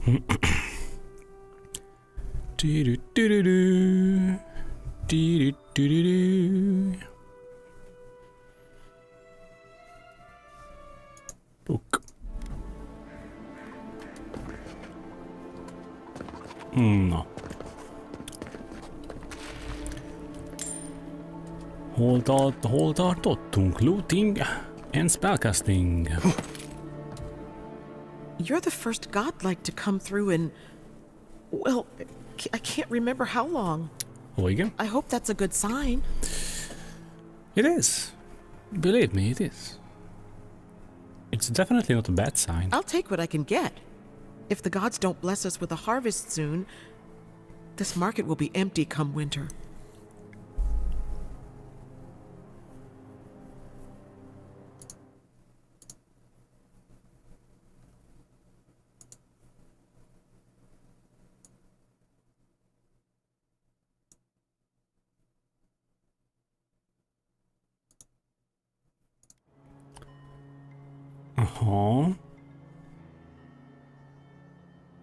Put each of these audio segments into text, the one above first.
Puk. Na. Hol tartottunk? Looting and spellcasting. You're the first godlike to come through in... well, I can't remember how long. Oh, igen? I hope that's a good sign. It is. Believe me, it is. It's definitely not a bad sign. I'll take what I can get. If the gods don't bless us with a harvest soon, this market will be empty come winter.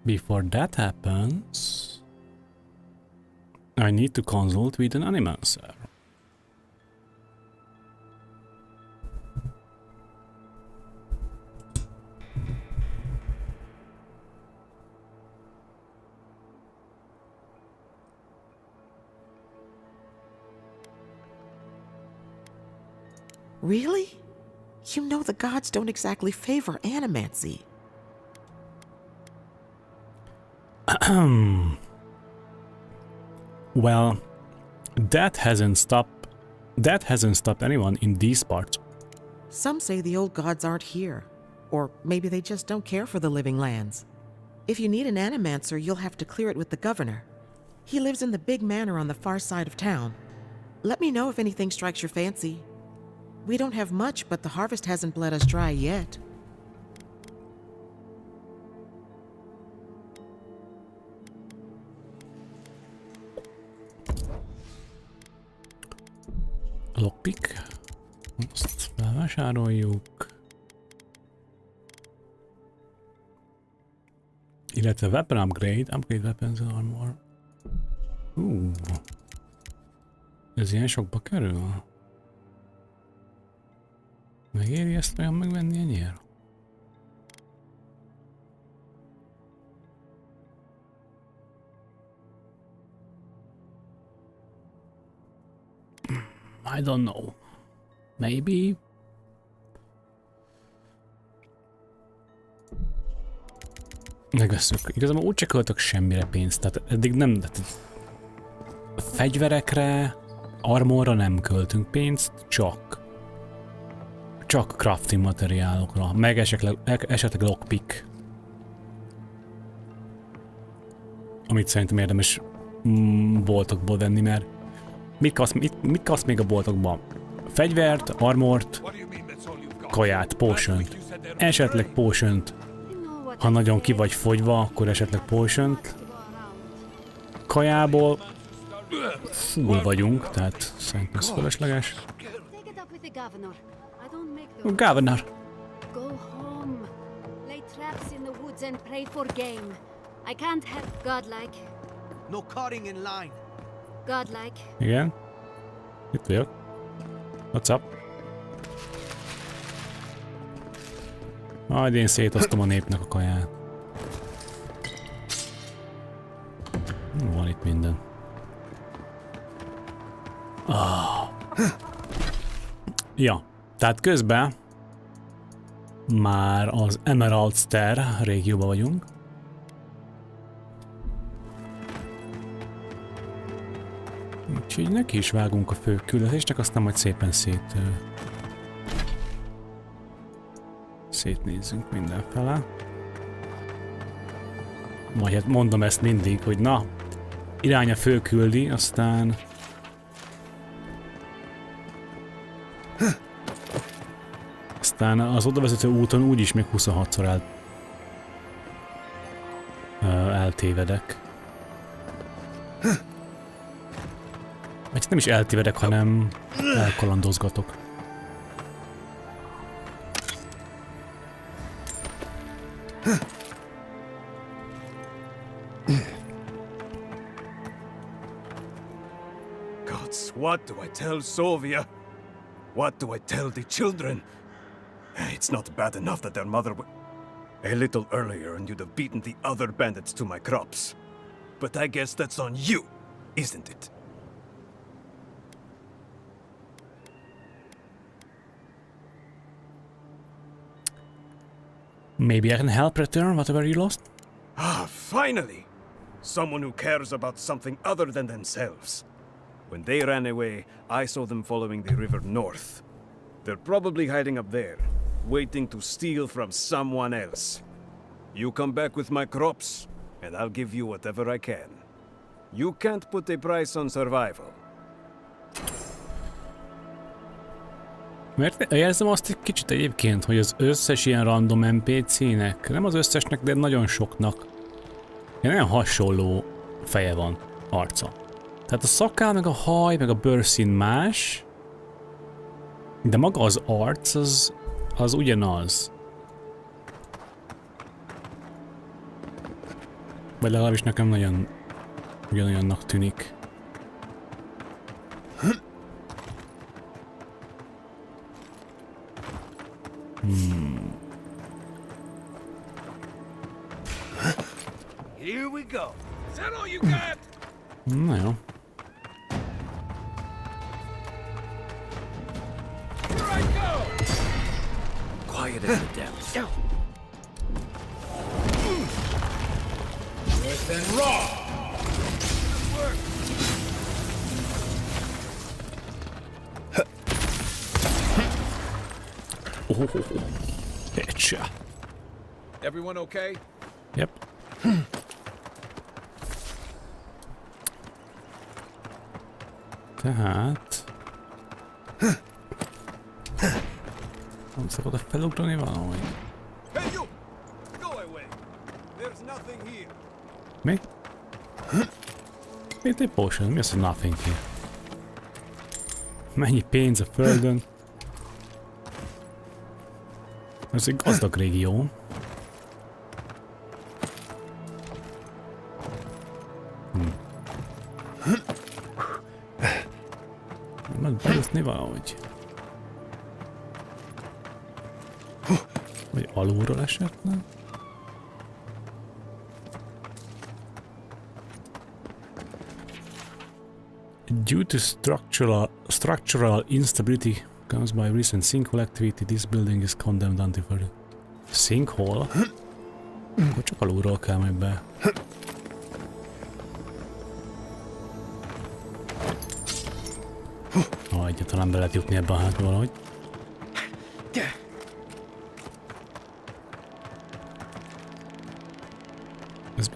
Before that happens, I need to consult with an animal, sir. Really? You know the gods don't exactly favor animancy. Well, that hasn't stopped anyone in these parts. Some say the old gods aren't here, or maybe they just don't care for the living lands. If you need an animancer, you'll have to clear it with the governor. He lives in the big manor on the far side of town. Let me know if anything strikes your fancy. We don't have much, but the harvest hasn't bled us dry yet. Lockpick. Azt felvásároljuk. Illetve weapon upgrade weapons and armor. Ez ilyen sokba kerül? Megéri ezt olyan megvenni ennyire? I don't know. Maybe? Megveszünk. Igazából úgyse költök semmire pénzt, tehát eddig nem... A fegyverekre, armorra nem költünk pénzt, csak crafting materiálokra, meg esetleg lockpick. Amit szerintem érdemes boltokból venni, mert mit kapsz még a boltokban? Fegyvert, armort, kaját, potion-t. Esetleg potion-t. Ha nagyon ki vagy fogyva, akkor esetleg potion-t. Kajából full vagyunk, tehát szerintem ez fölösleges. Governor. Go home. Lay traps in the woods and pray for game. I can't help godlike. No cutting in line. Godlike. Igen. Itt vagyok. What's up? Majd én szétosztom a népnek a kaját. Van itt minden. Ja, tehát közben már az Emerald Star régióban vagyunk. Úgyhogy neki is vágunk a fő küldetésnek, aztán majd szépen szétnézzünk mindenfele. Majd hát mondom ezt mindig, hogy na, iránya fölküldi, aztán... Aztán az odavezető úton úgyis még 26-szor eltévedek. Vagy nem is eltévedek, hanem elkalandozgatok. What do I tell Sovia? What do I tell the children? It's not bad enough that their mother a little earlier and you'd have beaten the other bandits to my crops. But I guess that's on you, isn't it? Maybe I can help return whatever you lost? Ah, finally! Someone who cares about something other than themselves. When they ran away, I saw them following the river north. They're probably hiding up there, waiting to steal from someone else. You come back with my crops, and I'll give you whatever I can. You can't put a price on survival. Mert érzem azt egy kicsit egyébként, hogy az összes ilyen random NPC-nek, nem az összesnek, de nagyon soknak, nagyon hasonló feje van, arca. Tehát a szakál, meg a haj, meg a bőrszín más, de maga az arc az ugyanaz. Vagy legalábbis nekem nagyon ugyanolyannak tűnik. Here we go. Is that all you got? Na jó. Here I go. Quiet in the depths. Earth and raw. Oh, headshot. Everyone okay? Yep. Tehát... Nem szabad felugrani valahogy. Hey you! Go away! There's nothing here. Mi? Mint egy potion, mi az, hogy nothing here? Mennyi pénz a földön? Ez egy gazdag régió. Meg beúszni valahogy. Vagy alulról esetleg? Due to structural instability caused by recent sinkhole activity, this building is condemned until further. Sinkhole? Akkor csak alulról kell majd be. Egyáltalán be lehet jutni ebbe a hátba valahogy. Ez...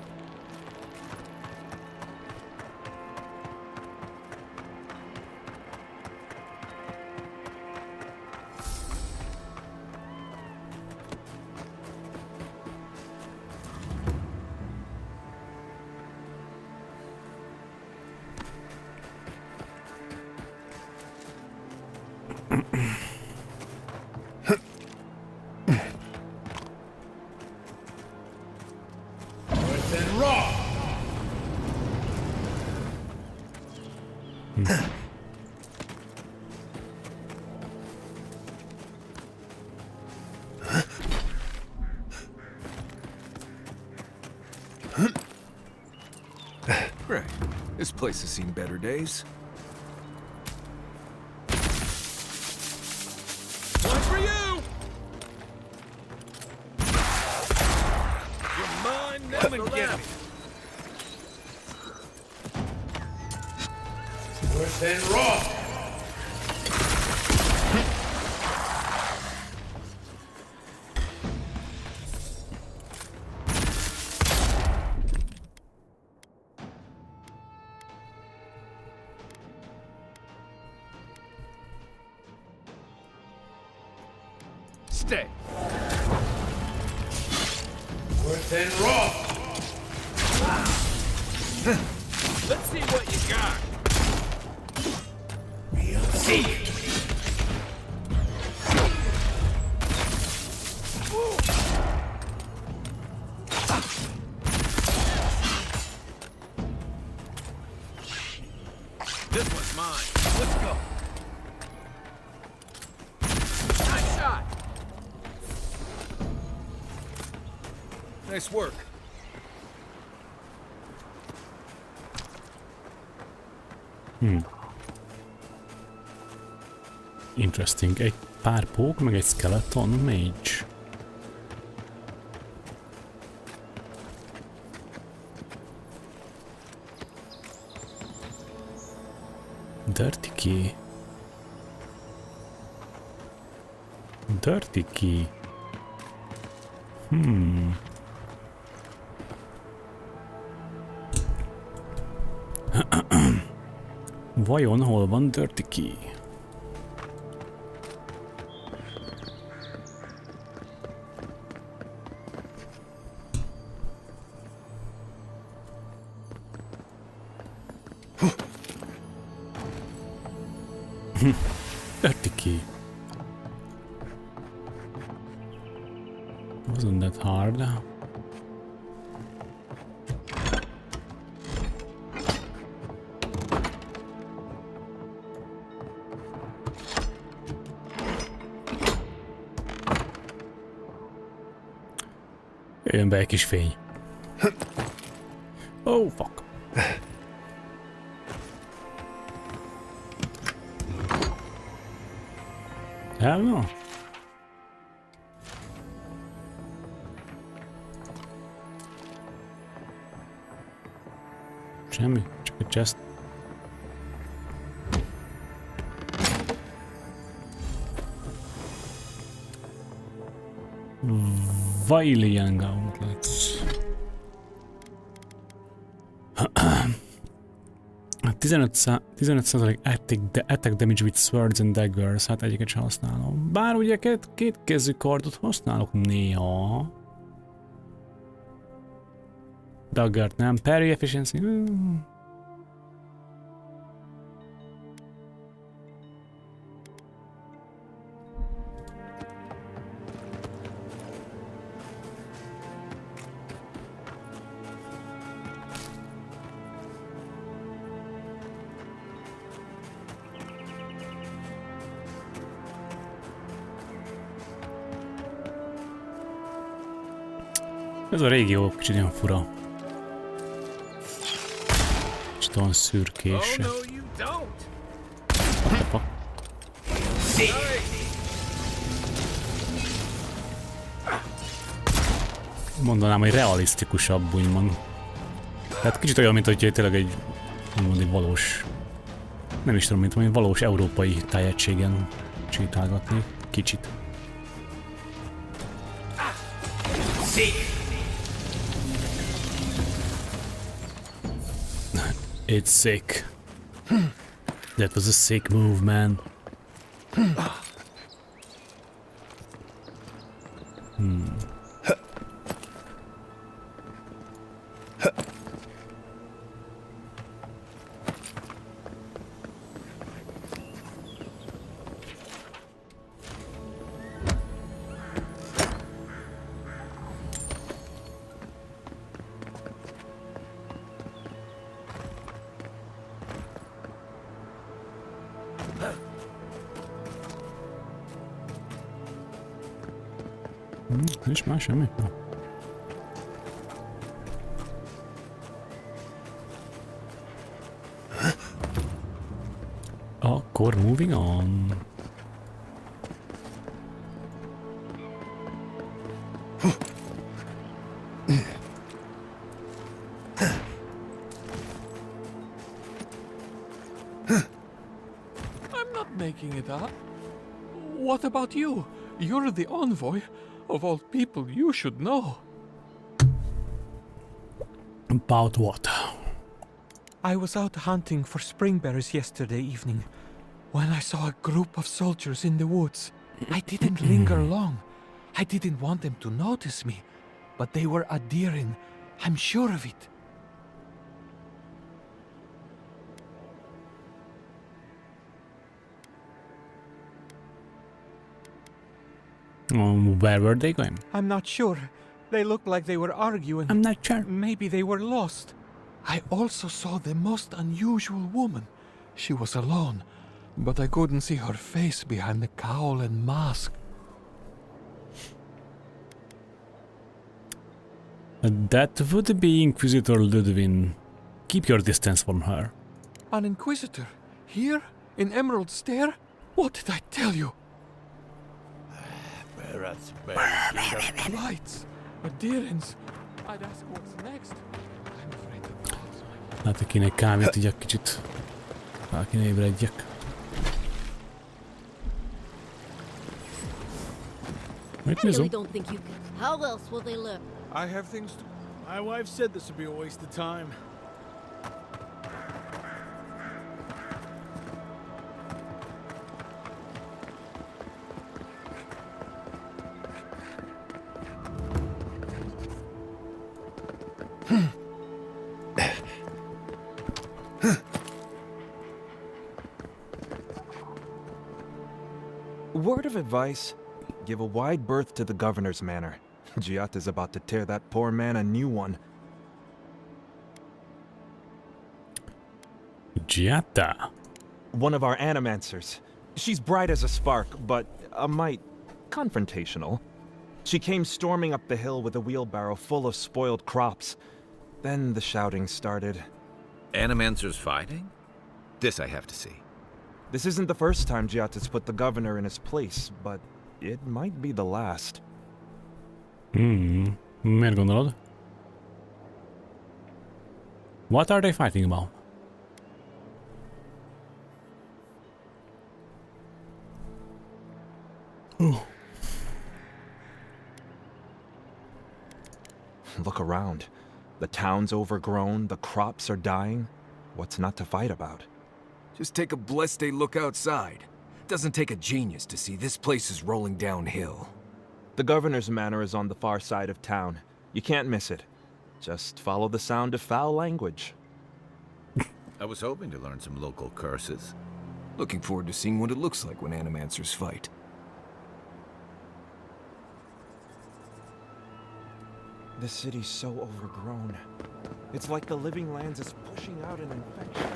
Great. This place has seen better days. One for you. You're mine now and get me. Worse than raw. Stay. Worse than raw. Let's see what you got. We'll see. This one's mine. Let's go. Nice shot. Nice work. Interesting. Egy pár pók, meg egy skeleton mage. Dirty key. Dirty key. Vajon hol van Dirty key? Dirty key. Wasn't that hard? Jöjjön be egy kis fény. Oh, fuck. Hell no. Semmi, csak egy chest. Vailian gauntlets. 15% attack damage with swords and daggers. Hát egyiket sem használom. Bár ugye két kezű kardot használok néha. Daggert nem. Parry efficiency. Ez a régió kicsit olyan fura. Kicsit olyan szürkés. Oh, no, you don't. Mondanám, hogy realisztikusabb, úgymond. Tehát kicsit olyan, mint hogy tényleg egy, úgymond egy valós, nem is tudom, mint egy valós európai tájegységen sétálgatni. Kicsit. It's sick. That was a sick move, man. Nincs már semmi? Akkor moving on. I'm not making it up. What about you? You're the envoy. Of all people, you should know. About what? I was out hunting for springberries yesterday evening when I saw a group of soldiers in the woods. I didn't linger long. I didn't want them to notice me, but they were adhering. I'm sure of it. Where were they going? I'm not sure. They looked like they were arguing. I'm not sure. Maybe they were lost. I also saw the most unusual woman. She was alone, but I couldn't see her face behind the cowl and mask. That would be Inquisitor Ludwin. Keep your distance from her. An Inquisitor? Here? In Emerald Stair? What did I tell you? Lights, adherence. I'd ask what's next. I'm afraid the gods might... Hát, hogy kéne kávét így egy kicsit. Fel kéne ébredjek. Mit I really nézom? don't think you can. How else will they live? I have things to... My wife said this would be a waste of time. Word of advice, give a wide berth to the governor's manor. Giatta's about to tear that poor man a new one. Giatta. One of our animancers. She's bright as a spark, but a mite confrontational. She came storming up the hill with a wheelbarrow full of spoiled crops. Then the shouting started. Animancers fighting? This I have to see. This isn't the first time Giatta's put the governor in his place, but it might be the last. Miért gondolod? What are they fighting about? Look around. The town's overgrown, the crops are dying. What's not to fight about? Just take a blessed day look outside. Doesn't take a genius to see this place is rolling downhill. The governor's manor is on the far side of town. You can't miss it. Just follow the sound of foul language. I was hoping to learn some local curses. Looking forward to seeing what it looks like when animancers fight. The city's so overgrown. It's like the living lands is pushing out an infection.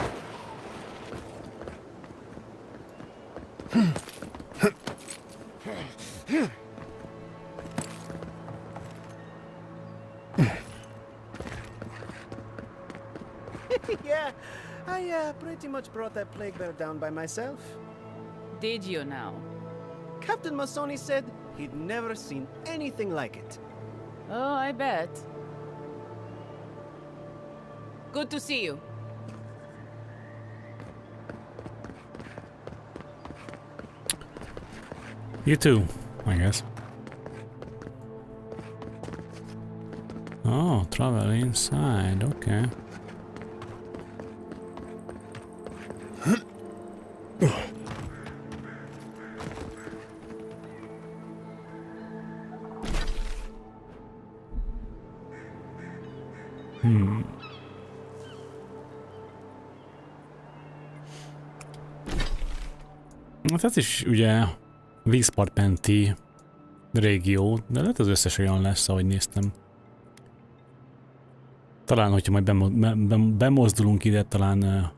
Yeah, I pretty much brought that plague bear down by myself. Did you now? Captain Masoni said he'd never seen anything like it. Oh, I bet. Good to see you. You too, I guess. Oh, travel inside, okay. Hát ez is ugye vízpartmenti régió, de lehet az összes olyan lesz, ahogy néztem. Talán, hogyha majd bemozdulunk ide, talán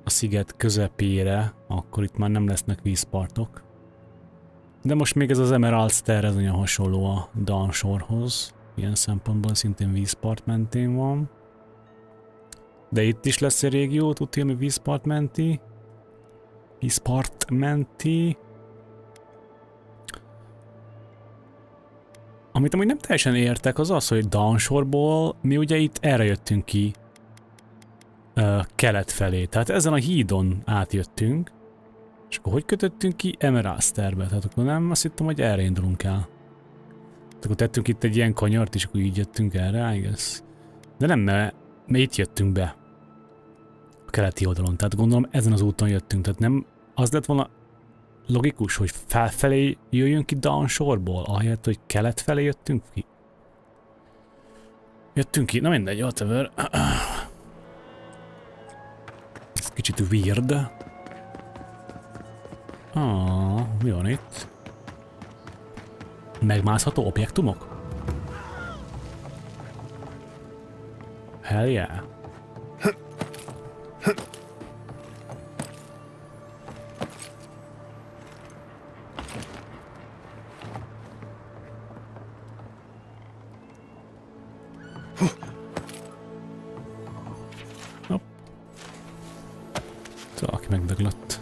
a sziget közepére, akkor itt már nem lesznek vízpartok. De most még ez az Emerald Stair, ez nagyon hasonló a Dawnshore-hoz. Ilyen szempontból szintén vízpart mentén van. De itt is lesz egy régió, tudja, ami vízpart menti. Vízpart menti. Amit amúgy nem teljesen értek, az az, hogy Dawnshore-ból mi ugye itt erre jöttünk ki kelet felé. Tehát ezen a hídon átjöttünk. És akkor hogy kötöttünk ki? Emerald Stairbe. Tehát akkor nem azt hittem, hogy erre indulunk el. Tehát akkor tettünk itt egy ilyen kanyart, és akkor így jöttünk erre, I guess. De nem, mert itt jöttünk be. A keleti oldalon. Tehát gondolom ezen az úton jöttünk. Tehát nem az lett volna logikus, hogy felfelé jöjjön ki Dawnshore-ból, ahelyett, hogy kelet felé jöttünk ki. Jöttünk ki, na mindegy, whatever. Ez kicsit weird. Mi van itt? Megmászható objektumok? Hell yeah. Hopp. Valaki megdöglött.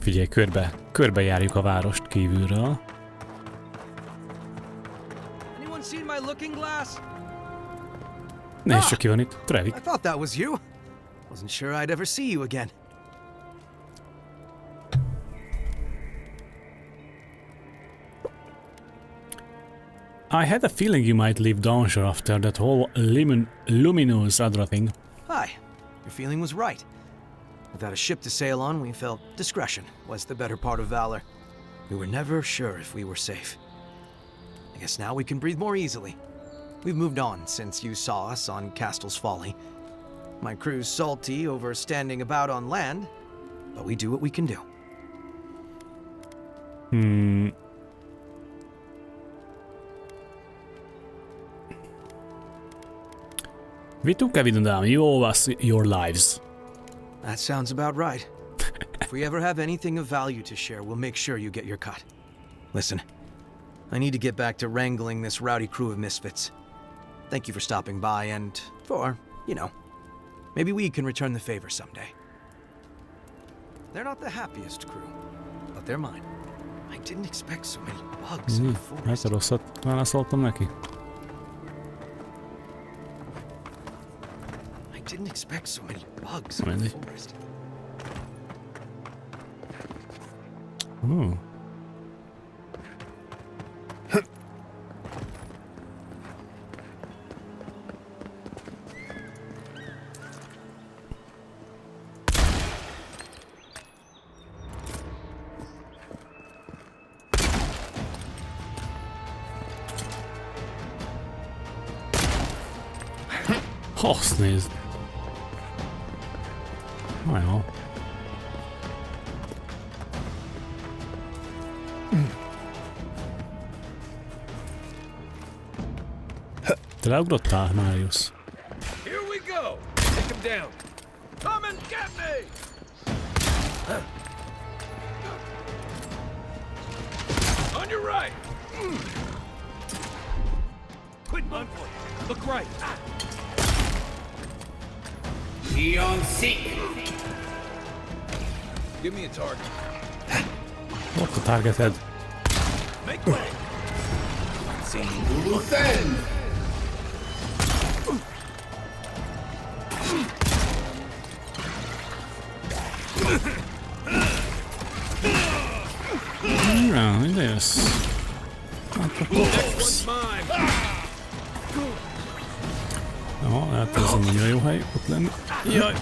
Figyelj, körbejárjuk a várost kívülről. Nézd csak, ki van itt. Trevik. I thought that was you. Wasn't sure I'd ever see you again. I had a feeling you might leave downshore after that whole luminous other thing. Hi. Your feeling was right. Without a ship to sail on, we felt discretion was the better part of valor. We were never sure if we were safe. I guess now we can breathe more easily. We've moved on since you saw us on Castle's Folly. My crew's salty over standing about on land, but we do what we can do. We took Evident down. You owe us your lives. That sounds about right. If we ever have anything of value to share, we'll make sure you get your cut. Listen, I need to get back to wrangling this rowdy crew of misfits. Thank you for stopping by and for, you know, maybe we can return the favor someday. They're not the happiest crew, but they're mine. I didn't expect so many bugs in the forest. Hát rosszat válaszoltam neki. I didn't expect so many bugs in the forest. Ooh. Azt nézd. Na jó. Te leugrottál, Marius? Here we go. Take him down. Come and get me. On your right. Quit moving. Look right. Be on seek. Give me a target. What the targeted? Make way. See you then. No, this. Next one's mine. Ja, hát ez egy nagyon jó hely ott lenni. Jaj!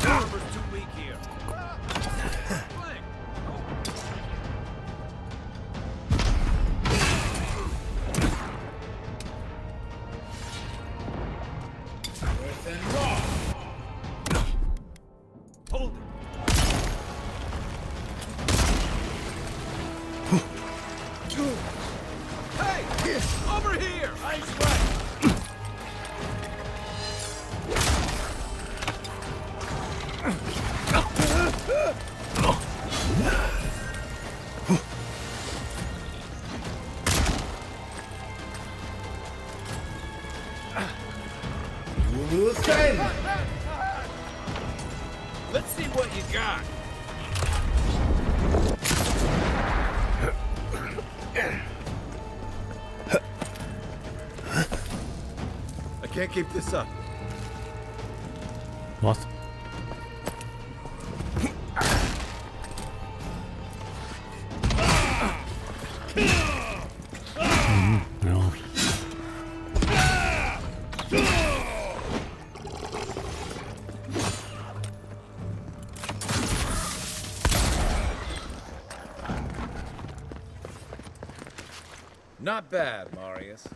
Let's see what you got. I can't keep this up. What? Not bad, Marius.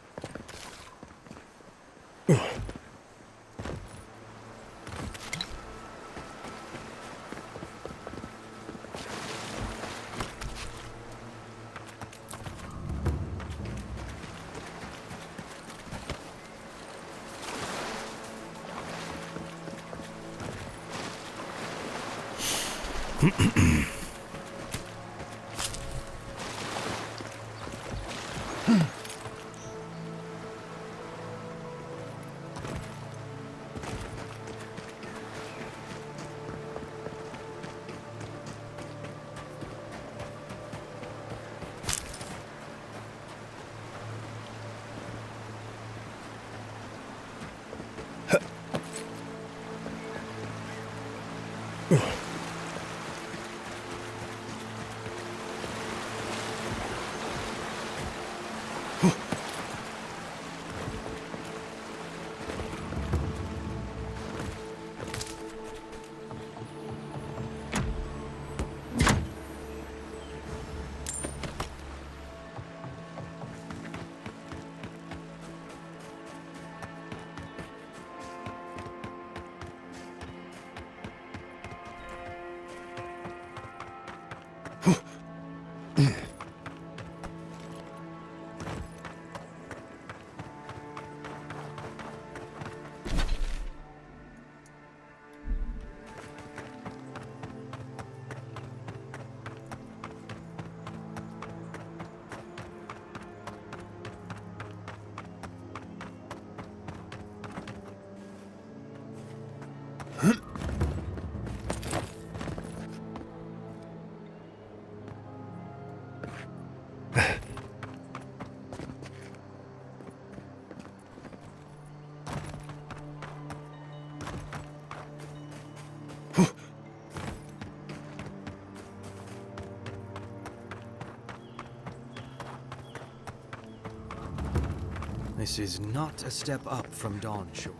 This is not a step up from Dawn Shore,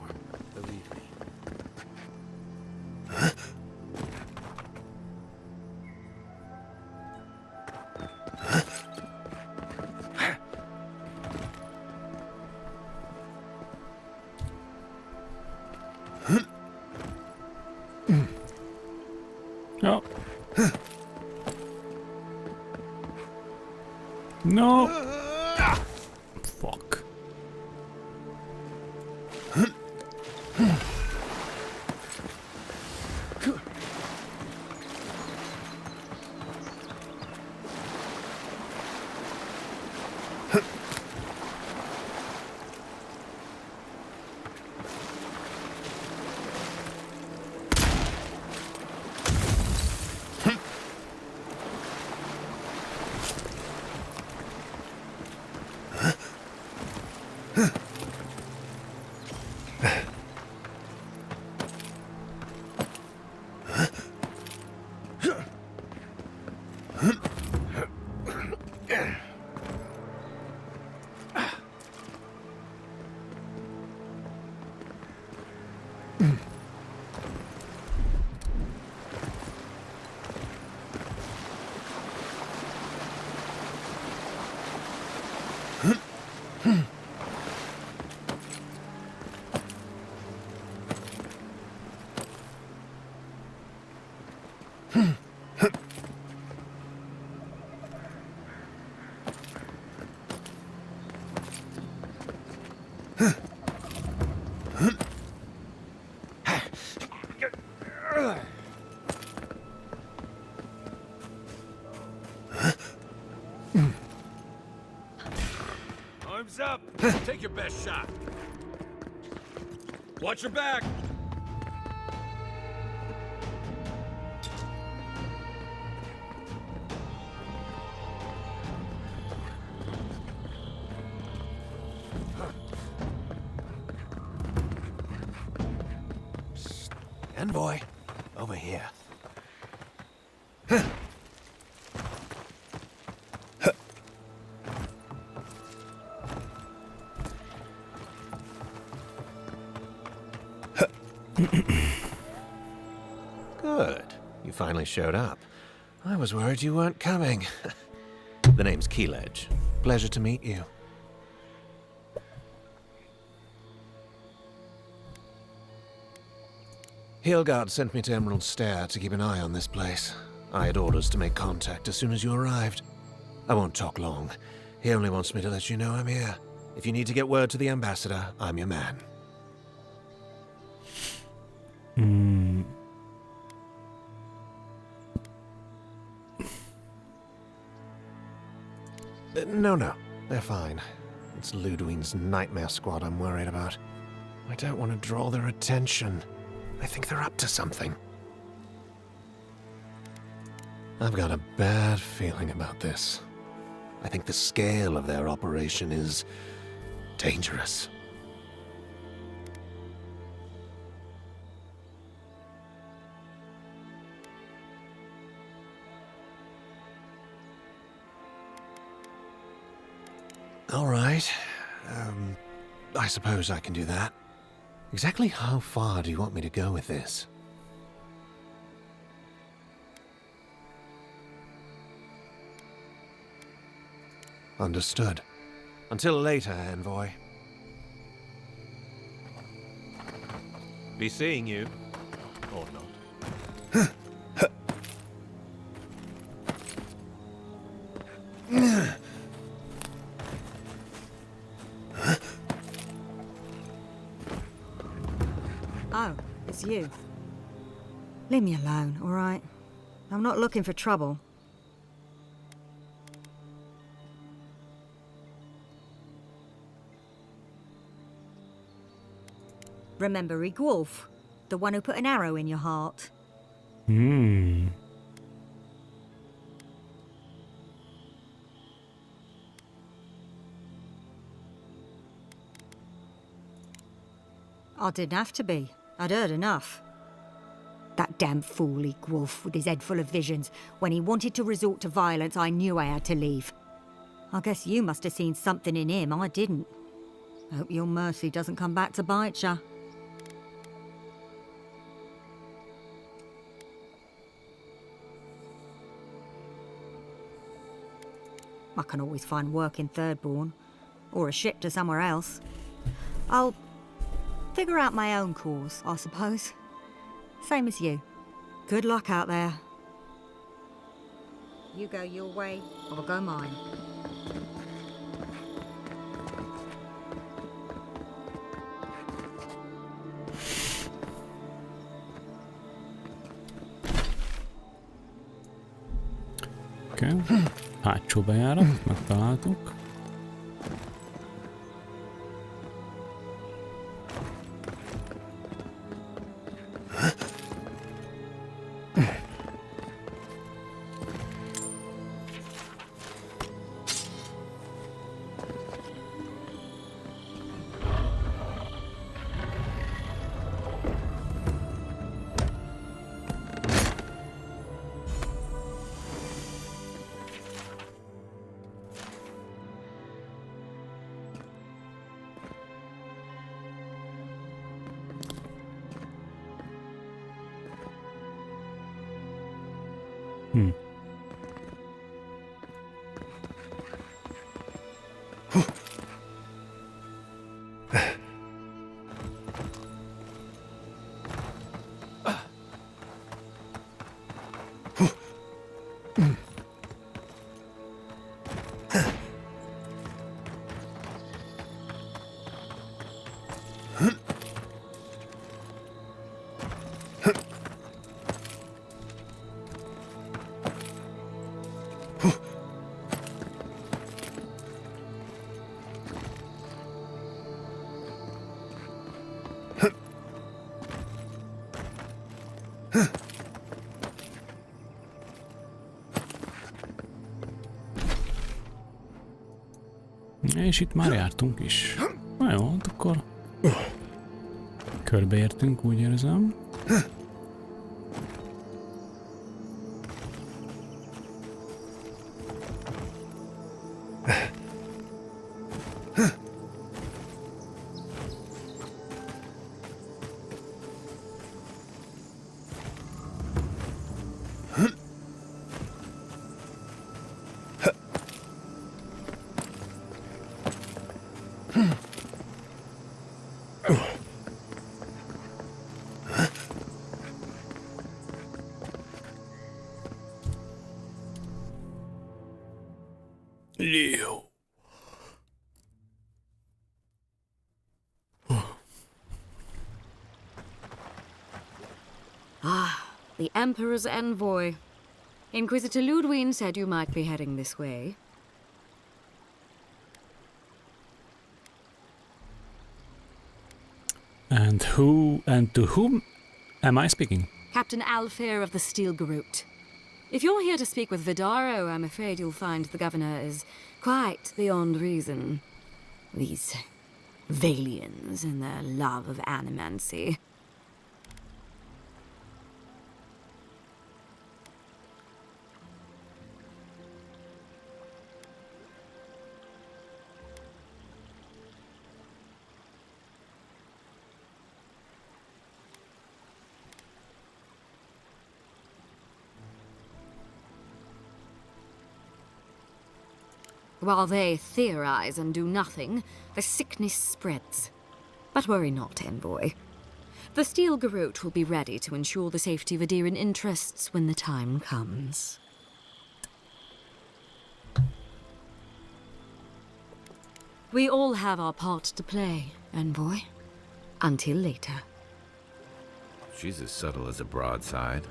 believe me. No. No. Fuck. Arms up! Take your best shot. Watch your back! Envoy, over here. Good. You finally showed up. I was worried you weren't coming. The name's Keeledge. Pleasure to meet you. Hilgard sent me to Emerald Stair to keep an eye on this place. I had orders to make contact as soon as you arrived. I won't talk long. He only wants me to let you know I'm here. If you need to get word to the ambassador, I'm your man. No. They're fine. It's Ludwine's nightmare squad I'm worried about. I don't want to draw their attention. I think they're up to something. I've got a bad feeling about this. I think the scale of their operation is dangerous. All right. I suppose I can do that. Exactly how far do you want me to go with this? Understood. Until later, envoy. Be seeing you. Or not. Oh, it's you. Leave me alone, all right? I'm not looking for trouble. Remember Rigwolf? The one who put an arrow in your heart? I didn't have to be. I'd heard enough. That damn fool Rigwolf with his head full of visions. When he wanted to resort to violence, I knew I had to leave. I guess you must have seen something in him I didn't. Hope your mercy doesn't come back to bite ya. I can always find work in Thirdborn, or a ship to somewhere else. I'll figure out my own course, I suppose. Same as you. Good luck out there. You go your way, I'll go mine. Oké. Hátsó bejárat, megtaláltuk. És itt már jártunk is. Na jó, hát akkor körbeértünk, úgy érzem. Leo. The Emperor's envoy. Inquisitor Ludwig said you might be heading this way. And to whom am I speaking? Captain Alfair of the Steel Garrote. If you're here to speak with Vidaro, I'm afraid you'll find the governor is quite beyond reason. These Valians and their love of animancy. While they theorize and do nothing, the sickness spreads. But worry not, envoy. The Steel Garrote will be ready to ensure the safety of Adirian interests when the time comes. We all have our part to play, envoy. Until later. She's as subtle as a broadside.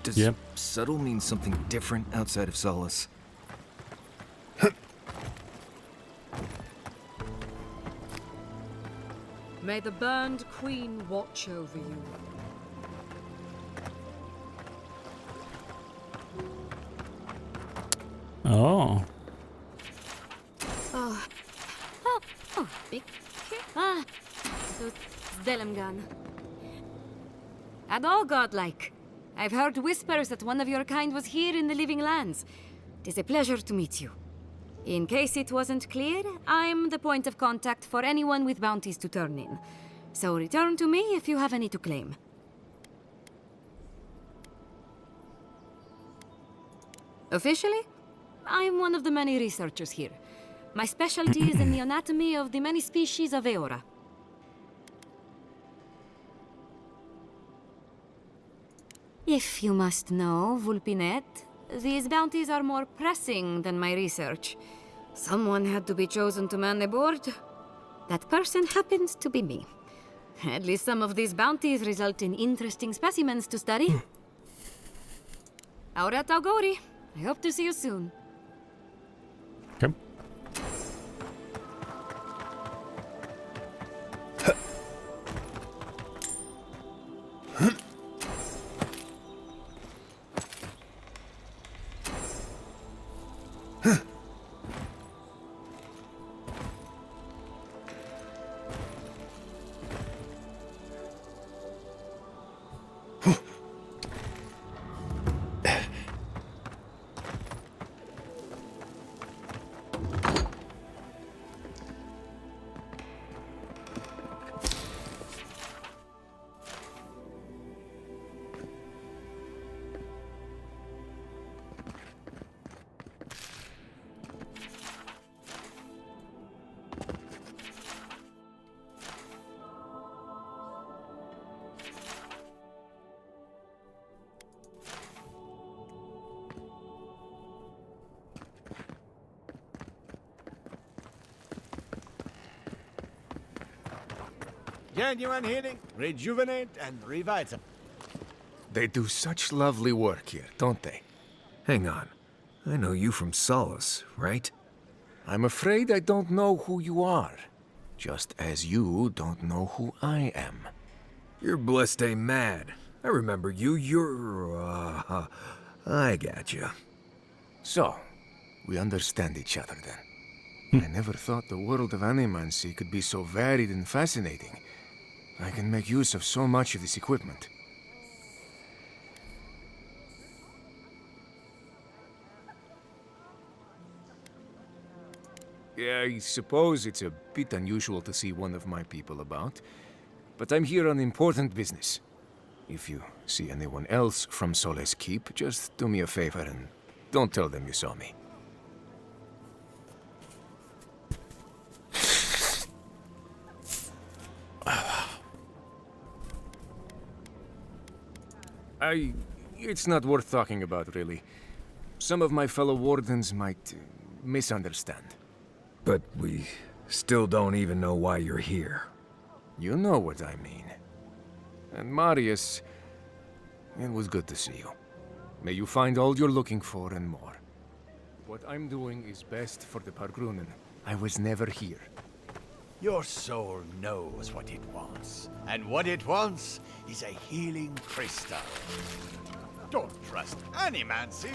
Does subtle mean something different outside of Solace? May the burned queen watch over you. Oh. Big. So Delimgan. And all godlike. I've heard whispers that one of your kind was here in the Living Lands. It is a pleasure to meet you. In case it wasn't clear, I'm the point of contact for anyone with bounties to turn in. So return to me if you have any to claim. Officially, I'm one of the many researchers here. My specialty is in the anatomy of the many species of Eora. If you must know, Vulpinet, these bounties are more pressing than my research. Someone had to be chosen to man the board. That person happens to be me. At least some of these bounties result in interesting specimens to study. Aurat Auguri. I hope to see you soon. Okay. Genuine healing, rejuvenate, and revitalize. They do such lovely work here, don't they? Hang on. I know you from Solace, right? I'm afraid I don't know who you are. Just as you don't know who I am. You're Bleste mad. I remember you. You're, I gotcha. So, we understand each other then. I never thought the world of animancy could be so varied and fascinating. I can make use of so much of this equipment. Yeah, I suppose it's a bit unusual to see one of my people about, but I'm here on important business. If you see anyone else from Solace Keep, just do me a favor and don't tell them you saw me. It's not worth talking about, really. Some of my fellow wardens might misunderstand. But we still don't even know why you're here. You know what I mean. And Marius, it was good to see you. May you find all you're looking for and more. What I'm doing is best for the Pargrunen. I was never here. Your soul knows what it wants. And what it wants is a healing crystal. Don't trust any man, see?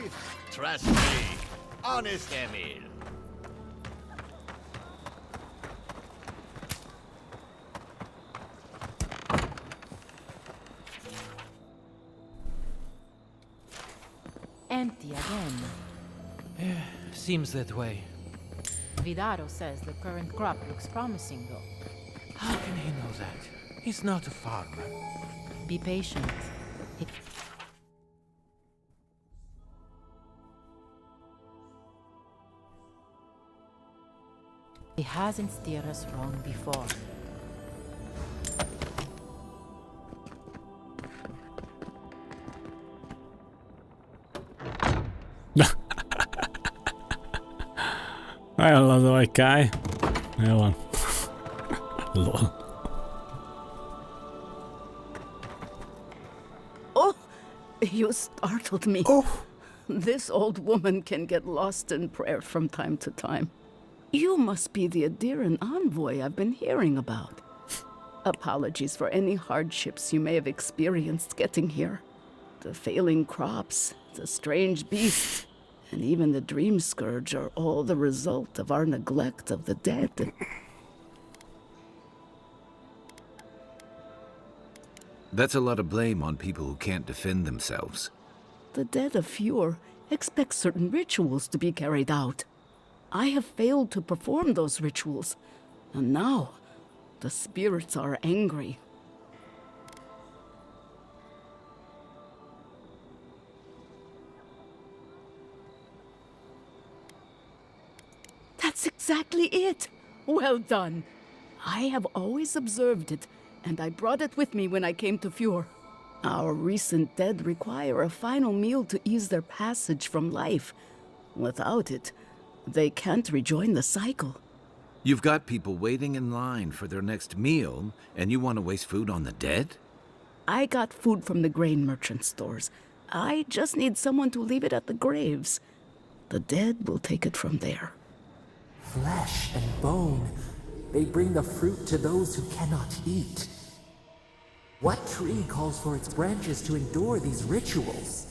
Trust me, honest Emil. Empty again. Seems that way. Vidaro says the current crop looks promising, though. How can he know that? He's not a farmer. Be patient. He hasn't steered us wrong before. Olyan laza vagy, Kai. Jó van. Lol. Oh, you startled me. Oh. This old woman can get lost in prayer from time to time. You must be the Adiran envoy I've been hearing about. Apologies for any hardships you may have experienced getting here. The failing crops, the strange beasts, and even the dream scourge are all the result of our neglect of the dead. That's a lot of blame on people who can't defend themselves. The dead of Fjord expect certain rituals to be carried out. I have failed to perform those rituals, and now the spirits are angry. That's exactly it! Well done! I have always observed it, and I brought it with me when I came to Fjord. Our recent dead require a final meal to ease their passage from life. Without it, they can't rejoin the cycle. You've got people waiting in line for their next meal, and you want to waste food on the dead? I got food from the grain merchant stores. I just need someone to leave it at the graves. The dead will take it from there. Flesh and bone. They bring the fruit to those who cannot eat. What tree calls for its branches to endure these rituals?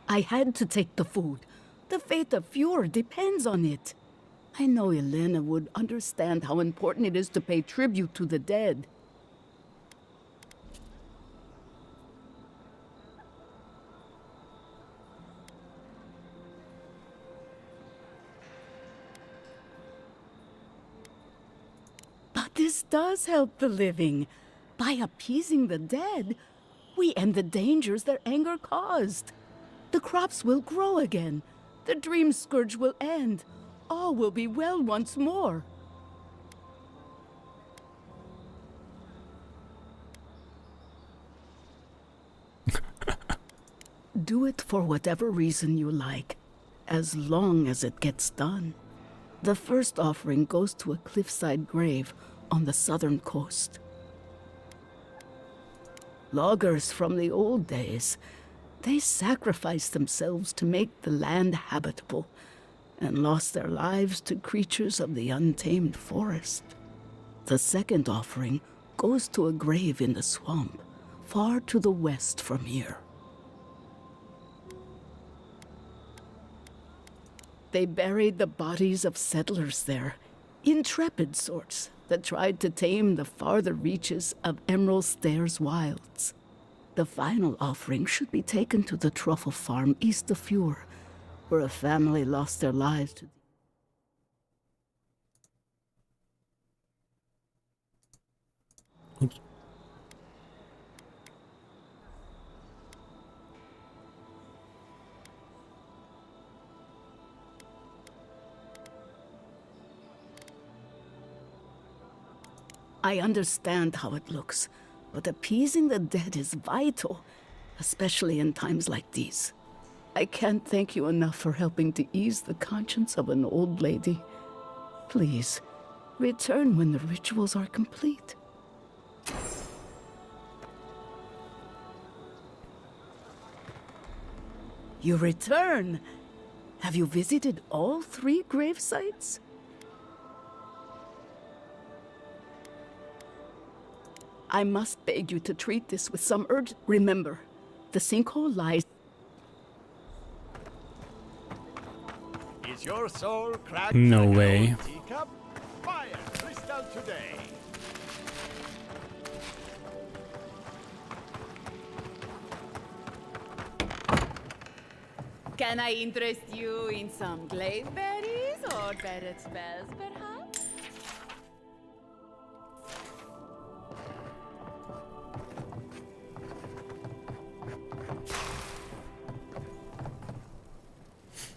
I had to take the food. The fate of Fjord depends on it. I know Elena would understand how important it is to pay tribute to the dead. But this does help the living. By appeasing the dead, we end the dangers their anger caused. The crops will grow again. The dream scourge will end. All will be well once more. Do it for whatever reason you like, as long as it gets done. The first offering goes to a cliffside grave on the southern coast. Loggers from the old days, they sacrificed themselves to make the land habitable and lost their lives to creatures of the untamed forest. The second offering goes to a grave in the swamp, far to the west from here. They buried the bodies of settlers there, intrepid sorts that tried to tame the farther reaches of Emerald Stairs wilds. The final offering should be taken to the truffle farm east of Fjord, where a family lost their lives to... Oops. I understand how it looks, but appeasing the dead is vital. especially in times like these. I can't thank you enough for helping to ease the conscience of an old lady. Please, return when the rituals are complete. You return! Have you visited all 3 grave sites? I must beg you to treat this with some urge. Remember, the sinkhole lies. Is your soul cracked No like way. an old teacup? Fire crystal today. Can I interest you in some glaveberries or better spells, perhaps?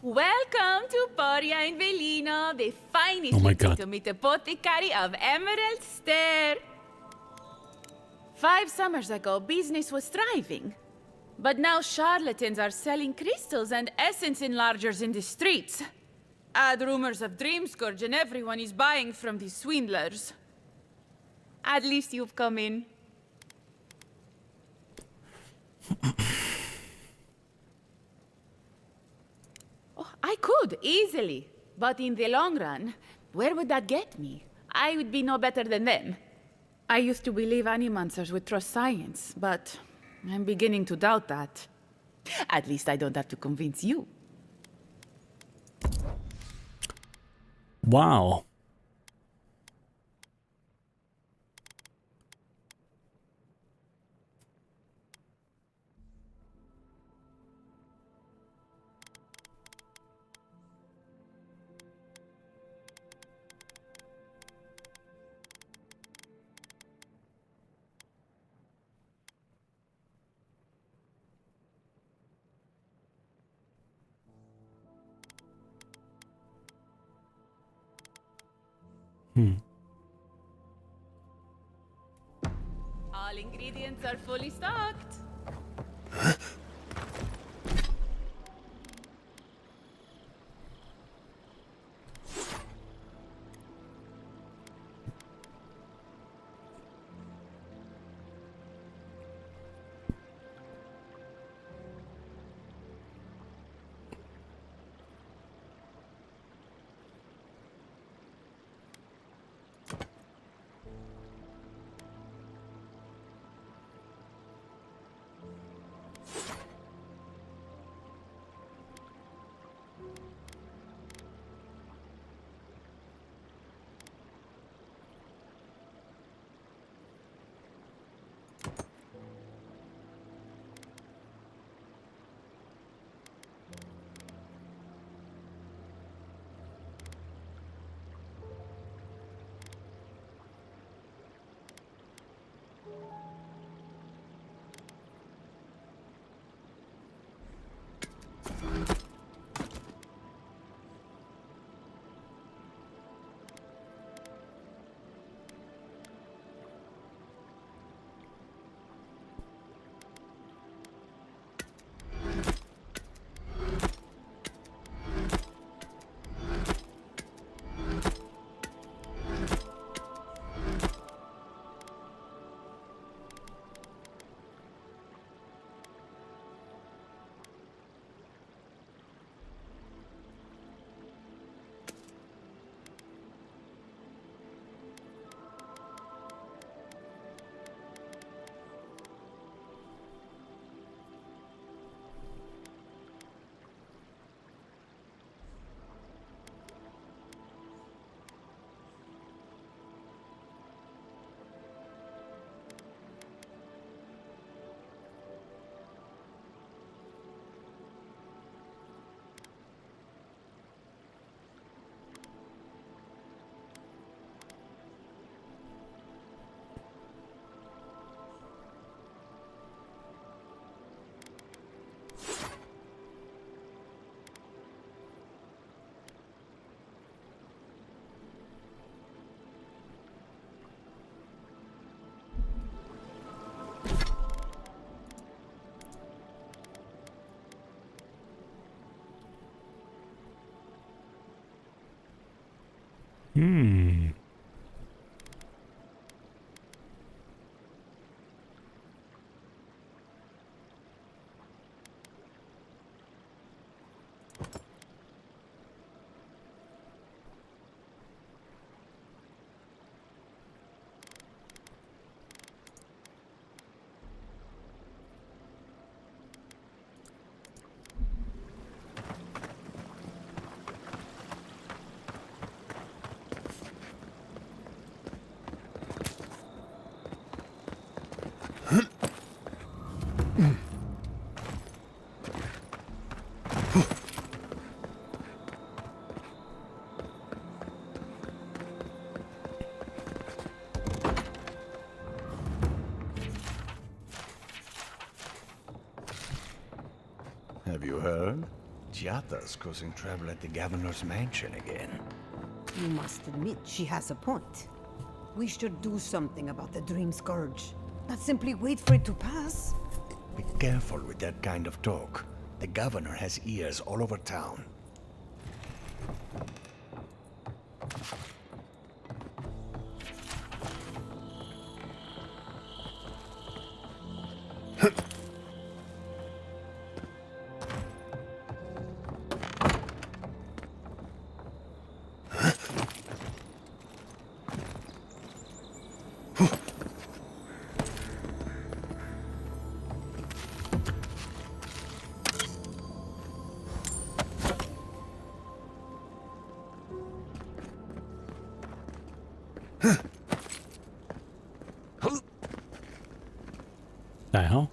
Welcome to Poria in Velino, the finest Oh my God. legitimate apothecary of Emerald Stair. 5 summers ago, business was thriving. But now charlatans are selling crystals and essence enlargers in the streets. Add rumors of Dreamscourge and everyone is buying from these swindlers. At least you've come in. Oh, I could, easily. But in the long run, where would that get me? I would be no better than them. I used to believe animancers would trust science, but I'm beginning to doubt that. At least I don't have to convince you. Wow. All ingredients are fully stocked. Have you heard? Giata's causing trouble at the governor's mansion again. You must admit she has a point. We should do something about the Dream Scourge. Not simply wait for it to pass. Be careful with that kind of talk. The governor has ears all over town. The hell?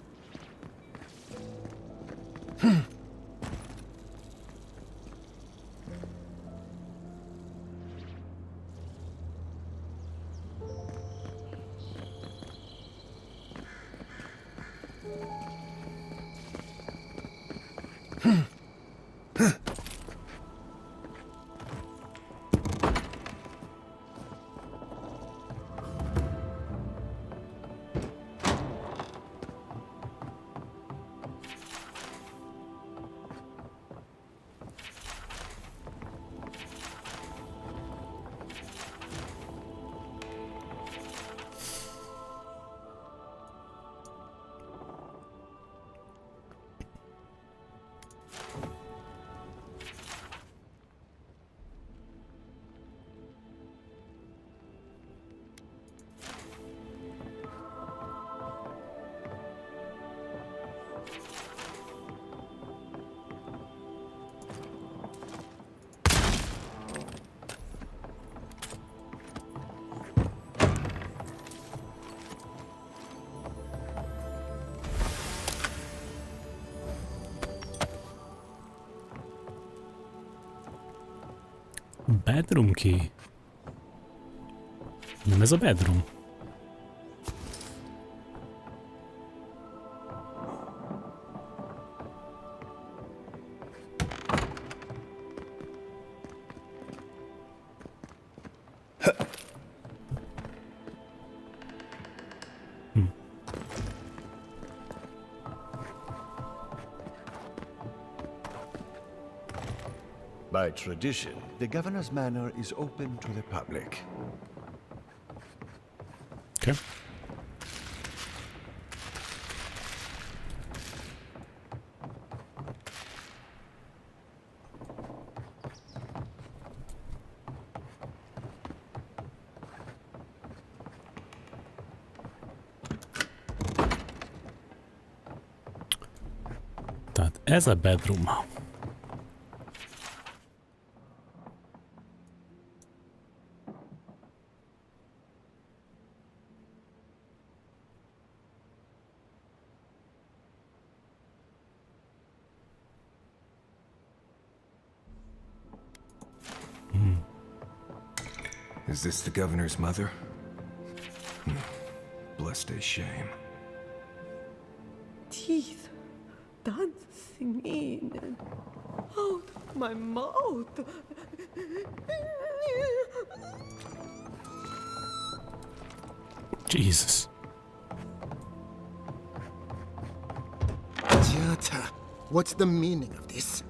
Bedroom key. Nem ez a bedroom? By tradition, the governor's manor is open to the public. Okay. Tehát ez a bedroom. Is this the governor's mother? Blessed a shame. Teeth dancing in and out of my mouth. Jesus. Giata, what's the meaning of this?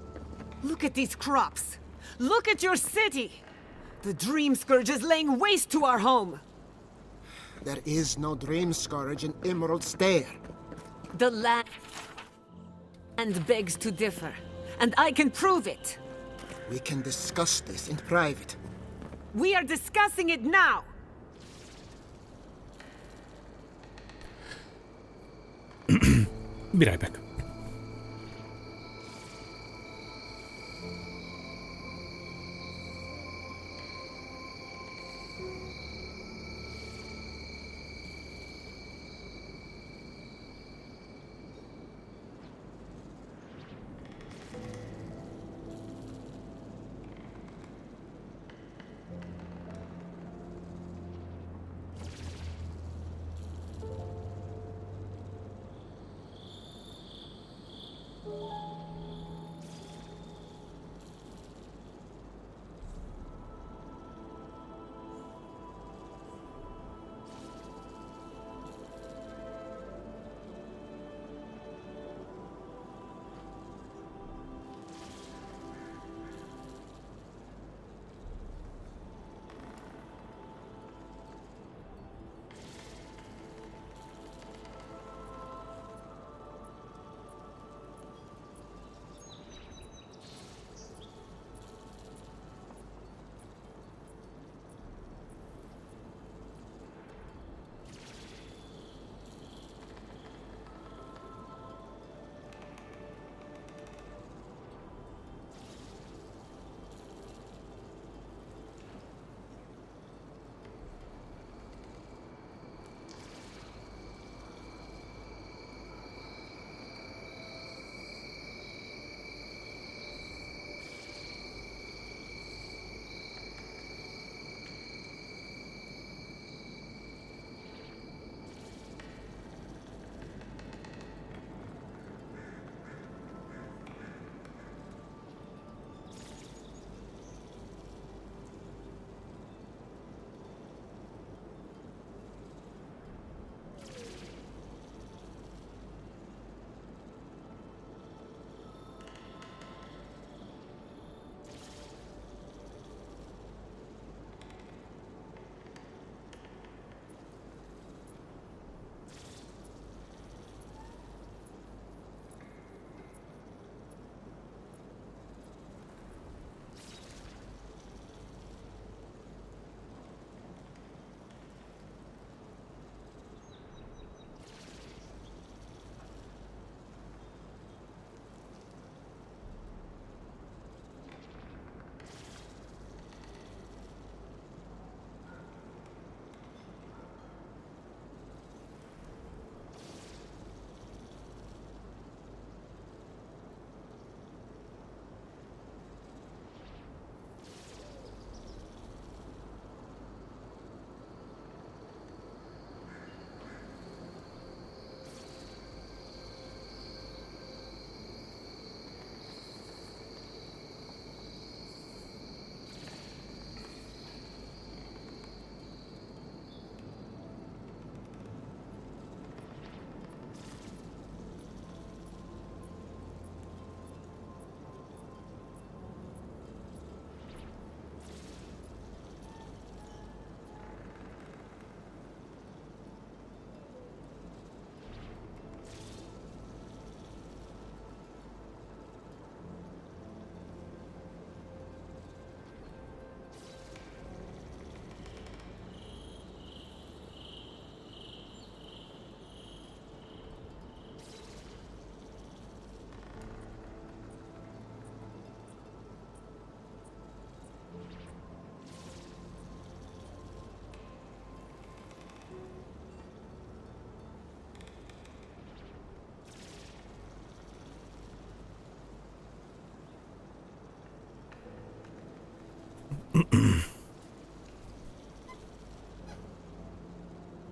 Look at these crops. Look at your city. The Dream Scourge is laying waste to our home! There is no Dream Scourge in Emerald Stair. The land begs to differ, and I can prove it. We can discuss this in private. We are discussing it now! Be right back.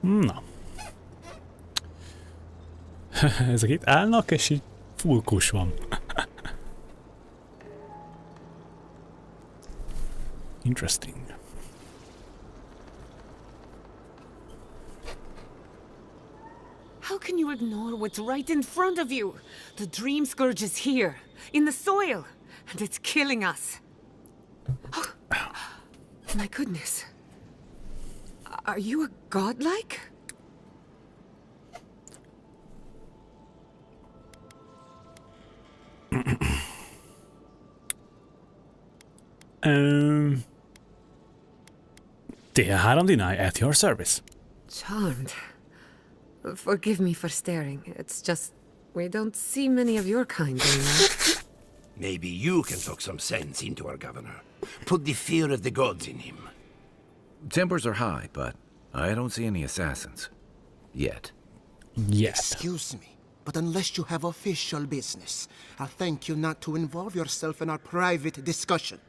Na. Ezek itt állnak, és így full kus van. Interesting. How can you ignore what's right in front of you? The Dream Scourge is here, in the soil, and it's killing us. My goodness. Are you a godlike? T3 at your service. Charmed. Forgive me for staring. It's just we don't see many of your kind anymore. Maybe you can talk some sense into our governor. Put the fear of the gods in him. Tempers are high, but I don't see any assassins. Yet. Yet. Excuse me, but unless you have official business, I'll thank you not to involve yourself in our private discussion.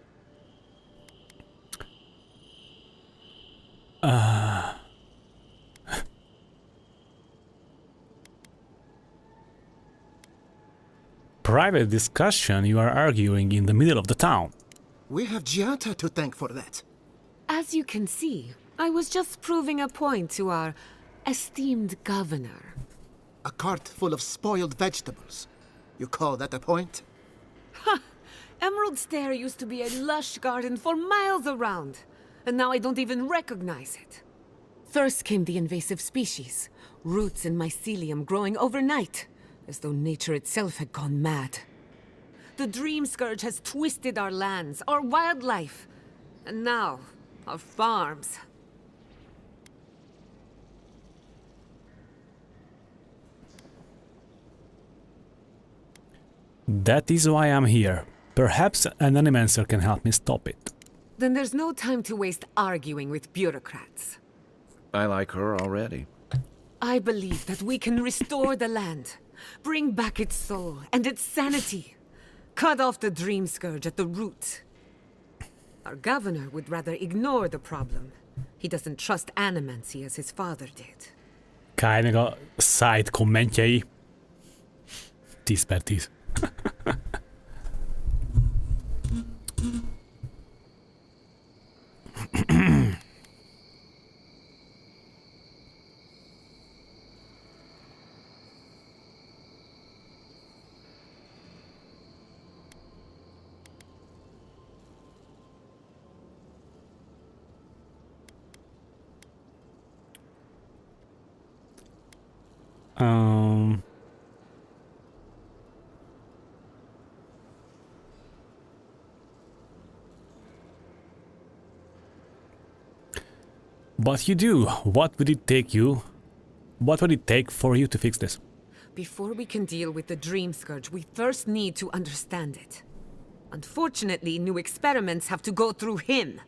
Private discussion? You are arguing in the middle of the town. We have Giata to thank for that. As you can see, I was just proving a point to our esteemed governor. A cart full of spoiled vegetables. You call that a point? Ha! Emerald Stair used to be a lush garden for miles around, and now I don't even recognize it. First came the invasive species, roots and mycelium growing overnight, as though nature itself had gone mad. The Dream Scourge has twisted our lands, our wildlife, and now our farms. That is why I'm here. Perhaps an animancer can help me stop it. Then there's no time to waste arguing with bureaucrats. I like her already. I believe that we can restore the land, bring back its soul and its sanity, cut off the Dream Scourge at the root. Our governor would rather ignore the problem. He doesn't trust animancy as his father did. Kyle-nek a side kommentjei. 10/10. But you do. What would it take you? What would it take for you to fix this? Before we can deal with the Dream Scourge, we first need to understand it. Unfortunately, new experiments have to go through him.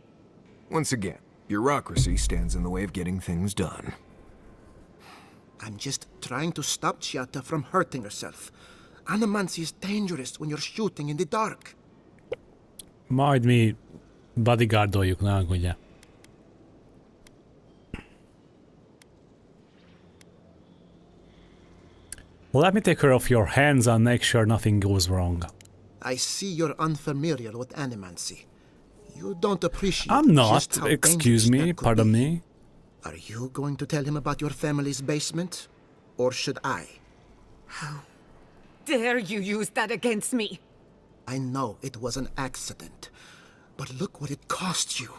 Once again, bureaucracy stands in the way of getting things done. I'm just trying to stop Giata from hurting herself. Animancy is dangerous when you're shooting in the dark. Majd mi bodyguardoljuk, ne aggódjál. Let me take her off your hands and make sure nothing goes wrong. I see you're unfamiliar with animancy. You don't appreciate I'm not. just how Excuse dangerous me, that could pardon be. me. Are you going to tell him about your family's basement? Or should I? How dare you use that against me? I know it was an accident, but look what it cost you.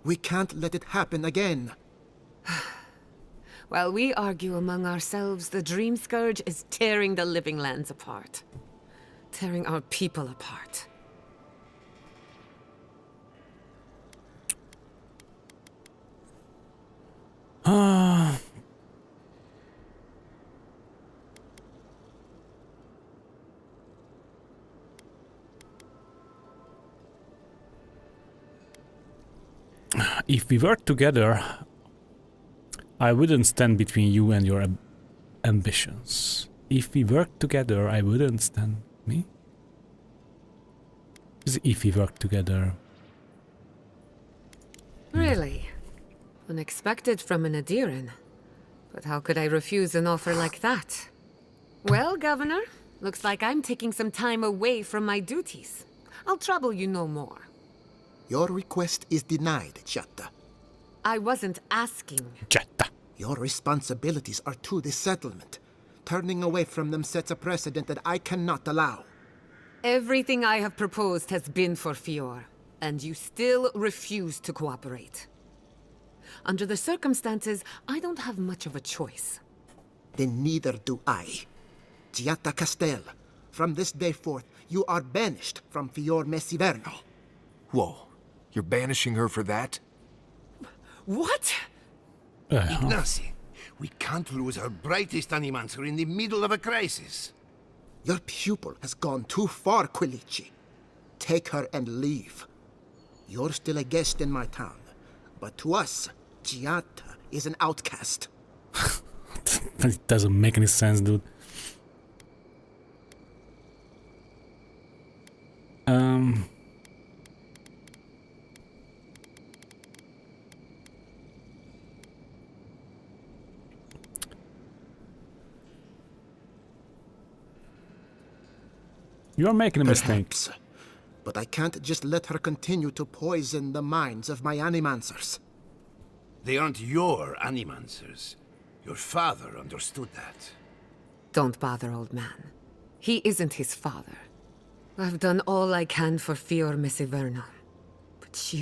We can't let it happen again. While we argue among ourselves, the Dream Scourge is tearing the living lands apart. Tearing our people apart. If we work together, I wouldn't stand between you and your ambitions. If we work together, I wouldn't stand... Me? If we work together... Really? Unexpected from an Adiran. But how could I refuse an offer like that? Well, Governor, looks like I'm taking some time away from my duties. I'll trouble you no more. Your request is denied, Giata. I wasn't asking. Giata. Your responsibilities are to the settlement. Turning away from them sets a precedent that I cannot allow. Everything I have proposed has been for Fior. And you still refuse to cooperate. Under the circumstances, I don't have much of a choice. Then neither do I. Giatta Castel, from this day forth, you are banished from Fior Messiverno. Whoa, you're banishing her for that? What? Ignacy, we can't lose our brightest animancer in the middle of a crisis. Your pupil has gone too far, Quilici. Take her and leave. You're still a guest in my town, but to us, Giatta is an outcast. It doesn't make any sense, dude. You're making a mistake. Perhaps, but I can't just let her continue to poison the minds of my animancers. They aren't your animancers. Your father understood that. Don't bother, old man. He isn't his father. I've done all I can for Fior Messiverno. But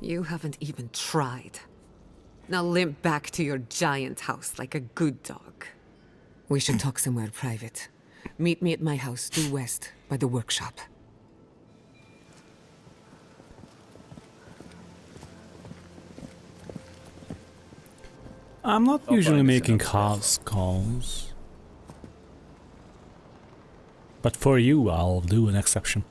you haven't even tried. Now limp back to your giant house like a good dog. We should talk somewhere private. Meet me at my house due west by the workshop. I'm not usually making house calls. But for you, I'll do an exception.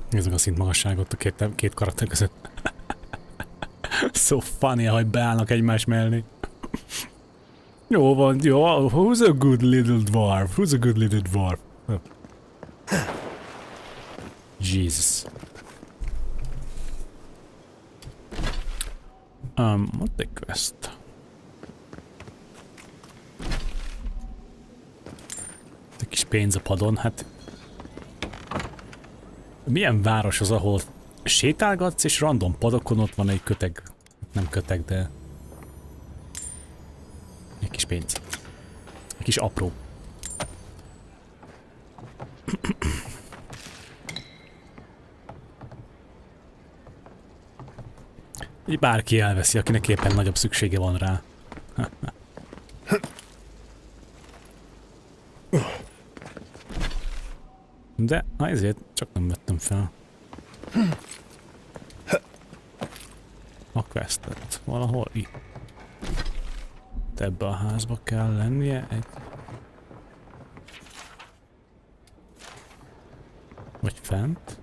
Nézzük a szintmagasságot a két karakter között. So funny, ahogy beállnak egymás mellé. Jó van, jó. Who's a good little dwarf? Who's a good little dwarf? Jesus. What the quest? Egy kis pénz a padon, hát... Milyen város az, ahol sétálgatsz és random padokon ott van egy köteg. Nem köteg, de... Egy kis pénz. Egy kis apró. Így bárki elveszi, akinek éppen nagyobb szüksége van rá. De ezért csak nem vettem fel. A questet valahol itt. Ebbe a házba kell lennie egy... Vagy fent?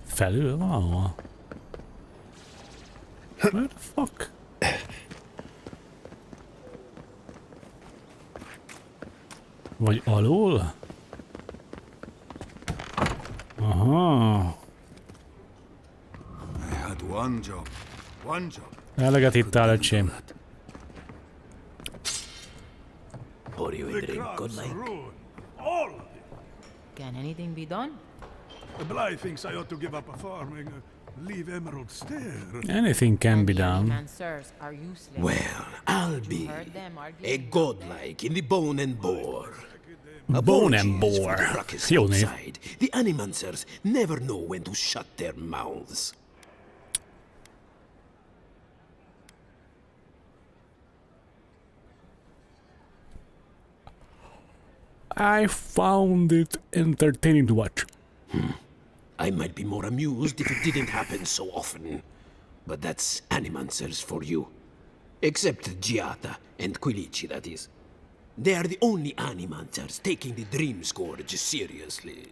Felül valahol? Where the fuck? Vagy alul? Aha. I had one job. Eleget hittál, öcsém. Pour you a drink, good like. All of it. Can anything be done? Bly thinks I ought to give up farming, leave Emerald Stair. Anything can be done. Well, I'll be a godlike in the bone and bore. Bone and bore. Jó név. The animancers never know when to shut their mouths. I found it entertaining to watch. I might be more amused if it didn't happen so often. But that's animancers for you. Except Giatta and Quilici, that is. They are the only animancers taking the Dream Scourge seriously.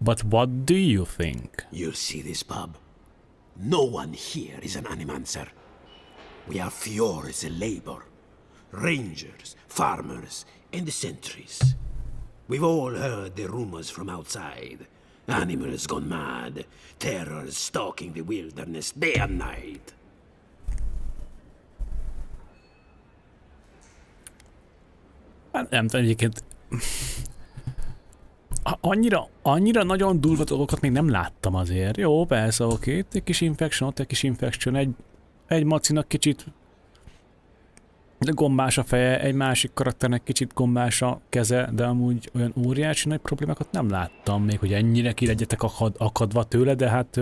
But what do you think? You see this pub? No one here is an animancer. We are Fior's labor. Rangers, farmers, and the sentries. We've all heard the rumors from outside. Animals gone mad. Terrors stalking the wilderness day and night. Nem tudom, egyébként... Annyira nagyon durva dolgokat még nem láttam azért. Jó, persze, oké. Itt egy kis infection, ott egy kis infection. Egy macinak kicsit gombás a feje, egy másik karakternek kicsit gombás a keze, de amúgy olyan óriási nagy problémákat nem láttam még, hogy ennyire ki legyetek akadva tőle, de hát...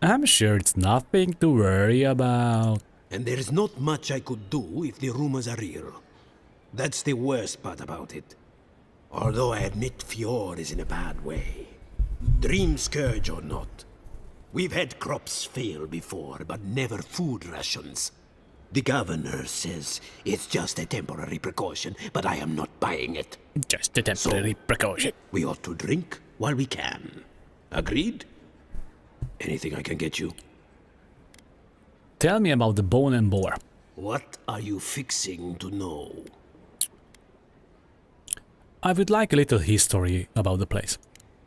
I'm sure it's nothing to worry about. And there's not much I could do if the rumors are real. That's the worst part about it. Although I admit Fior is in a bad way. Dream Scourge or not. We've had crops fail before, but never food rations. The governor says it's just a temporary precaution, but I am not buying it. Just a temporary precaution. We ought to drink while we can. Agreed? Anything I can get you? Tell me about the bone and boar. What are you fixing to know? I would like a little history about the place.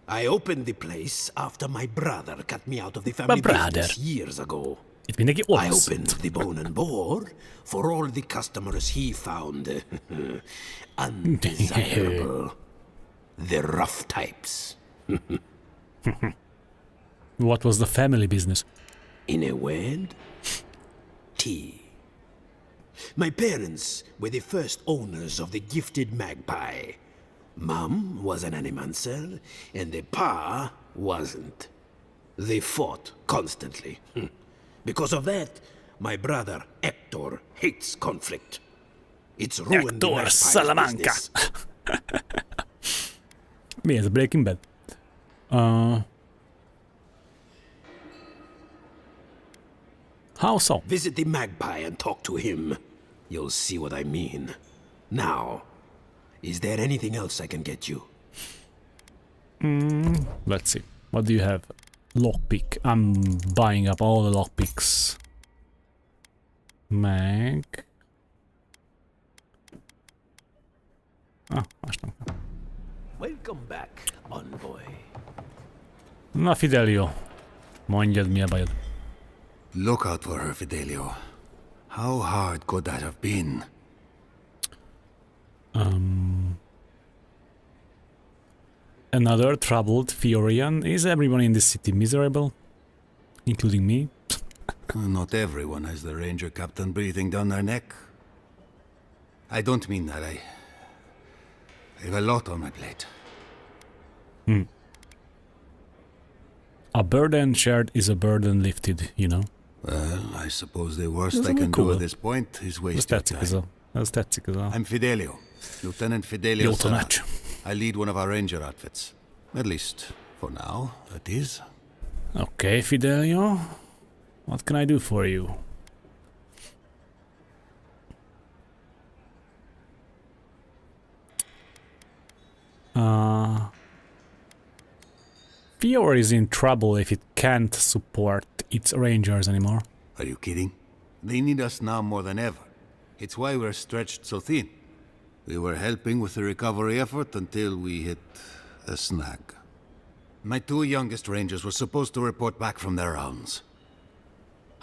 I opened the place after my brother cut me out of the family business years ago. Itt mindenki I olasz. opened the Bone and Boar for all the customers he found undesirable. The rough types. What was the family business? In a word, tea. My parents were the first owners of the gifted magpie. Mom was an animancer, and the pa wasn't. They fought constantly. Because of that, my brother Hector hates conflict. It's ruined the Hector magpie's Salamanca. business. Mi ez, Breaking Bad? How so? Visit the magpie and talk to him. You'll see what I mean. Now, is there anything else I can get you? Let's see. What do you have? Lockpick. I'm buying up all the lockpicks. Meg... más nem. Welcome back, envoy. Na, Fidelio. Mondjad, mi a bajod. Look out for her, Fidelio. How hard could that have been? Another troubled Fiorian. Is everyone in this city miserable? Including me? Not everyone has the ranger captain breathing down their neck. I don't mean that. I have a lot on my plate. A burden shared is a burden lifted, you know. Well, I suppose the worst I can do at this point is waste your time. Ez tetszik ez a... I'm Fidelio. Lieutenant Fidelio. Jó tanács. I lead one of our ranger outfits. At least, for now, that is. Okay, Fidelio. What can I do for you? Fior is in trouble if it can't support its rangers anymore. Are you kidding? They need us now more than ever. It's why we're stretched so thin. We were helping with the recovery effort until we hit a snag. My two youngest rangers were supposed to report back from their rounds.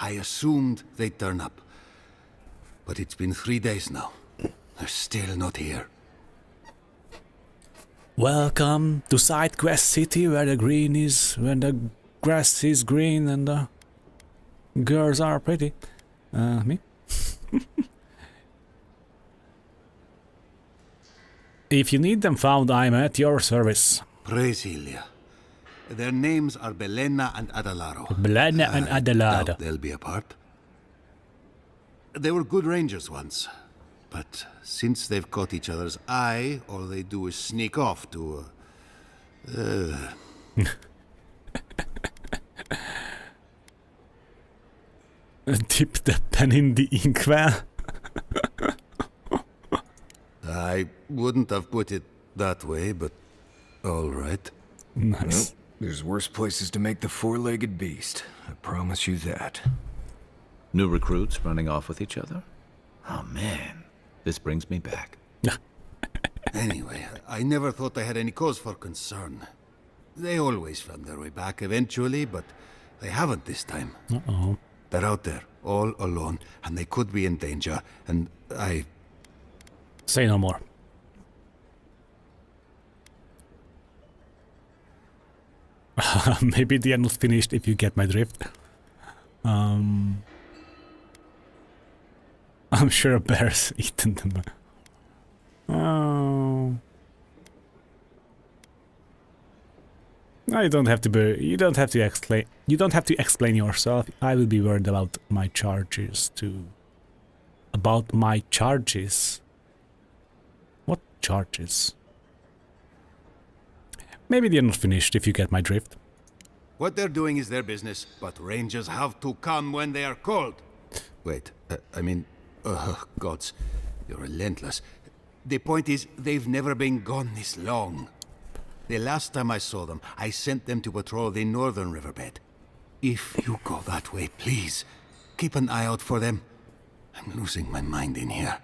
I assumed they'd turn up. But it's been 3 days now. They're still not here. Welcome to Side Quest City, where the green is, when the grass is green and the girls are pretty. Me? If you need them found, I'm at your service. Praise Ilia. Their names are Belena and Adalaro. Belena and Adelado. They'll be apart. They were good rangers once. But since they've caught each other's eye, all they do is sneak off to... Dip the pen in the inkwell. I wouldn't have put it that way, but all right. Nice. Well, there's worse places to make the four-legged beast. I promise you that. New recruits running off with each other? Oh, man. This brings me back. Anyway, I never thought I had any cause for concern. They always found their way back eventually, but they haven't this time. Uh-oh. They're out there, all alone, and they could be in danger, and I... Say no more. Maybe they are not finished if you get my drift. I'm sure a bear's eaten them. Oh. No, you don't have to be. You don't have to explain. You don't have to explain yourself. I will be worried about my charges too. About my charges. What charges? Maybe they're not finished. If you get my drift. What they're doing is their business, but rangers have to come when they are called. Wait, gods, you're relentless. The point is, they've never been gone this long. The last time I saw them, I sent them to patrol the northern riverbed. If you go that way, please, keep an eye out for them. I'm losing my mind in here.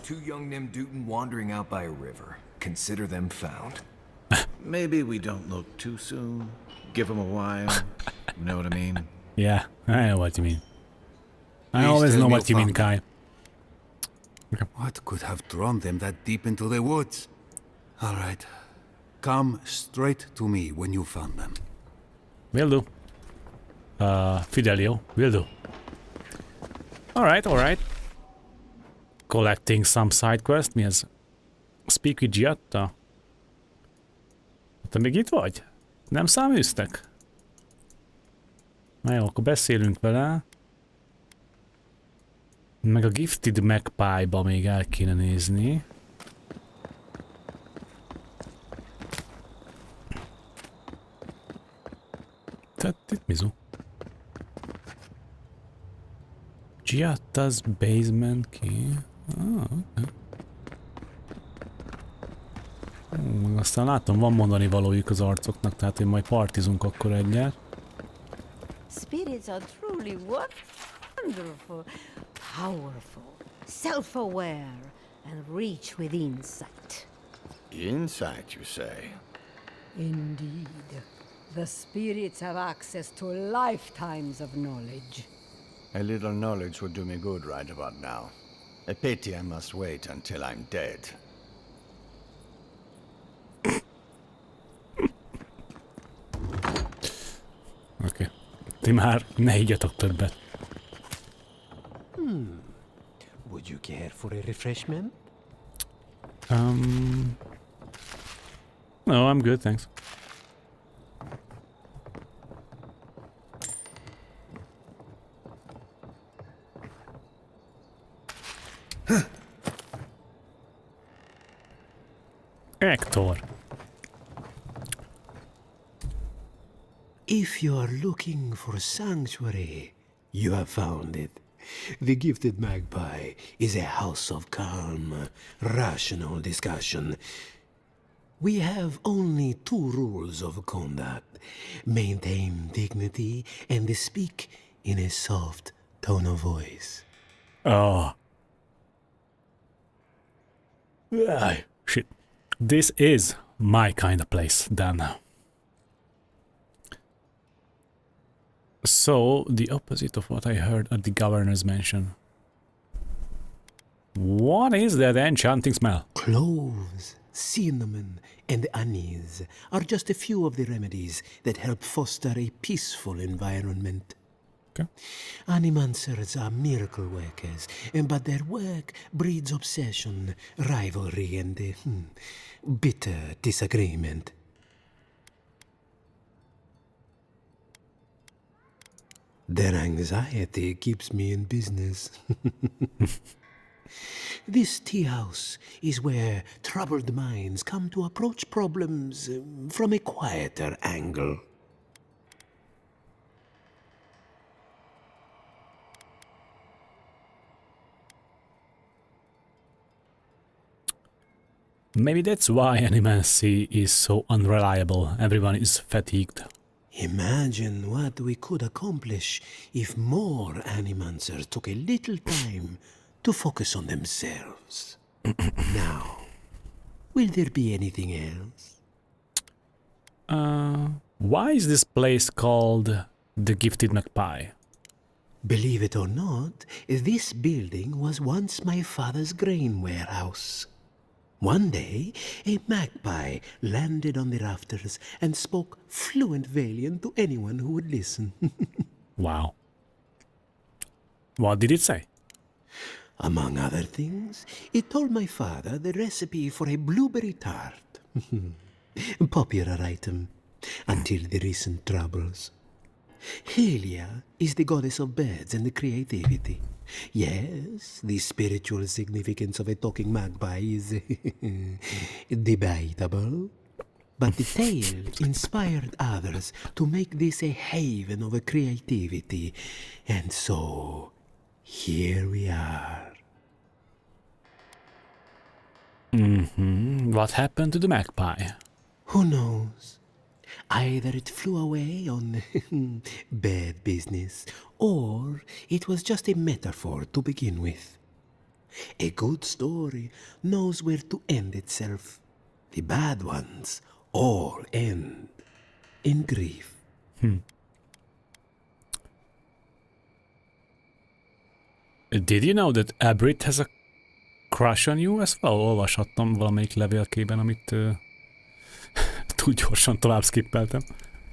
2 young Nimdutin wandering out by a river. Consider them found. Maybe we don't look too soon. Give them a while. You know what I mean? Yeah, I know what you mean. I Please always tell know me what you mean, Kai. What could have drawn them that deep into the woods? All right. Come straight to me when you found them. Will do. Fidelio, will do. Alright. Collecting some side quest. Mi ez? Speak with Giatta. Te még itt vagy? Nem száműztek? Na jó, akkor beszélünk vele. Meg a Gifted Magpie-ba még el kéne nézni. Tehát itt mizu? Giatta's basement key. Okay. Aztán látom, van mondani valójuk az arcoknak, tehát hogy majd partizunk akkor egyet. Spirits are truly wonderful, powerful, self-aware, and reach with insight. Insight, you say? Indeed. The spirits have access to lifetimes of knowledge. A little knowledge would do me good right about now. A pity I must wait until I'm dead. Oké. Ti már ne igyatok többet. Would you care for a refreshment? No, I'm good, thanks. Hector. If you are looking for sanctuary, you have found it. The Gifted Magpie is a house of calm, rational discussion. We have only 2 rules of conduct. Maintain dignity and speak in a soft tone of voice. Oh. Shit. This is my kind of place, then. So, the opposite of what I heard at the governor's mansion. What is that enchanting smell? Cloves, cinnamon, and anise are just a few of the remedies that help foster a peaceful environment. Okay. Animancers are miracle workers, but their work breeds obsession, rivalry, and bitter disagreement. Their anxiety keeps me in business. This tea house is where troubled minds come to approach problems from a quieter angle. Maybe that's why Animancy is so unreliable. Everyone is fatigued. Imagine what we could accomplish if more Animancers took a little time to focus on themselves. Now, will there be anything else? Why is this place called the Gifted Magpie? Believe it or not, this building was once my father's grain warehouse. One day, a magpie landed on the rafters and spoke fluent Valian to anyone who would listen. Wow. What did it say? Among other things, it told my father the recipe for a blueberry tart. Popular item until the recent troubles. Helia is the goddess of birds and creativity. Yes, the spiritual significance of a talking magpie is debatable. But the tale inspired others to make this a haven of creativity. And so, here we are. What happened to the magpie? Who knows? Either it flew away on bad business, or it was just a metaphor to begin with. A good story knows where to end itself. The bad ones all end in grief. Did you know that Abrit has a crush on you? Ezt olvashattam valamelyik levélkében, amit túl gyorsan tovább skippeltem.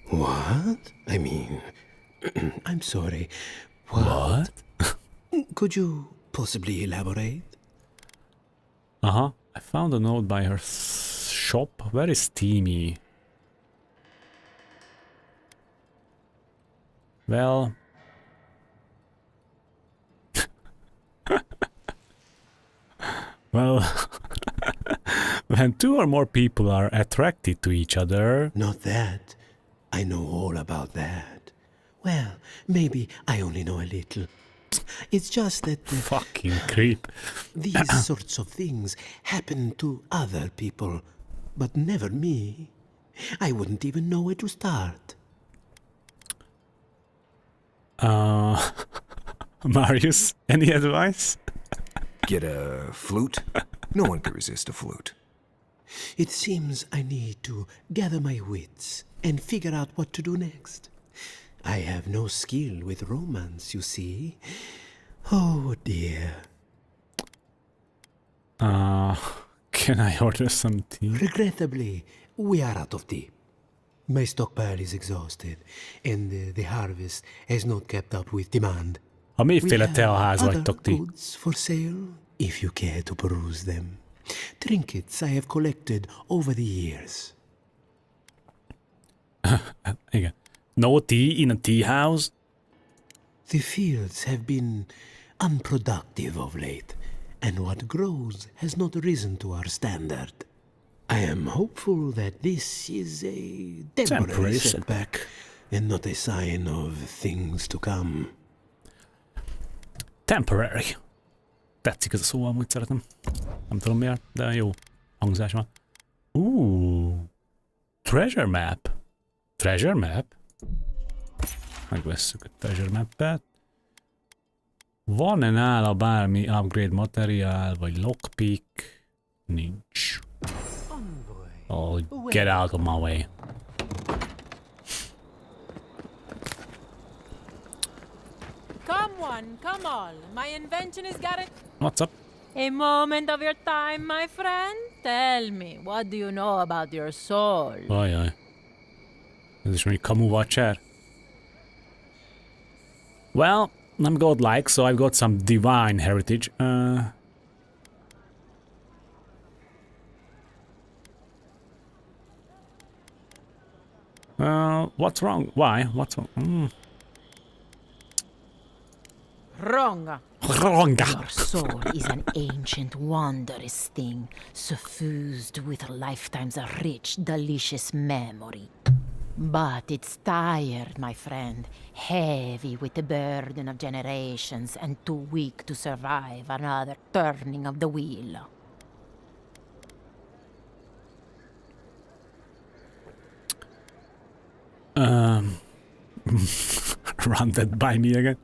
What? I mean, I'm sorry. What? Could you possibly elaborate? Uh-huh. I found a note by her shop. Very steamy. Well... well... when two or more people are attracted to each other... Not that. I know all about that. Well, maybe I only know a little. It's just that... fucking creep. These sorts of things happen to other people, but never me. I wouldn't even know where to start. Marius, any advice? Get a flute? No one can resist a flute. It seems I need to gather my wits and figure out what to do next. I have no skill with romance, you see. Oh dear. Can I order some tea? Regrettably, we are out of tea. My stockpile is exhausted, and the harvest has not kept up with demand. Ha mélyféle teaház vagytok ti? Goods for sale, if you care to peruse them. Trinkets I have collected over the years. Igen. No tea in a tea house? The fields have been unproductive of late, and what grows has not risen to our standard. I am hopeful that this is a temporary setback, and not a sign of things to come. Temporary. Tetszik ez a szó, amúgy szeretem. Nem tudom miért, de jó hangzás van. Treasure map. Treasure map? Megvesszük a treasure map-et. Van-e nála bármi upgrade materiál, vagy lockpick? Nincs. Oh, get out of my way. Come all. My invention is got it. What's up? A moment of your time, my friend. Tell me, what do you know about your soul? Ajaj. Ez is mondjuk kamu vacser. Well, I'm godlike, so I've got some divine heritage. What's wrong? Why? What's wrong? Wrong. Wrong. Your soul is an ancient, wondrous thing, suffused with lifetimes of rich, delicious memory. But it's tired, my friend, heavy with the burden of generations and too weak to survive another turning of the wheel. Run that by me again.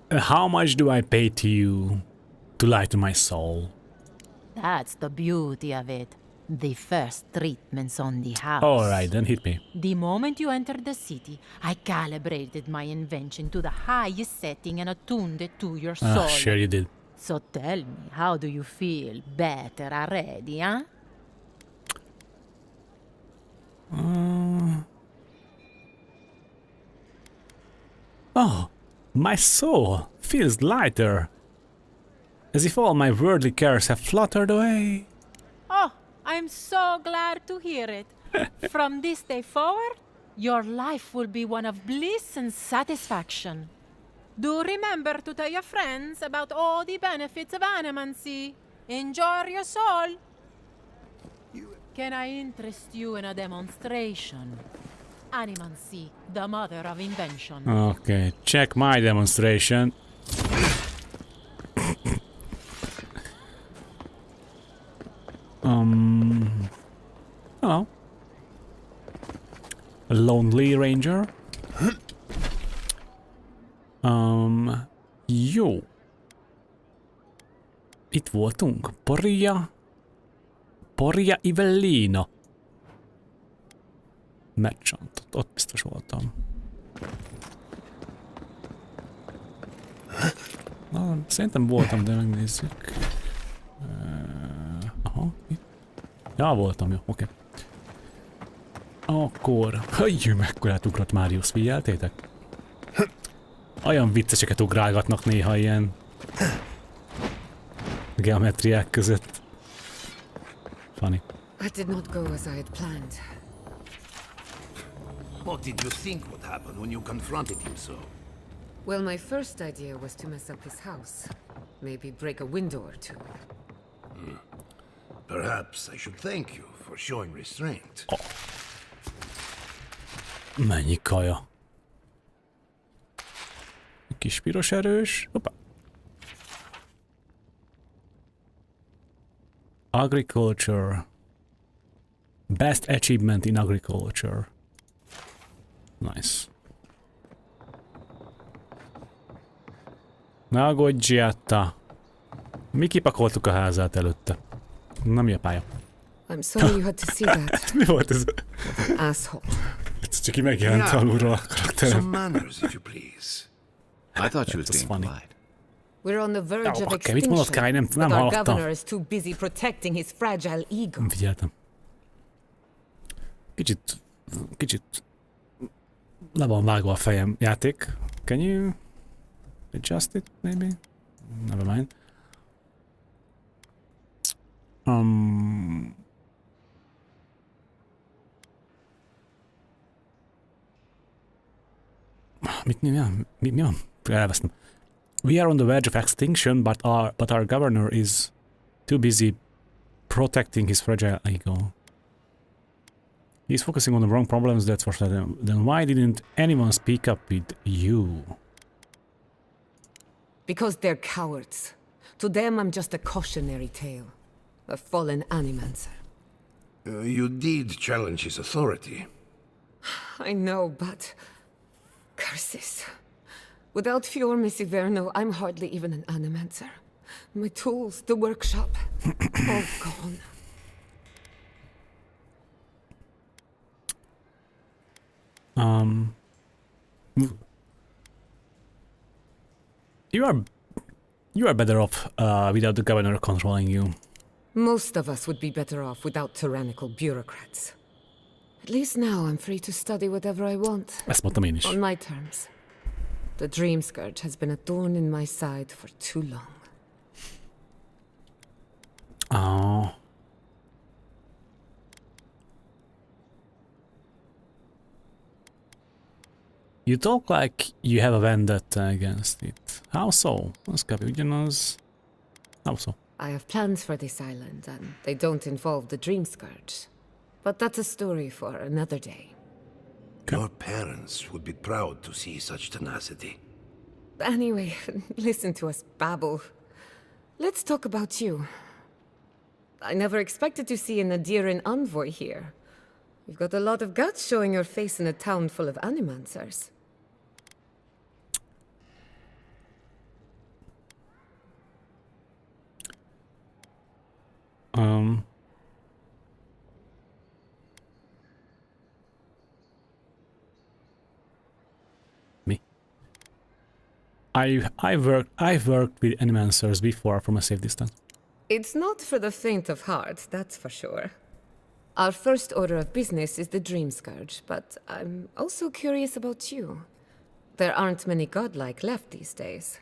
How much do I pay to you to lie to my soul? That's the beauty of it. The first treatments on the house. Alright, then hit me. The moment you entered the city, I calibrated my invention to the highest setting and attuned it to your soul. Sure you did. So tell me, how do you feel? Better already, huh? Oh, my soul feels lighter, as if all my worldly cares have fluttered away. Oh, I'm so glad to hear it. From this day forward, your life will be one of bliss and satisfaction. Do remember to tell your friends about all the benefits of animancy. Enjoy your soul. Can I interest you in a demonstration? Animancy, the mother of invention. Okay, check my demonstration. Hello. A lonely ranger. Jó. Itt voltunk. Porria Ivellina. Merchant. Ott biztos voltam. Na, szerintem voltam, de megnézzük. Aha. Itt. Ja, voltam, jó, oké. Akkor... Hajjű, mekkorát ugrott Marius, figyeltétek? Olyan vicceseket ugrálgatnak néha ilyen... geometriák között. Funny. That did not go as I had planned. What did you think would happen when you confronted him so? Well, my first idea was to mess up his house. Maybe break a window or two. Perhaps I should thank you for showing restraint. Oh. Mennyi kaja. Kis piros erős. Hoppá. Agriculture. Best achievement in agriculture. Nice. Ne aggódj, Giatta. Mi kipakoltuk a házát előtte. Na, mi a pálya? I'm sorry you had to see that. Mi volt ez? Asshole. Csak ki megjelent alulról a karakterem. Some manners, if you please. I thought she was being polite. We're on the verge of Oké, mit mondott Kai? Nem but our hallottam. governor is too busy protecting his fragile ego. Nem figyeltem. Kicsit le van vágva a fejem. Játék. Can you adjust it, maybe? Never mind. Mi van? Elvesztem. We are on the verge of extinction, but our governor is too busy protecting his fragile ego. He's focusing on the wrong problems, that's for certain. Then why didn't anyone speak up with you? Because they're cowards. To them, I'm just a cautionary tale. A fallen animancer. You did challenge his authority. I know, but... curses. Without Fior Messiverno, I'm hardly even an animancer. My tools, the workshop, all gone. You are better off without the governor controlling you. Most of us would be better off without tyrannical bureaucrats. At least now I'm free to study whatever I want. Ezt mondtam én is. On my terms. The Dream Scourge has been a thorn in my side for too long. Oh. You talk like you have a vendetta against it. How so? Az kb. Ugyanaz. How so? I have plans for this island, and they don't involve the Dream Scourge. But that's a story for another day. Your parents would be proud to see such tenacity. Anyway, listen to us babble. Let's talk about you. I never expected to see an Adiran envoy here. You've got a lot of guts showing your face in a town full of animancers. I've worked with animancers before from a safe distance. It's not for the faint of heart, that's for sure. Our first order of business is the Dream Scourge, but I'm also curious about you. There aren't many godlike left these days.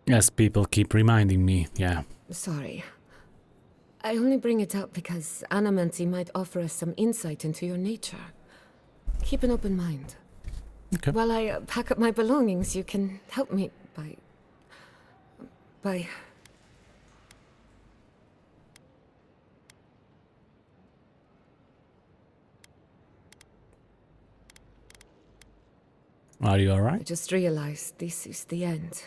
Yes, people keep reminding me, yeah. Sorry. I only bring it up because Anamancy might offer us some insight into your nature. Keep an open mind. Okay. While I pack up my belongings, you can help me by... Are you alright? I just realized this is the end.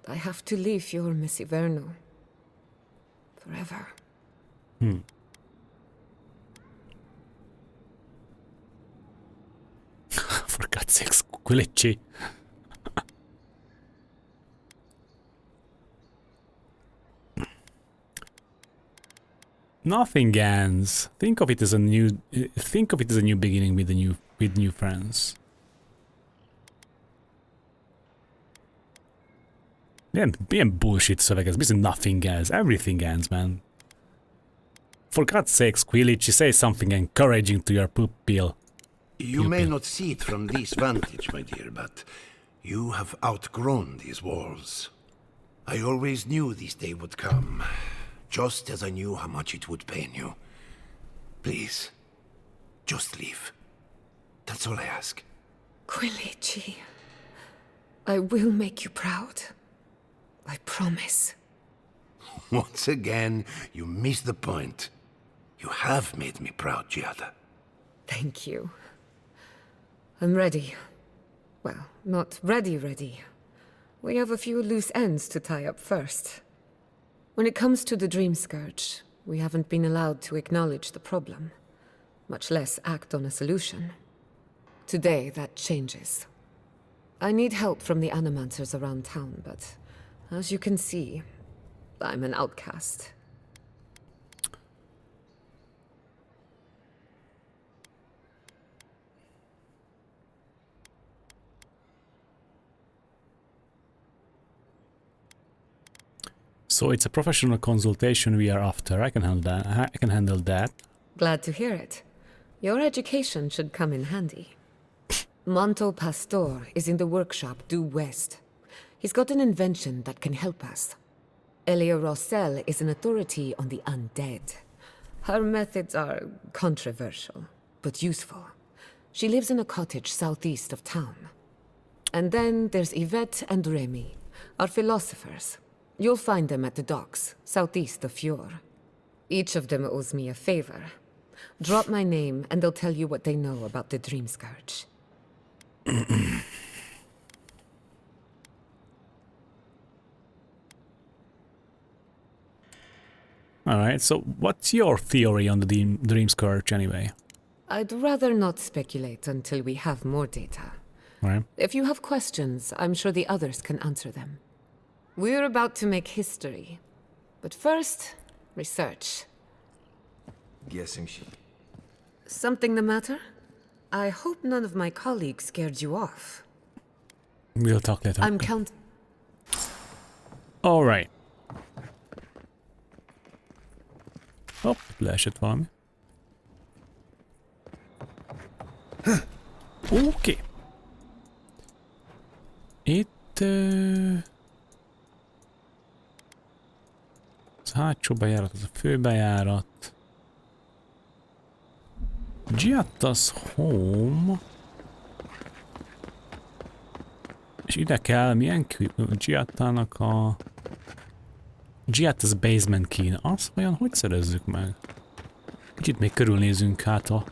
I have to leave Fjord Missy Verno. Forever. For God's sakes, Quilici. Nothing ends. Think of it as a new beginning with new friends. Milyen bullshit szöveg ez? Bizony nothing ends. Everything ends, man. For God's sakes, Quilici, say something encouraging to your pupil. You may not see it from this vantage, my dear, but you have outgrown these walls. I always knew this day would come, just as I knew how much it would pain you. Please, just leave. That's all I ask. Quilici, I will make you proud. I promise. Once again, you missed the point. You have made me proud, Giada. Thank you. I'm ready. Well, not ready. We have a few loose ends to tie up first. When it comes to the Dream Scourge, we haven't been allowed to acknowledge the problem, much less act on a solution. Today, that changes. I need help from the animancers around town, but as you can see, I'm an outcast. So it's a professional consultation we are after. I can handle that. Glad to hear it. Your education should come in handy. Monto Pastor is in the workshop due west. He's got an invention that can help us. Elia Rossell is an authority on the undead. Her methods are controversial, but useful. She lives in a cottage southeast of town. And then there's Yvette and Remy, our philosophers. You'll find them at the docks, southeast of Fjord. Each of them owes me a favor. Drop my name and they'll tell you what they know about the Dream Scourge. Alright, so what's your theory on the Dream Scourge anyway? I'd rather not speculate until we have more data. Right. If you have questions, I'm sure the others can answer them. We're about to make history. But first, research. Guessing she... Something the matter? I hope none of my colleagues scared you off. We'll talk later. I'm counting. Alright. Hopp, leesett valami. Oké. Itt... Az hátsó bejárat, az a főbejárat. Giatta's home. És ide kell milyen Giattának a... Giatta's basement key. Az olyan, hogy szerezzük meg? Kicsit még körülnézünk hát a...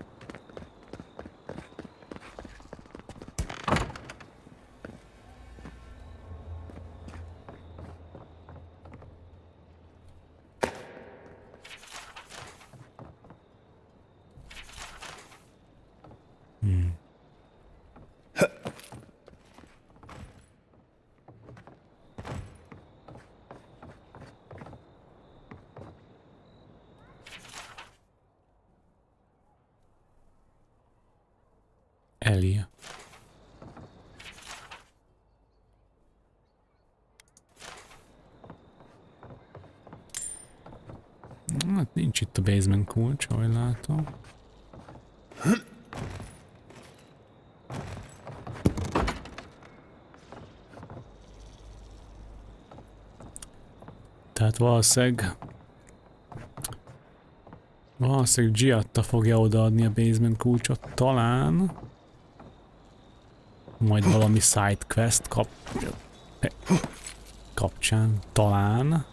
Elia. Hát nincs itt a basement kulcs, ahogy látom. Tehát valószínűleg Giatta fogja odaadni a basement kulcsot, talán. Majd valami side quest kapcsán, talán.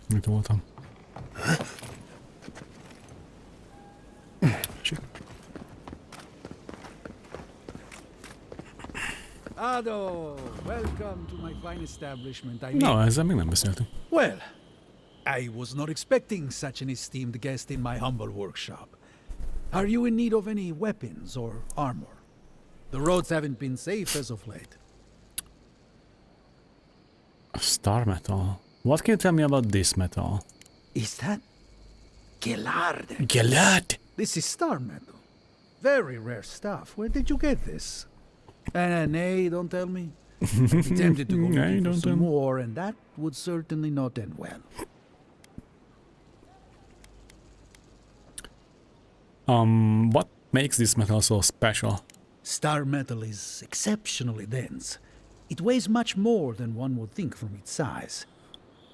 Mit voltam? Ado, welcome to my fine establishment. No, ezzel még nem beszéltünk. Well, I was not expecting such an esteemed guest in my humble workshop. Are you in need of any weapons or armor? The roads haven't been safe as of late. Star metal. What can you tell me about this metal? Is that Gelard? Gelard! This is star metal. Very rare stuff. Where did you get this? Nay, don't tell me. I'd be tempted to go looking for some more, and that would certainly not end well. What makes this metal so special? Star metal is exceptionally dense. It weighs much more than one would think from its size.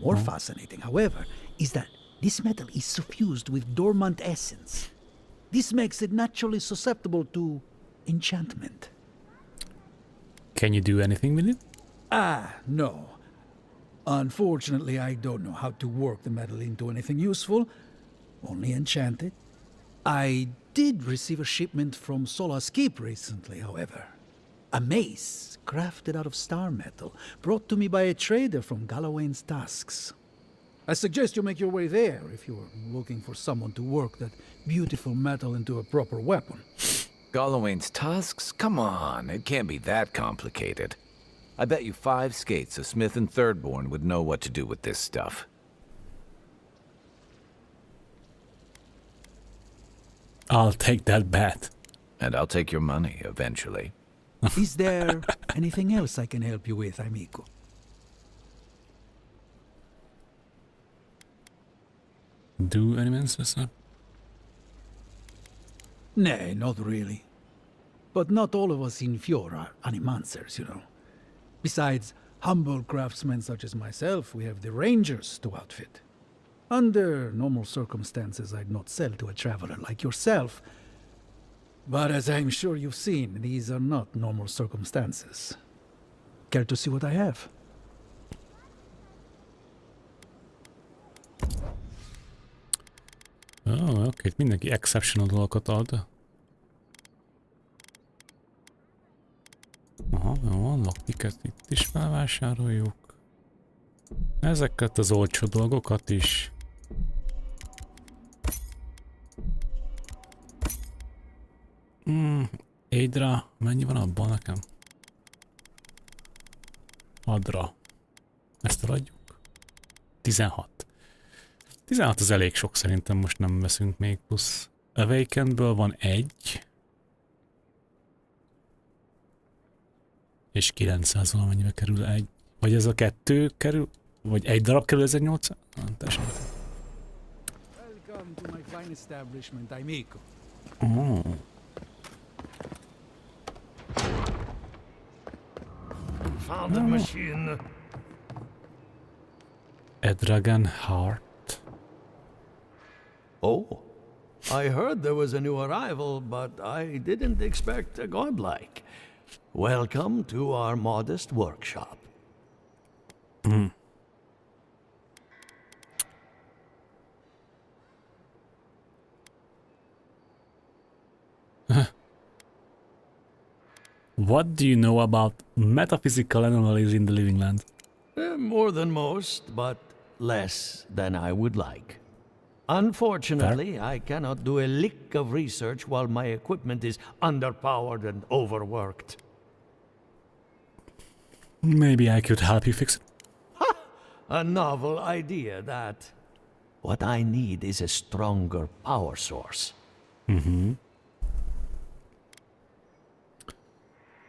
More fascinating, however, is that this metal is suffused with dormant essence. This makes it naturally susceptible to enchantment. Can you do anything with it? No. Unfortunately, I don't know how to work the metal into anything useful. Only enchant it. I did receive a shipment from Sola's Keep recently, however. A mace crafted out of star metal, brought to me by a trader from Galloway's Tusks. I suggest you make your way there if you're looking for someone to work that beautiful metal into a proper weapon. Galloway's Tusks? Come on, it can't be that complicated. I bet you 5 skates a Smith and Thirdborn would know what to do with this stuff. I'll take that bet. And I'll take your money, eventually. Is there anything else I can help you with, amigo? Do elements or something? Nay, not really. But not all of us in Fjord are animancers, you know. Besides humble craftsmen such as myself, we have the rangers to outfit. Under normal circumstances, I'd not sell to a traveler like yourself. But as I'm sure you've seen, these are not normal circumstances. Care to see what I have? Oh, oké, mindenki exceptional dolgokat ad. Aha, jó, lockpicket itt is felvásároljuk. Ezeket az olcsó dolgokat is. Aidra, mennyi van abban nekem? Adra. Ezt eladjuk. 16. 16 az elég sok, szerintem most nem veszünk még plusz. Awakenedből van 1. És 900 valamennyibe kerül egy. Vagy ez a 2 kerül? Vagy egy darab kerül 1800? Welcome to my fine establishment, amigo. Oh. Found the machine. A dragon heart. Oh, I heard there was a new arrival, but I didn't expect a godlike. Welcome to our modest workshop. What do you know about metaphysical anomalies in the living land? More than most, but less than I would like. Unfortunately, I cannot do a lick of research while my equipment is underpowered and overworked. Maybe I could help you fix it. A novel idea, that. What I need is a stronger power source.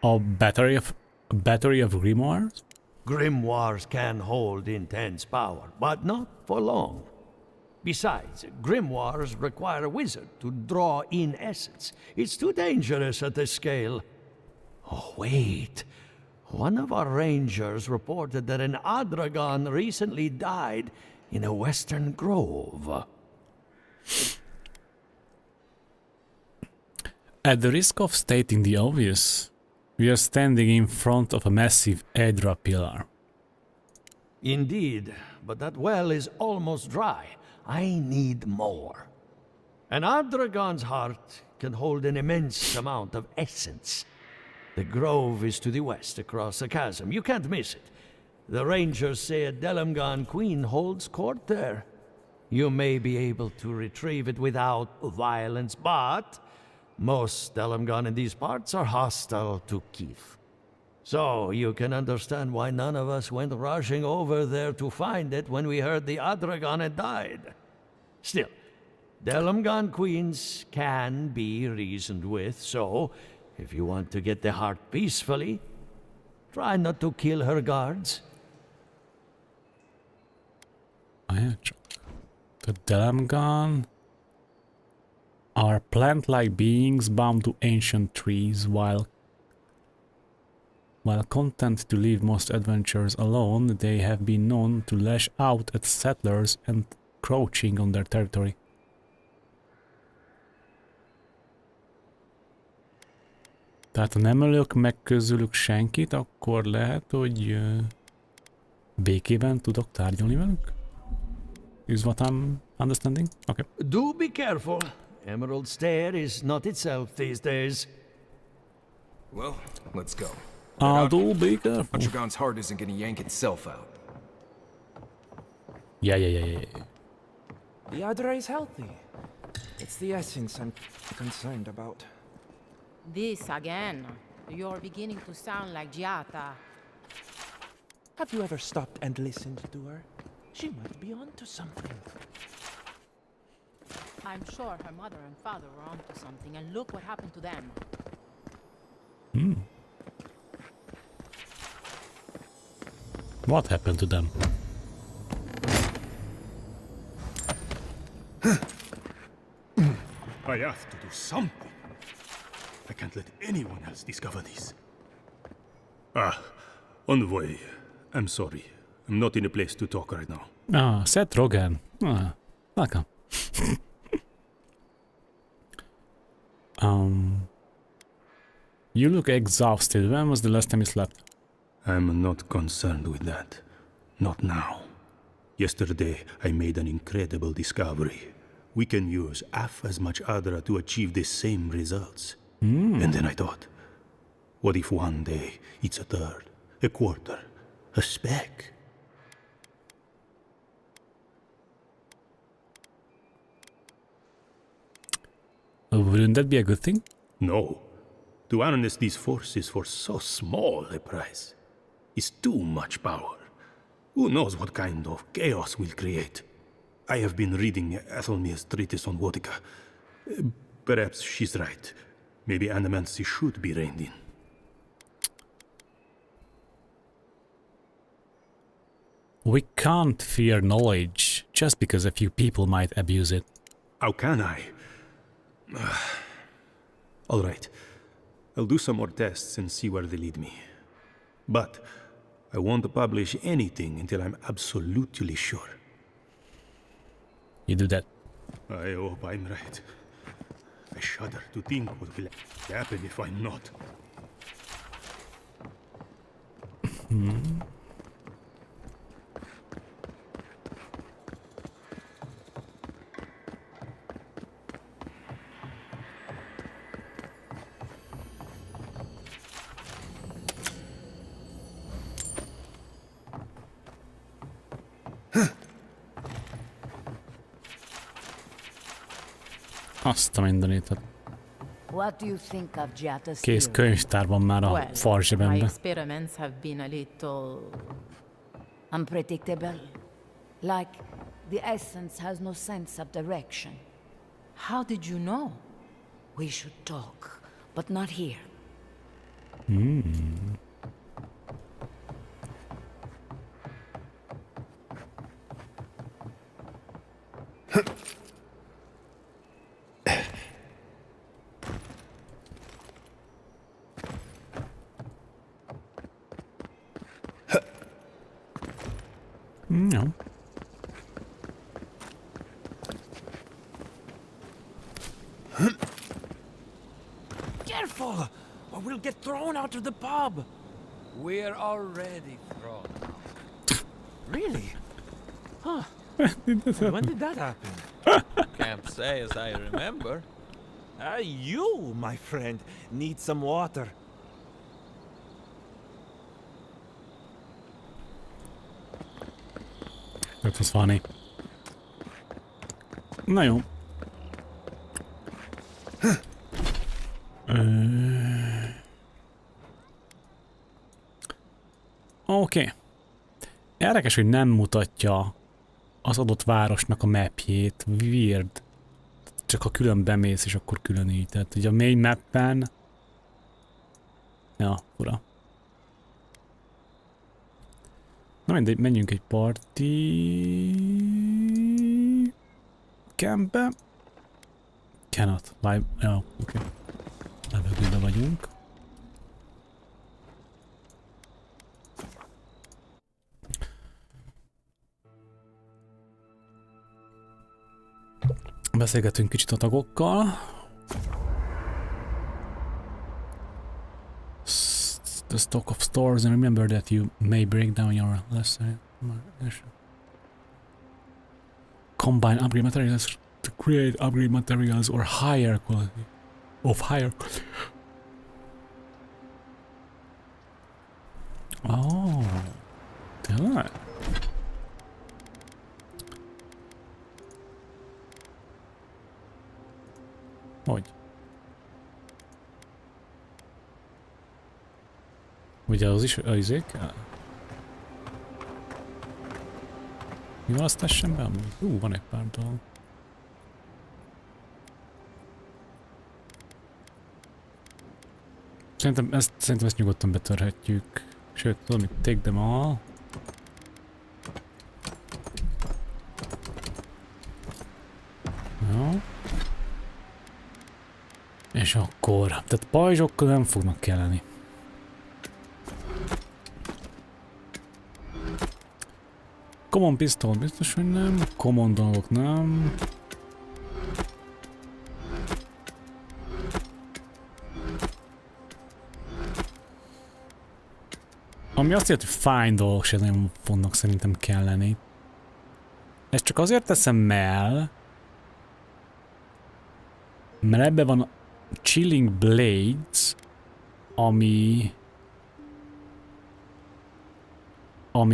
A battery of grimoires? Grimoires can hold intense power, but not for long. Besides, grimoires require a wizard to draw in essence. It's too dangerous at this scale. Oh, wait. One of our rangers reported that an Adragon recently died in a western grove. At the risk of stating the obvious, we are standing in front of a massive Aedra pillar. Indeed, but that well is almost dry. I need more. An Adragon's heart can hold an immense amount of essence. The grove is to the west, across the chasm. You can't miss it. The rangers say a Delamgan queen holds court there. You may be able to retrieve it without violence, but most Delamgan in these parts are hostile to Keith. So you can understand why none of us went rushing over there to find it when we heard the Adragon had died. Still, Delamgan queens can be reasoned with, so if you want to get the heart peacefully, try not to kill her guards. The Delamgan are plant-like beings bound to ancient trees. While content to leave most adventurers alone, they have been known to lash out at settlers encroaching on their territory. Tehát ha nem ölök meg közülük senkit, akkor lehet, hogy békében tudok tárgyalni velük? Is what I'm understanding? Okay. Do be careful. Emerald Stair is not itself these days. Well, let's go. Do be careful. Adragon's heart isn't gonna yank itself out. Yeah. The Adra is healthy. It's the essence I'm concerned about. This again. You're beginning to sound like Giata. Have you ever stopped and listened to her? She might be onto something. I'm sure her mother and father were onto something, and look what happened to them. What happened to them? I have to do something. I can't let anyone else discover this. Envoy. I'm sorry. I'm not in a place to talk right now. Seth Rogen. Welcome. You look exhausted. When was the last time you slept? I'm not concerned with that. Not now. Yesterday, I made an incredible discovery. We can use half as much Adra to achieve the same results. And then I thought, what if one day it's a third, a quarter, a speck? Wouldn't that be a good thing? No. To harness these forces for so small a price is too much power. Who knows what kind of chaos we'll create? I have been reading Athelmia's treatise on Wotica. Perhaps she's right. Maybe animancy should be reined in. We can't fear knowledge just because a few people might abuse it. How can I? All right. I'll do some more tests and see where they lead me. But I won't publish anything until I'm absolutely sure. You do that. I hope I'm right. I shudder to think what will happen if I'm not. Azt a mindenit. What do you think of Giatta's Kész theory? könyvtár van már a My farzsebemben. experiments have been a little unpredictable. Like the essence has no sense of direction. How did you know? We should talk, but not here. Jó. Careful, or we'll get thrown out of the pub. We're already thrown out. Really? Huh. When did that happen? Can't say as I remember. You, my friend, need some water. That was funny. Na jó. Oké. Érdekes, hogy nem mutatja az adott városnak a mapjét. Weird. Csak ha külön bemész, és akkor külön így. Tehát ugye a main mappen... Ja, fura. Na mindegy, menjünk egy parti... campbe. Cannot. Live... Ja, oké. Levegőbe vagyunk. Beszélgetünk kicsit a tagokkal. The stock of stores, and remember that you may break down your lesser combine upgrade materials to create upgrade materials or higher quality Oh, tényleg? Hogy? Ugye az is az kell? Mi van, azt tessen be amúgy? Van egy pár dolog. Szerintem ezt nyugodtan betörhetjük. Sőt, tudom, hogy take them all. Jó. És akkor... Tehát pajzsokkal nem fognak kelleni. Common pistol biztos, hogy nem. Common dolgok nem. Ami azt jelenti, hogy fine dolgok sem nagyon fognak szerintem kelleni. Ezt csak azért teszem el, mert ebben van a Chilling Blades, ami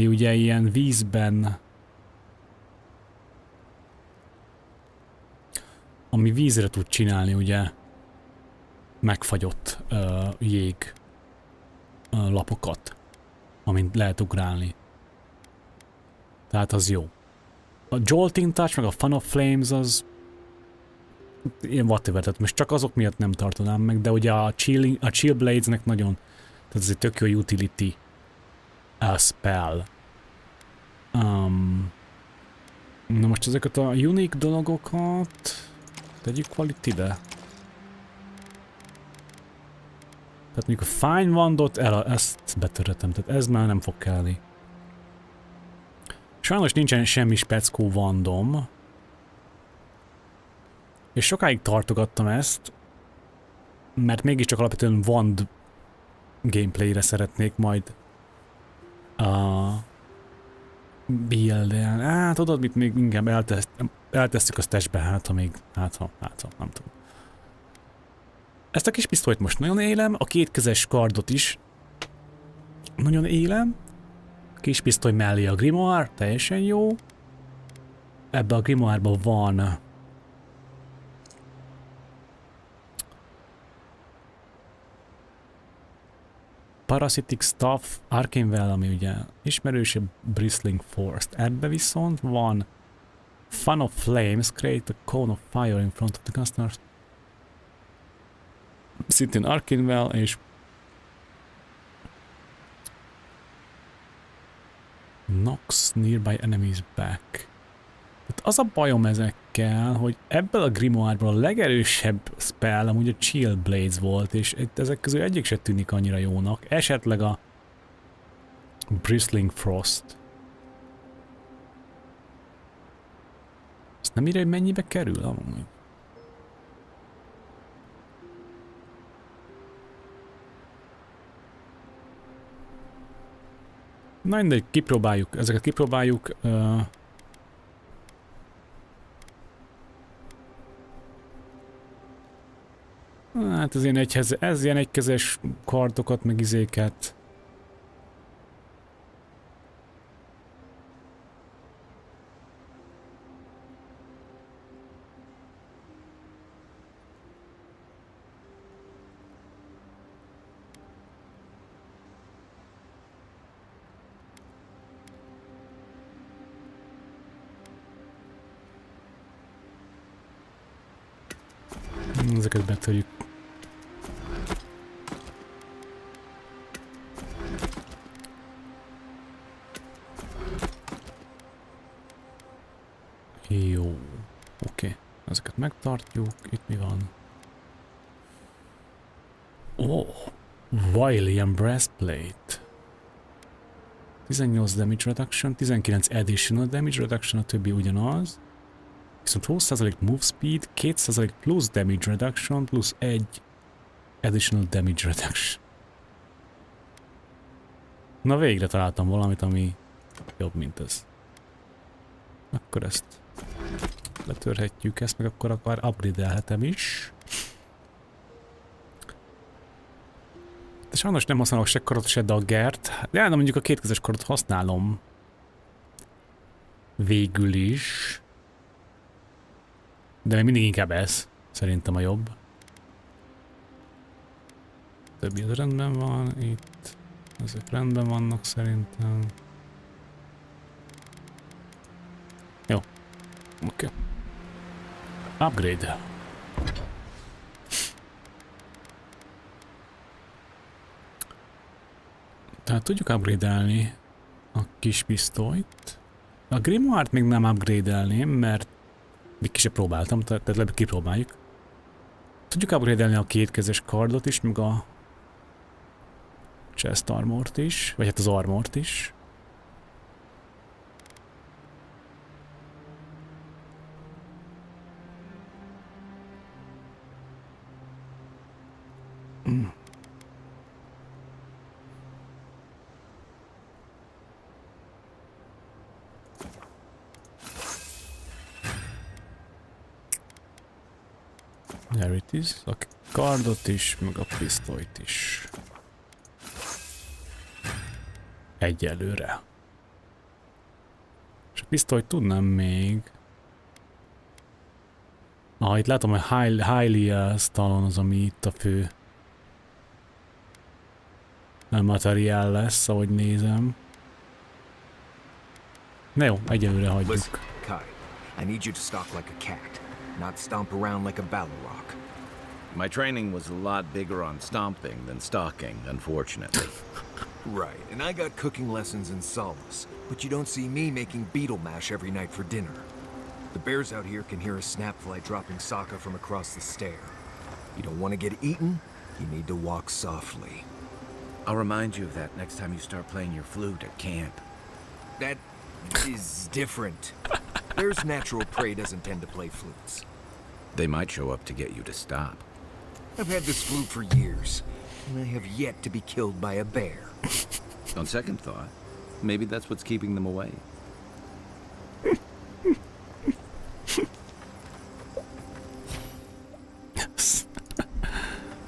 ugye ilyen vízben, ami vízre tud csinálni, ugye, megfagyott jég lapokat, amint lehet ugrálni. Tehát az jó. A Jolting Touch, meg a Fan of Flames az ilyen whatever, tehát most csak azok miatt nem tartanám meg, de ugye a Chill Bladesnek nagyon, tehát ez egy tök jó utility spell. Na most ezeket a unique dolgokat tegyük valit ide. Tehát mondjuk a Fine Wandot, ezt betörhetem, tehát ez már nem fog kelleni. Sajnos nincsen semmi speckó wandom. És sokáig tartogattam ezt, mert mégiscsak alapvetően Wand gameplayre szeretnék majd build-elni. Hát tudod mit, még inkább eltesztjük a stashbe, hát ha, nem tudom. Ezt a kis pisztolyt most nagyon élem, a kétkezes kardot is nagyon élem. A kis pisztoly mellé a grimoire, teljesen jó. Ebben a grimoire-ban van Parasitic Stuff, Arcane Well, ami ugye ismerősebb, Bristling Force. Ebbe viszont van Fan of Flames, create a cone of fire in front of the customer. Szintén Arcane Well, és knocks nearby enemies back. Tehát az a bajom ezekkel, hogy ebből a grimoire-ból a legerősebb spell amúgy a Chill Blades volt, és ezek közül egyik se tűnik annyira jónak. Esetleg a Bristling Frost. Azt nem írja, hogy mennyibe kerül amúgy. Na mindegy, kipróbáljuk, ezeket kipróbáljuk. Hát ez ilyen egykezes kardokat, meg izéket. Ezeket betörjük. Jó, oké. Ezeket megtartjuk. Itt mi van? Oh, William Breastplate. 18 damage reduction, 19 additional damage reduction, a többi ugyanaz. Viszont 20% move speed, 2% plusz damage reduction, plusz 1 additional damage reduction. Na végre találtam valamit, ami jobb, mint ez. Akkor ezt letörhetjük, ezt meg akkor upgrade-elhetem is. De sajnos nem használok se karot, se daggert. De mondjuk a kétkezes karot használom. Végül is. De még mindig inkább ez. Szerintem a jobb. Többi az rendben van. Itt. Ezek rendben vannak szerintem. Jó. Oké. Upgrade. Tehát tudjuk upgrade-elni a kis pisztolyt. A grimoire-t még nem upgrade-elném, mert még ki sem próbáltam, tehát legalább kipróbáljuk. Tudjuk upgrade-elni a kétkezes kardot is, meg a chest armort is, vagy hát az armort is. There it is. A kardot is, meg a pisztolyt is. Egyelőre. És a pisztolyt tudnám még. Itt látom, hogy Highly Stallon az, ami itt a fő materiál lesz, ahogy nézem. Na jó, egyelőre hagyjuk. Listen, Kai, I need you to stalk like a cat, not stomp around like a Balrog. My training was a lot bigger on stomping than stalking, unfortunately. Right, and I got cooking lessons in Solace, but you don't see me making beetle mash every night for dinner. The bears out here can hear a snapfly dropping Sokka from across the stair. You don't want to get eaten, you need to walk softly. I'll remind you of that next time you start playing your flute at camp. That is different. Bear's natural prey doesn't tend to play flutes. They might show up to get you to stop. I've had this flute for years, and I have yet to be killed by a bear. On second thought, maybe that's what's keeping them away.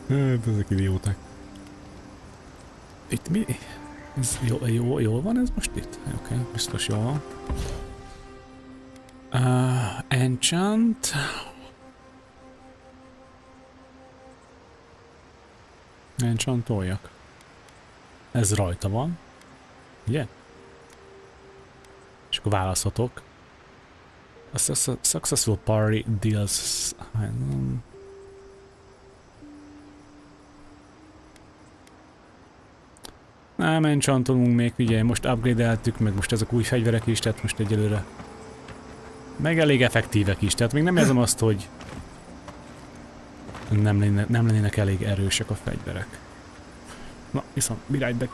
Hát, ezek idióták. Itt mi? Ez jól van ez most itt? Oké, biztos jól van. Enchant. Enchantoljak. Ez rajta van. Ugye? És akkor választhatok. A successful party deals... Nem, enchantolunk még, figyelj, most upgrade-eltük, meg most ezek új fegyverek is, tehát most egyelőre meg elég effektívek is, tehát még nem érzem azt, hogy nem lennének elég erősek a fegyverek. Na, viszont be right back.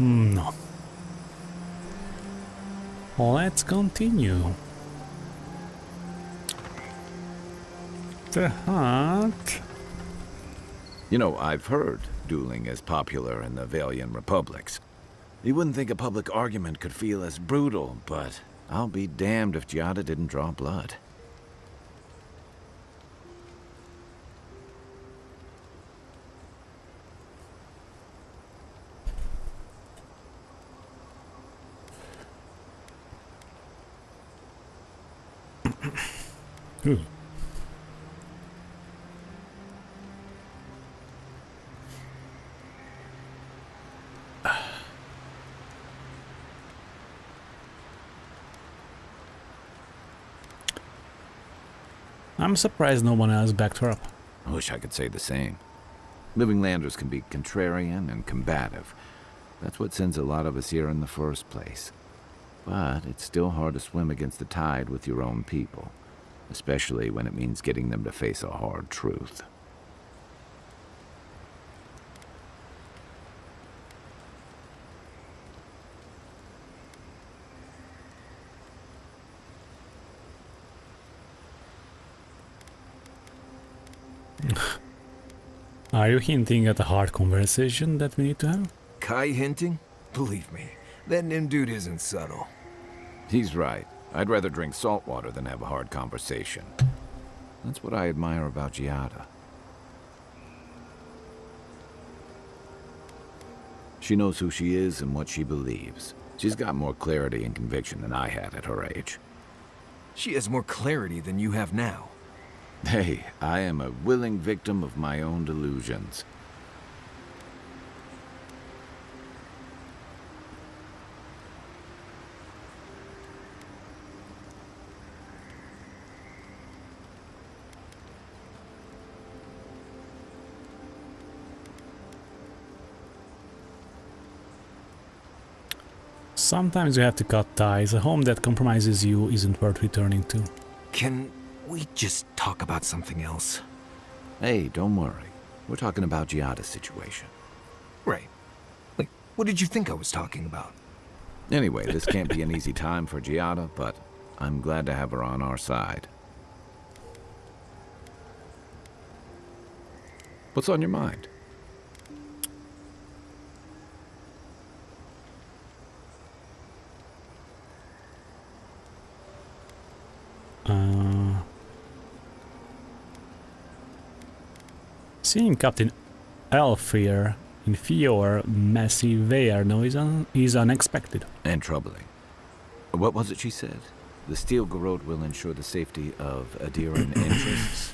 No. Let's continue. The hunt. You know, I've heard dueling is popular in the Valian republics. You wouldn't think a public argument could feel as brutal, but I'll be damned if Giada didn't draw blood. Ooh. I'm surprised no one else backed her up. I wish I could say the same. Living Landers can be contrarian and combative. That's what sends a lot of us here in the first place. But it's still hard to swim against the tide with your own people, especially when it means getting them to face a hard truth. Are you hinting at a hard conversation that we need to have? Kai hinting? Believe me, that Nim dude isn't subtle. He's right. I'd rather drink salt water than have a hard conversation. That's what I admire about Giada. She knows who she is and what she believes. She's got more clarity and conviction than I had at her age. She has more clarity than you have now. Hey, I am a willing victim of my own delusions. Sometimes you have to cut ties. A home that compromises you isn't worth returning to. Can we just talk about something else? Hey, don't worry. We're talking about Giada's situation. Right. Like, what did you think I was talking about? Anyway, this can't be an easy time for Giada, but I'm glad to have her on our side. What's on your mind? Seeing Captain Elfir in Fior Massiverno is unexpected. And troubling. What was it she said? The Steel Garrote will ensure the safety of Adiran interests.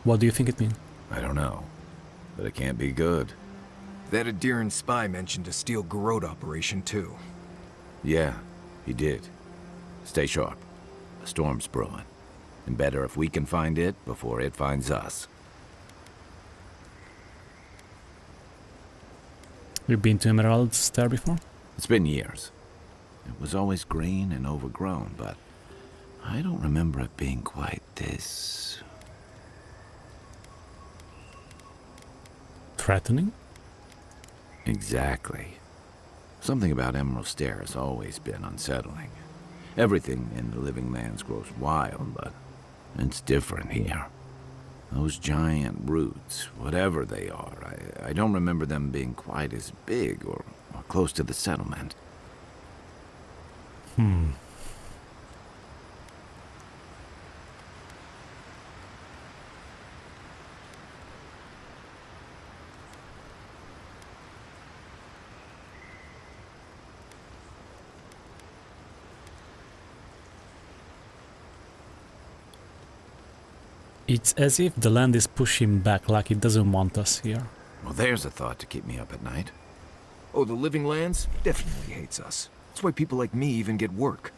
What do you think it means? I don't know, but it can't be good. That Adiran spy mentioned a Steel Garrote operation, too. Yeah, he did. Stay sharp. A storm's brewing. And better if we can find it before it finds us. You've been to Emerald Star before? It's been years. It was always green and overgrown, but I don't remember it being quite this... threatening? Exactly. Something about Emerald Stair has always been unsettling. Everything in the Living Lands grows wild, but it's different here. Those giant roots, whatever they are, I don't remember them being quite as big or close to the settlement. It's as if the land is pushing back, like it doesn't want us here. Well, there's a thought to keep me up at night. Oh, the Living Lands definitely hates us. That's why people like me even get work.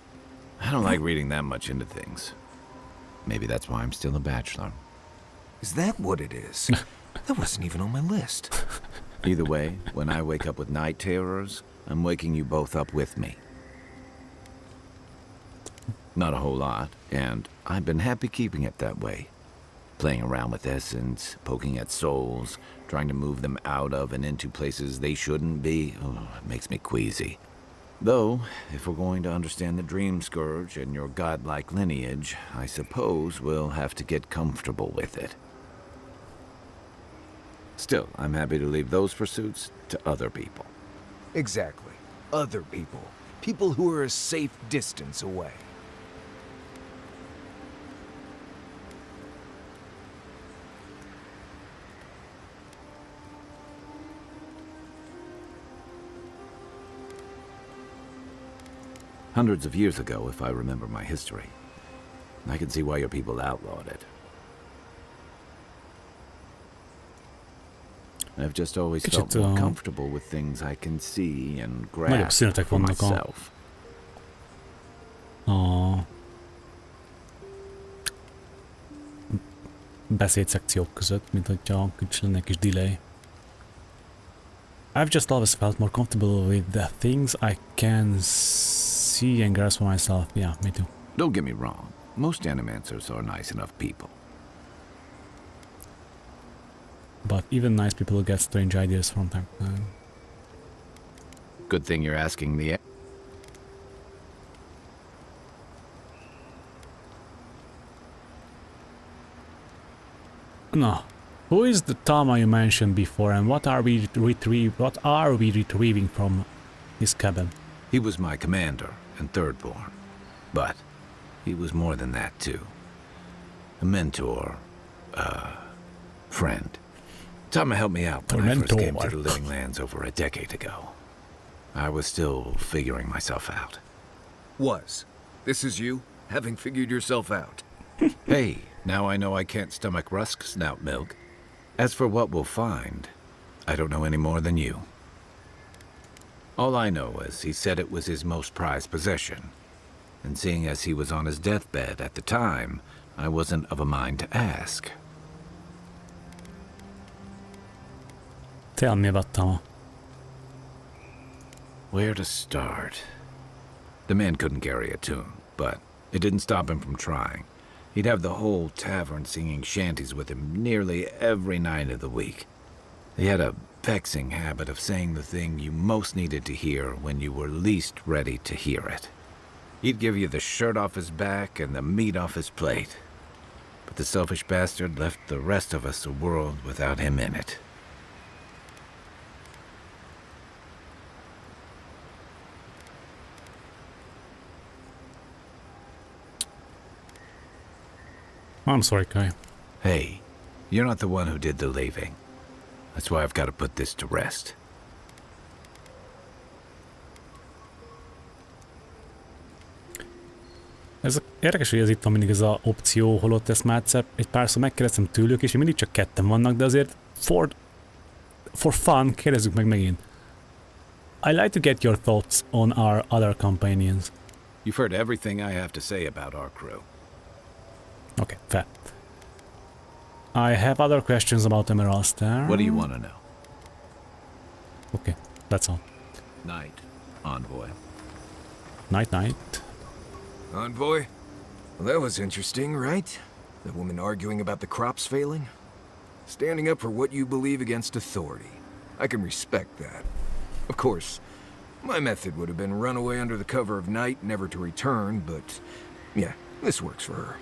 I don't like reading that much into things. Maybe that's why I'm still a bachelor. Is that what it is? That wasn't even on my list. Either way, when I wake up with night terrors, I'm waking you both up with me. Not a whole lot, and I've been happy keeping it that way. Playing around with essence, poking at souls, trying to move them out of and into places they shouldn't be, it makes me queasy. Though, if we're going to understand the Dream Scourge and your godlike lineage, I suppose we'll have to get comfortable with it. Still, I'm happy to leave those pursuits to other people. Exactly. Other people. People who are a safe distance away. Hundreds of years ago, if I remember my history. I can see why your people outlawed it. I've just always felt more comfortable with things I can see and grasp for myself. A beszédszekciók között, mint hogyha kicsit lenne egy kis delay. I've just always felt more comfortable with the things I can see and grasp for myself. Yeah, me too. Don't get me wrong. Most animancers are nice enough people. But even nice people get strange ideas from time to time. Good thing you're asking the... No. Who is the Tama you mentioned before, and what are we retrieving from his cabin? He was my commander and thirdborn. But he was more than that too. A mentor, friend. Tama helped me out when I first came to the Living Lands over a decade ago. I was still figuring myself out. Was. This is you, having figured yourself out. Hey, now I know I can't stomach rusk snout milk. As for what we'll find, I don't know any more than you. All I know is he said it was his most prized possession. And seeing as he was on his deathbed at the time, I wasn't of a mind to ask. Tell me about Tama. Where to start? The man couldn't carry a tune, but it didn't stop him from trying. He'd have the whole tavern singing shanties with him nearly every night of the week. He had a vexing habit of saying the thing you most needed to hear when you were least ready to hear it. He'd give you the shirt off his back and the meat off his plate. But the selfish bastard left the rest of us a world without him in it. I'm sorry, Kai. Hey, you're not the one who did the leaving. That's why I've got to put this to rest. Ez érdekes, hogy ez itt van mindig ez a opció, holott ezt már egy párszor megkérdeztem tőlük, és mindig csak ketten vannak, de azért for fun kérdezzük meg megint. I'd like to get your thoughts on our other companions. You've heard everything I have to say about our crew. Okay, fair. I have other questions about Emerald Star. What do you want to know? Okay, that's all. Night, Envoy. Night. Envoy? Well, that was interesting, right? The woman arguing about the crops failing? Standing up for what you believe against authority. I can respect that. Of course, my method would have been run away under the cover of night, never to return, but yeah, this works for her.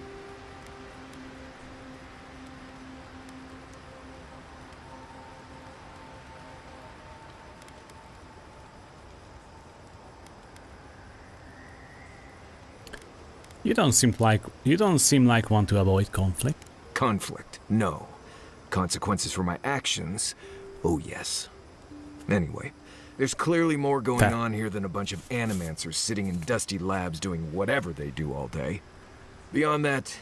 You don't seem like one to avoid conflict. Conflict? No. Consequences for my actions? Oh yes. Anyway, there's clearly more going on here than a bunch of animancers sitting in dusty labs doing whatever they do all day. Beyond that,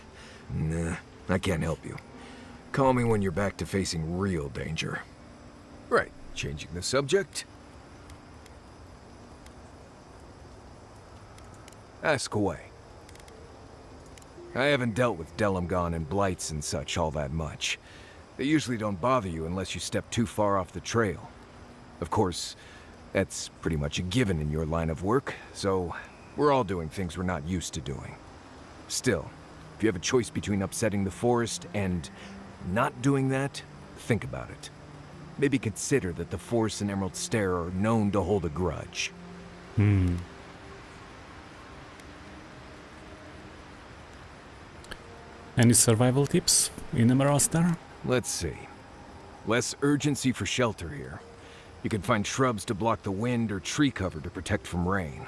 nah, I can't help you. Call me when you're back to facing real danger. Right, changing the subject. Ask away. I haven't dealt with Delamgon and blights and such all that much. They usually don't bother you unless you step too far off the trail. Of course, that's pretty much a given in your line of work, so we're all doing things we're not used to doing. Still, if you have a choice between upsetting the forest and not doing that, think about it. Maybe consider that the forest and Emerald Stair are known to hold a grudge. Any survival tips in Emerald Stair? Let's see. Less urgency for shelter here. You can find shrubs to block the wind or tree cover to protect from rain.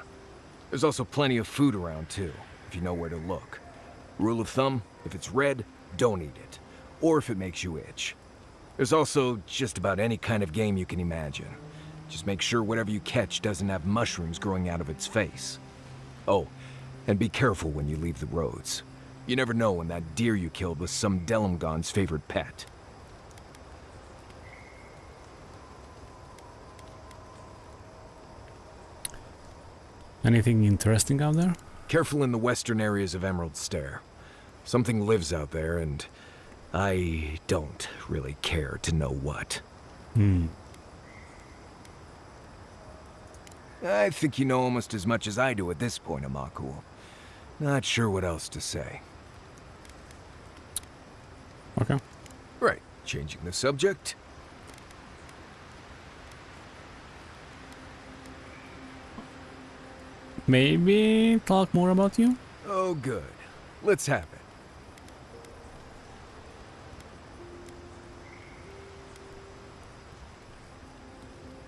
There's also plenty of food around too, if you know where to look. Rule of thumb, if it's red, don't eat it. Or if it makes you itch. There's also just about any kind of game you can imagine. Just make sure whatever you catch doesn't have mushrooms growing out of its face. Oh, and be careful when you leave the roads. You never know when that deer you killed was some Delumgon's favorite pet. Anything interesting out there? Careful in the western areas of Emerald Stair. Something lives out there, and I don't really care to know what. I think you know almost as much as I do at this point, Amaku. Not sure what else to say. Okay. Right, changing the subject. Maybe talk more about you? Oh, good. Let's have it.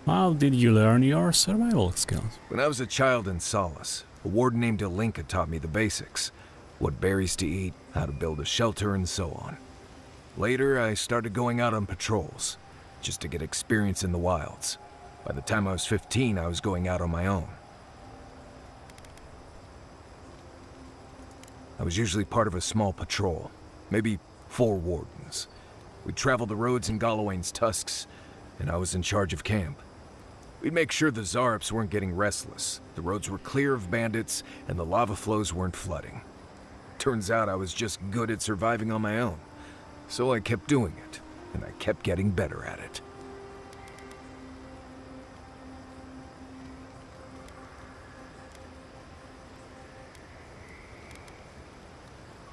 How did you learn your survival skills? When I was a child in Solace, a warden named Alinka taught me the basics. What berries to eat, how to build a shelter, and so on. Later, I started going out on patrols, just to get experience in the wilds. By the time I was 15, I was going out on my own. I was usually part of a small patrol, maybe 4 wardens. We'd travel the roads in Galawain's tusks, and I was in charge of camp. We'd make sure the Zarops weren't getting restless, the roads were clear of bandits, and the lava flows weren't flooding. Turns out I was just good at surviving on my own. So I kept doing it, and I kept getting better at it.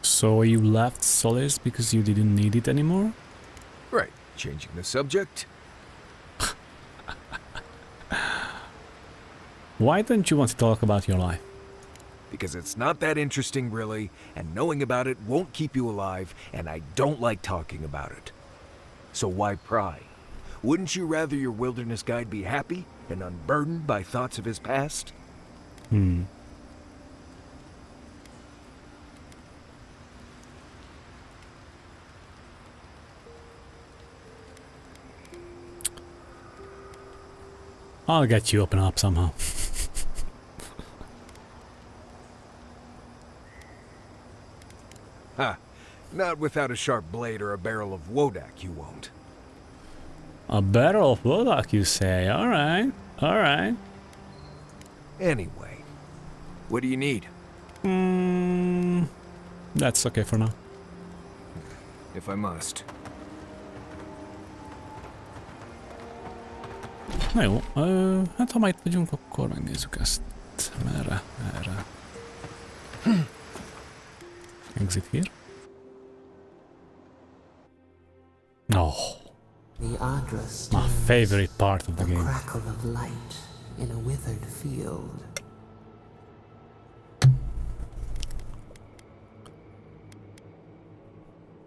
So you left Solace because you didn't need it anymore? Right, changing the subject. Why don't you want to talk about your life? Because it's not that interesting, really, and knowing about it won't keep you alive, and I don't like talking about it. So why pry? Wouldn't you rather your wilderness guide be happy and unburdened by thoughts of his past? I'll get you open up somehow. Ha! Not without a sharp blade or a barrel of Wodak, you won't. A barrel of Wodak, you say? Alright, alright. Anyway, what do you need? That's okay for now. If I must. Na jó, hát ha már itt vagyunk, akkor megnézzük ezt. Merre. Exit here. Oh, my favorite part of the game. Crackle of light in a withered field.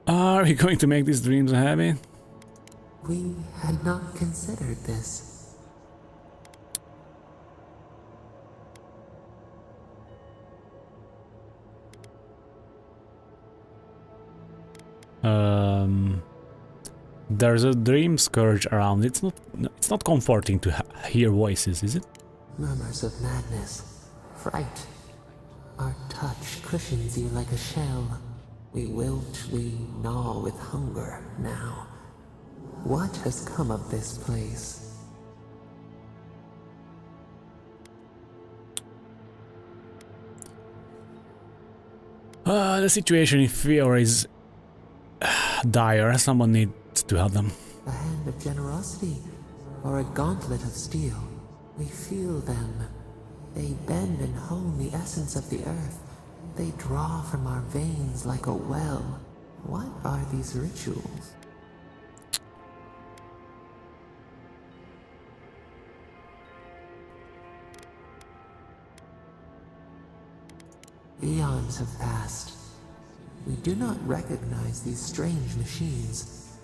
Are we going to make these dreams heavy? We had not considered this. There's a dream scourge around. It's not comforting to hear voices, is it? Murmurs of madness, fright. Our touch cushions you like a shell. We wilt, we gnaw with hunger now. What has come of this place? The situation in Fiora is dire. Someone needs to help them. A hand of generosity, or a gauntlet of steel. We feel them. They bend and hone the essence of the earth, They draw from our veins like a well. What are these rituals? Eons have passed. We do not recognize these strange machines.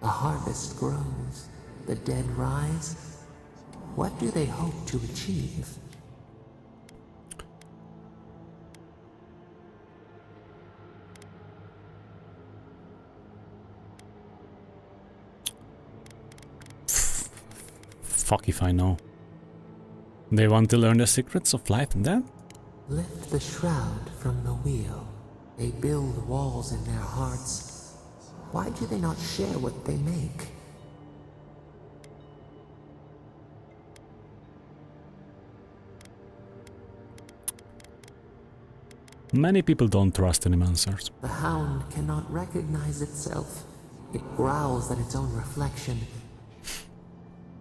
The harvest grows, the dead rise. What do they hope to achieve? Fuck if I know. They want to learn the secrets of life and death? Lift the shroud from the wheel. They build walls in their hearts. Why do they not share what they make? Many people don't trust animancers. The hound cannot recognize itself. It growls at its own reflection.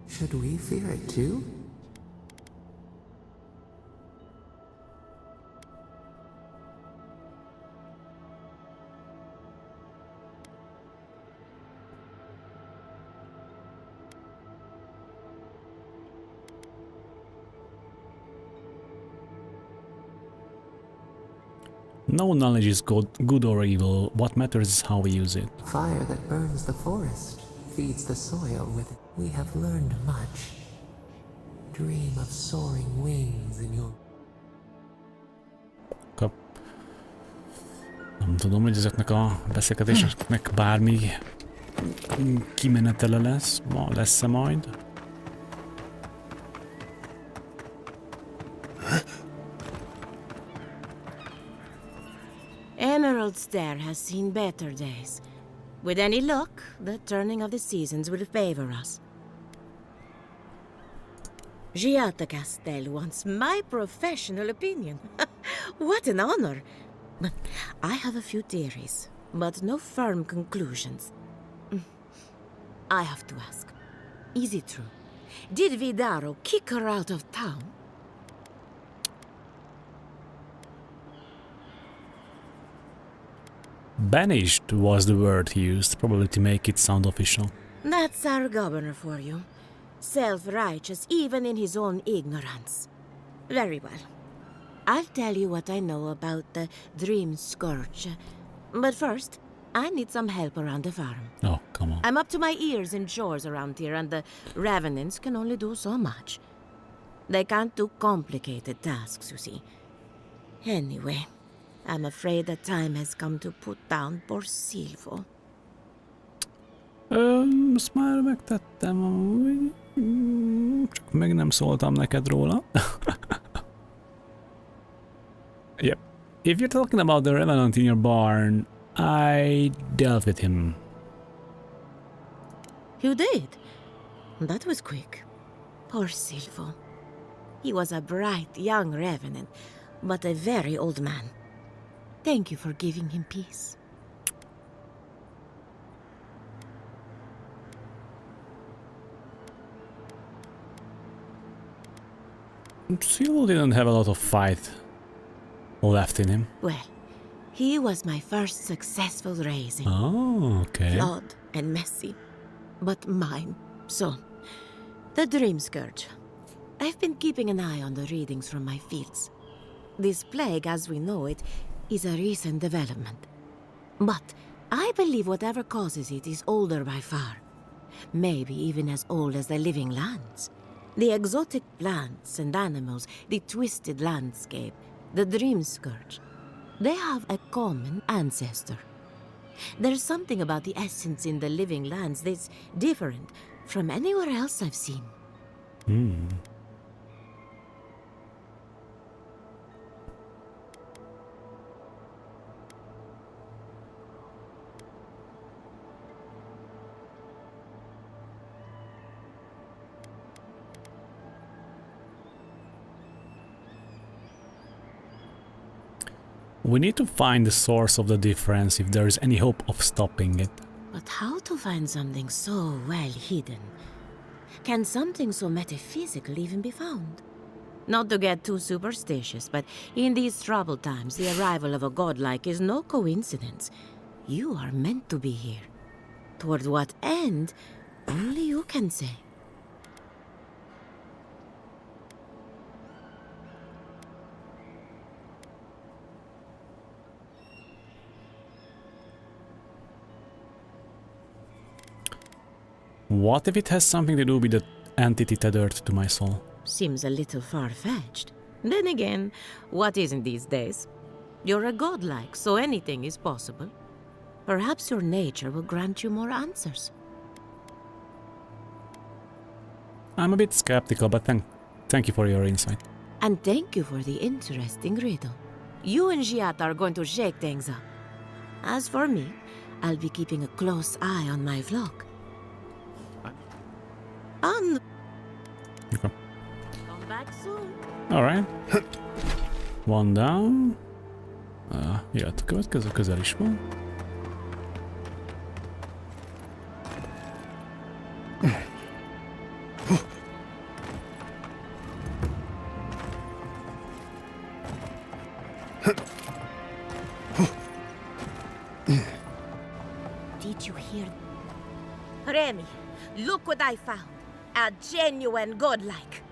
Should we fear it too? No knowledge is good or evil. What matters is how we use it. Fire that burns the forest feeds the soil with it. We have learned much. Dream of soaring wings in your... Nem tudom, hogy ezeknek a beszélgetéseknek bármi kimenetele lesz. Lesz-e majd? Emerald Stair has seen better days. With any luck, the turning of the seasons will favor us. Giatta Castel wants my professional opinion. What an honor! I have a few theories, but no firm conclusions. I have to ask, is it true? Did Vidaro kick her out of town? Banished was the word he used, probably to make it sound official. That's our governor for you. Self-righteous even in his own ignorance. Very well. I'll tell you what I know about the Dream Scourge. But first, I need some help around the farm. Oh, come on. I'm up to my ears in chores around here, and the Revenants can only do so much. They can't do complicated tasks, you see. Anyway, I'm afraid the time has come to put down poor Silvo. Ezt már megtettem amúgy. Csak meg nem szóltam neked róla. Yep. If you're talking about the Revenant in your barn, I dealt with him. You did? That was quick. Poor Silvo. He was a bright young Revenant, but a very old man. Thank you for giving him peace. Silvo didn't have a lot of fight left in him. Well, he was my first successful raising. Oh, okay. Flawed and messy, but mine. So, the Dream Scourge. I've been keeping an eye on the readings from my fields. This plague, as we know it, is a recent development. But I believe whatever causes it is older by far. Maybe even as old as the living lands. The exotic plants and animals, the twisted landscape, the Dream Scourge. They have a common ancestor. There's something about the essence in the living lands that's different from anywhere else I've seen. We need to find the source of the difference if there is any hope of stopping it. But how to find something so well hidden? Can something so metaphysical even be found? Not to get too superstitious, but in these troubled times, the arrival of a godlike is no coincidence. You are meant to be here. Toward what end, only you can say. What if it has something to do with the entity tethered to my soul? Seems a little far-fetched. Then again, what isn't these days? You're a godlike, so anything is possible. Perhaps your nature will grant you more answers. I'm a bit skeptical, but thank you for your insight. And thank you for the interesting riddle. You and Giat are going to shake things up. As for me, I'll be keeping a close eye on my flock. On. Okay. Come back soon. Alright. One down. Jöhet a következő, közel is van. Did you hear? Remy, look what I found. A genuine godlike.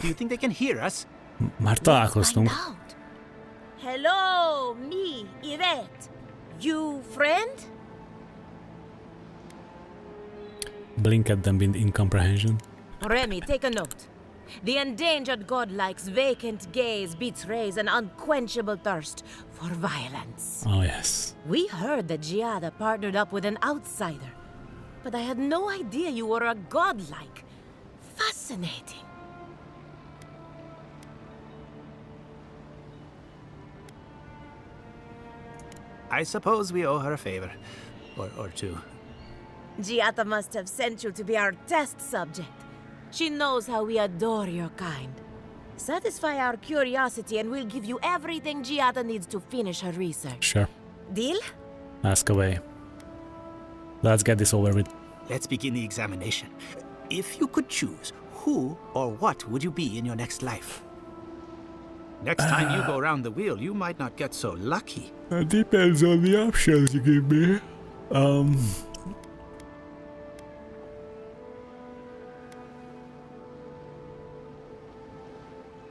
Do you think they can hear us? Már találkoztunk. Hello, me, Yvette. You friend? Blink at them with incomprehension. Remy, take a note. The endangered godlike's vacant gaze betrays an unquenchable thirst for violence. Oh, yes. We heard that Giada partnered up with an outsider, but I had no idea you were a godlike. Fascinating. I suppose we owe her a favor. Or two. Giada must have sent you to be our test subject. She knows how we adore your kind. Satisfy our curiosity and we'll give you everything Giada needs to finish her research. Sure. Deal? Ask away. Let's get this over with. Let's begin the examination. If you could choose, who or what would you be in your next life? Next time you go around the wheel, you might not get so lucky. It depends on the options you give me.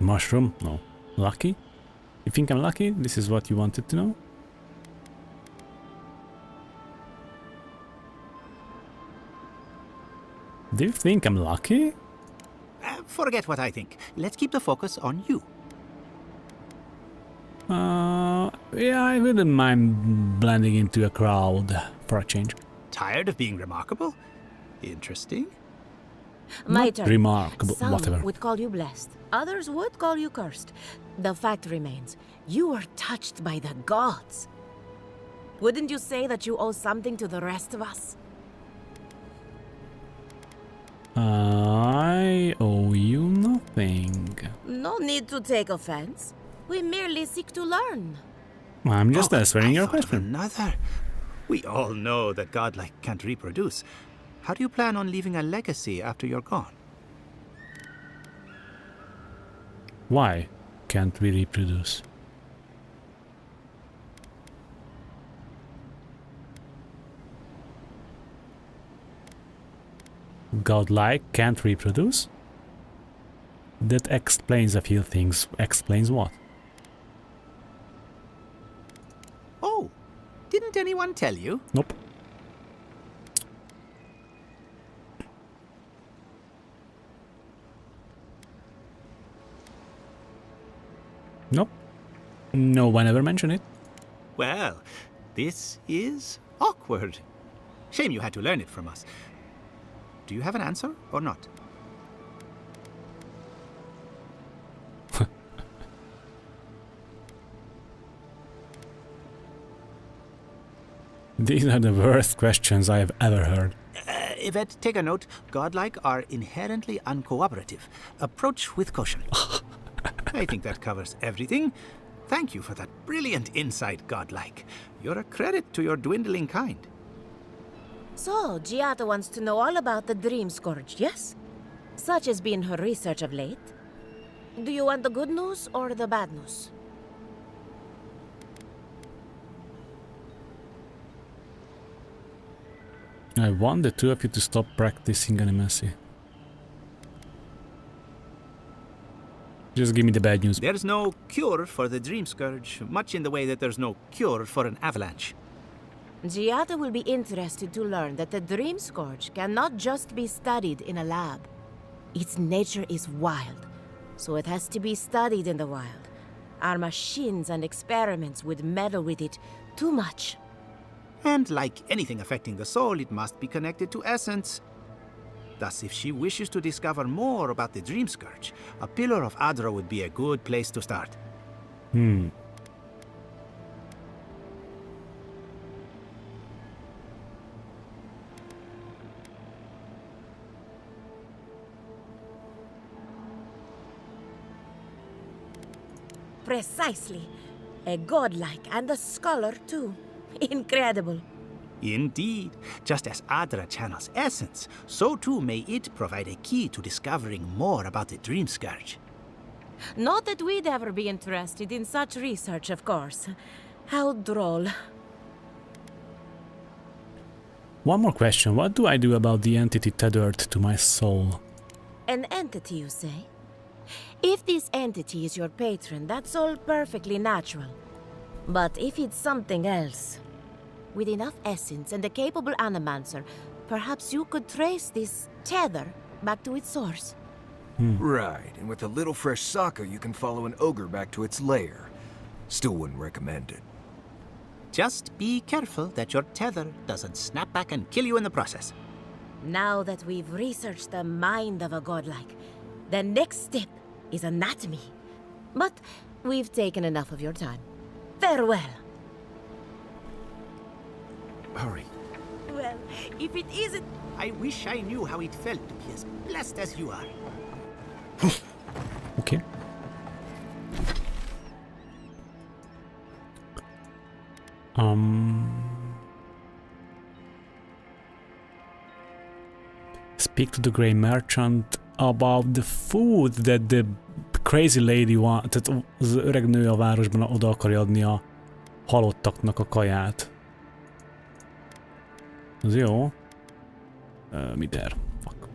Mushroom? No. Lucky? You think I'm lucky? This is what you wanted to know? Do you think I'm lucky? Forget what I think. Let's keep the focus on you. Yeah, I wouldn't mind blending into a crowd for a change. Tired of being remarkable? Interesting. My Not turn. remarkable, Some whatever. would call you blessed. Others would call you cursed. The fact remains, you were touched by the gods. Wouldn't you say that you owe something to the rest of us? I owe you nothing. No need to take offense. We merely seek to learn. I'm just answering your question. Another. We all know that godlike can't reproduce. How do you plan on leaving a legacy after you're gone? Why can't we reproduce? Godlike can't reproduce? That explains a few things. Explains what? Oh, didn't anyone tell you? Nope. Nope. No one ever mentioned it. Well, this is awkward. Shame you had to learn it from us. Do you have an answer or not? These are the worst questions I have ever heard. Yvette, take a note. Godlike are inherently uncooperative. Approach with caution. I think that covers everything. Thank you for that brilliant insight, Godlike. You're a credit to your dwindling kind. So, Giada wants to know all about the Dream Scourge, yes? Such has been her research of late. Do you want the good news or the bad news? I want the two of you to stop practicing animacy. Just give me the bad news. There's no cure for the Dream Scourge, much in the way that there's no cure for an avalanche. Giada will be interested to learn that the Dream Scourge cannot just be studied in a lab. Its nature is wild, so it has to be studied in the wild. Our machines and experiments would meddle with it too much. And like anything affecting the soul, it must be connected to essence. Thus, if she wishes to discover more about the Dream Scourge, a Pillar of Adra would be a good place to start. Precisely. A godlike and a scholar, too. Incredible. Indeed. Just as Adra channels essence, so too may it provide a key to discovering more about the Dream Scourge. Not that we'd ever be interested in such research, of course. How droll. One more question. What do I do about the entity tethered to my soul? An entity, you say? If this entity is your patron, that's all perfectly natural. But if it's something else, with enough essence and a capable animancer, perhaps you could trace this tether back to its source. Right, and with a little fresh sake, you can follow an ogre back to its lair. Still wouldn't recommend it. Just be careful that your tether doesn't snap back and kill you in the process. Now that we've researched the mind of a godlike, the next step is anatomy. But we've taken enough of your time. Farewell. Hurry. Well, if it isn't... I wish I knew how it felt to be as blessed as you are. Okay. Speak to the Grey Merchant about the food that the crazy lady want, tehát az öreg nő a városban oda akarja adni a halottaknak a kaját. Az jó. Mi der? Fuck.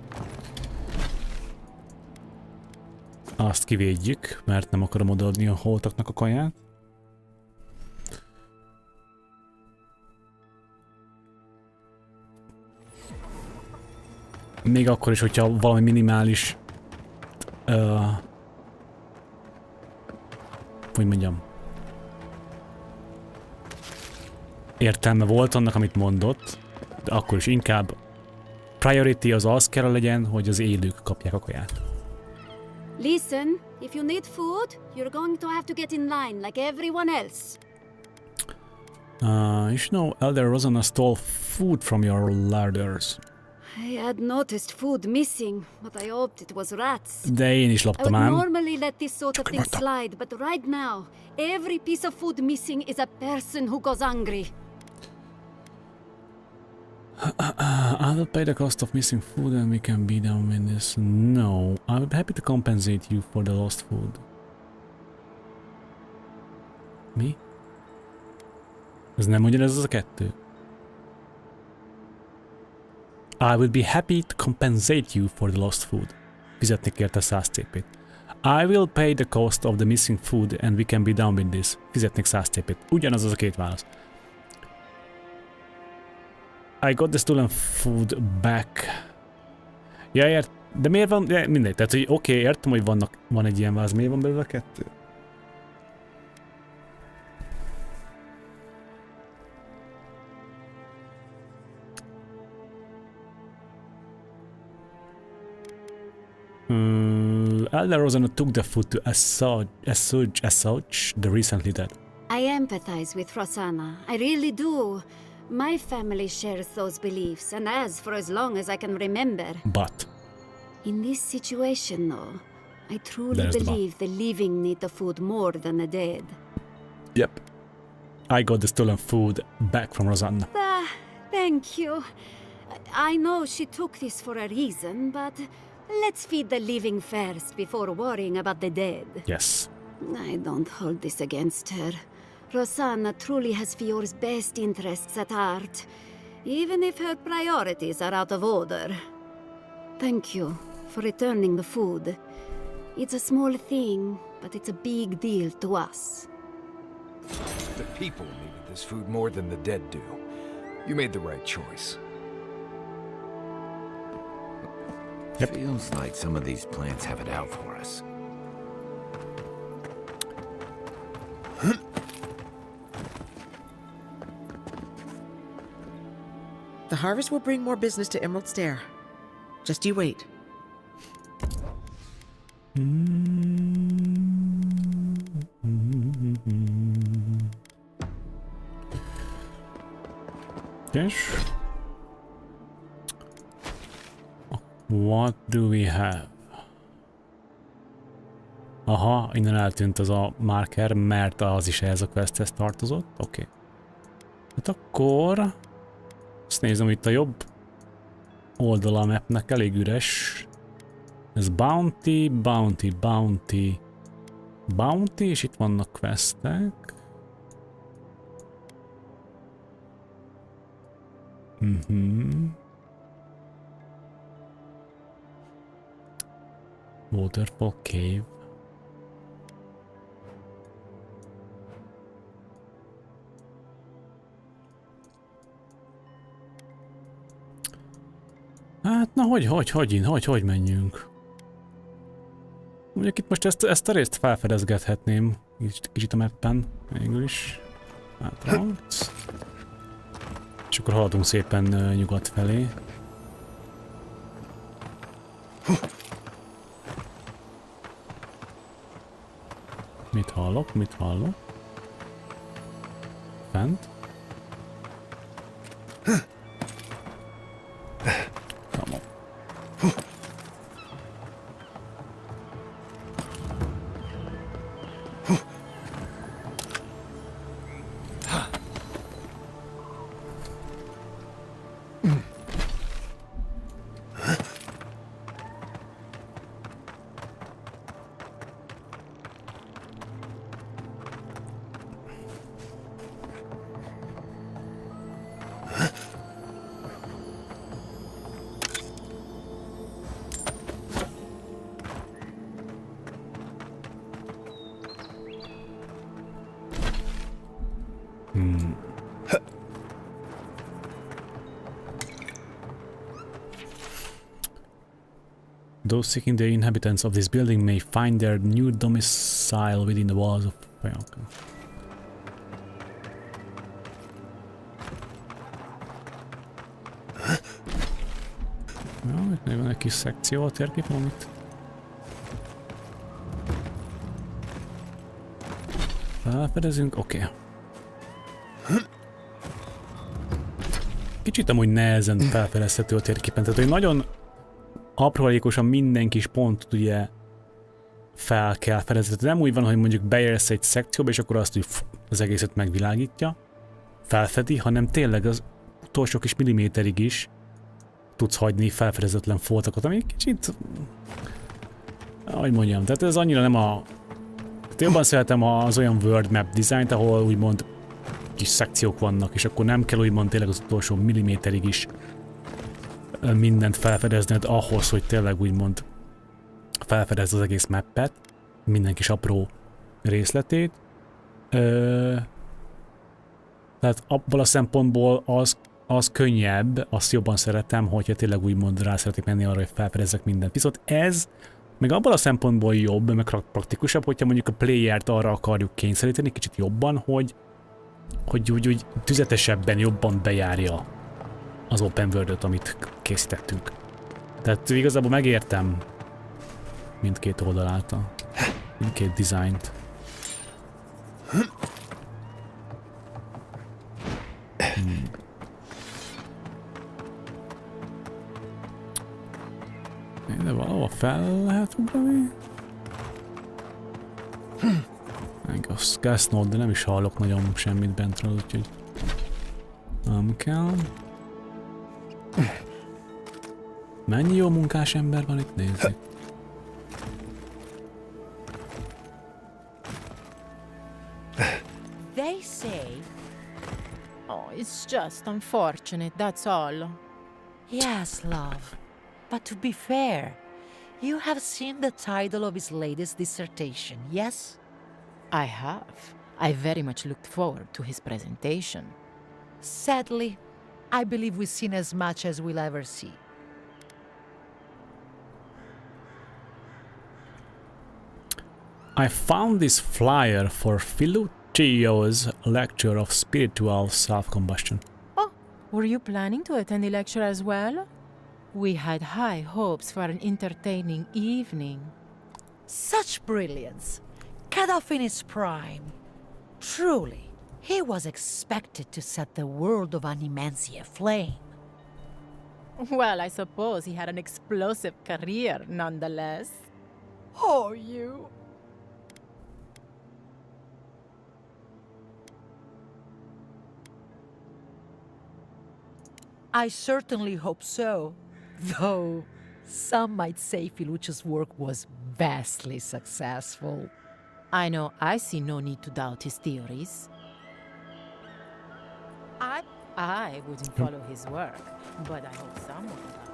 Azt kivédjük, mert nem akarom odaadni a halottaknak a kaját. Még akkor is, hogyha valami minimális hogy mondjam, értelme volt annak, amit mondott, de akkor is inkább priority az kell legyen, hogy az élők kapják a kaját. Listen, if you need food, you're going to have to get in line like everyone else. You know, Elder Rosanna stole food from your larders. I had noticed food missing, but I hoped it was rats. De én is I loptam would ám. normally let this sort of thing slide, but right now, every piece of food missing is a person who goes hungry. I will pay the cost of missing food and we can be done with this. No, I would be happy to compensate you for the lost food. Mi? Ez nem ugyanez az a kettő? I would be happy to compensate you for the lost food. Fizetnék érte 100 CP-t. I will pay the cost of the missing food and we can be done with this. Fizetnék 100 CP-t. Ugyanaz az a két válasz. I got the stolen food back. Ja, de miért van? Ja, mindegy, tehát hogy oké, értem, hogy van egy ilyen válasz. Miért van belőle kettő? Elder Rosanna took the food to assuage the recently dead. I empathize with Rosanna. I really do. My family shares those beliefs, and has for as long as I can remember. But in this situation, though, I truly There's the believe the living need the food more than the dead. Yep. I got the stolen food back from Rosanna. Thank you. I know she took this for a reason, but Let's feed the living first before worrying about the dead. Yes. I don't hold this against her. Rosanna truly has Fior's best interests at heart, even if her priorities are out of order. Thank you for returning the food. It's a small thing, but it's a big deal to us. The people needed this food more than the dead do. You made the right choice. Feels like some of these plants have it out for us. The harvest will bring more business to Emerald Stair. Just you wait. Yes. What do we have? Aha, innen eltűnt az a marker, mert az is ehhez a questhez tartozott. Oké. Okay. Hát akkor... Azt nézem, itt a jobb oldala a mapnek elég üres. Ez bounty, bounty, bounty, bounty, és itt vannak questek. Waterfall Cave. Hát, na hogy menjünk? Mondjuk itt most ezt a részt felfedezgethetném. Kicsit a mappen, végül is. Hátra. És akkor haladunk szépen nyugat felé. Mit hallok? Mit hallok? Fent? Come on. Those seeking the inhabitants of this building may find their new domicile within the walls of... Okay. Jó, itt még van egy kis szekció a térképen, amit... felfedezünk, oké. Okay. Kicsit amúgy nehezen felfedezhető a térképen, tehát hogy nagyon aprólékosan minden kis pontot ugye fel kell fedezni. Tehát nem úgy van, hogy mondjuk beérsz egy szekcióba, és akkor azt, hogy az egészet megvilágítja, felfedi, hanem tényleg az utolsó kis milliméterig is tudsz hagyni felfedezetlen foltokat, ami kicsit... ahogy mondjam, tehát ez annyira nem a... Tehát jobban szeretem az olyan world map designt, ahol úgymond kis szekciók vannak, és akkor nem kell úgymond tényleg az utolsó milliméterig is mindent felfedezned ahhoz, hogy tényleg úgymond felfedezd az egész mappet, minden kis apró részletét. Tehát abból a szempontból az könnyebb, azt jobban szeretem, hogyha tényleg úgymond rá szeretnék menni arra, hogy felfedezzek mindent. Viszont ez meg abból a szempontból jobb, meg praktikusabb, hogyha mondjuk a playert arra akarjuk kényszeríteni kicsit jobban, hogy úgy tüzetesebben, jobban bejárja az open world-öt, amit készítettünk. Tehát igazából megértem mindkét oldalát, mindkét dizájnt. De valahol fel lehet ugrani? Meg a Gasnod, de nem is hallok nagyon semmit bentről, úgyhogy nem kell. Mennyi jó munkás ember van itt, nézzük. They say... Oh, it's just unfortunate, that's all. Yes, love. But to be fair, you have seen the title of his latest dissertation, yes? I have. I very much looked forward to his presentation. Sadly, I believe we've seen as much as we'll ever see. I found this flyer for Philucio's lecture of spiritual self-combustion. Oh, were you planning to attend the lecture as well? We had high hopes for an entertaining evening. Such brilliance! Cut off in his prime. Truly, he was expected to set the world of animancy aflame. Well, I suppose he had an explosive career, nonetheless. Oh, you... I certainly hope so. Though, some might say Filucci's work was vastly successful. I know I see no need to doubt his theories. I wouldn't follow his work, but I hope someone does.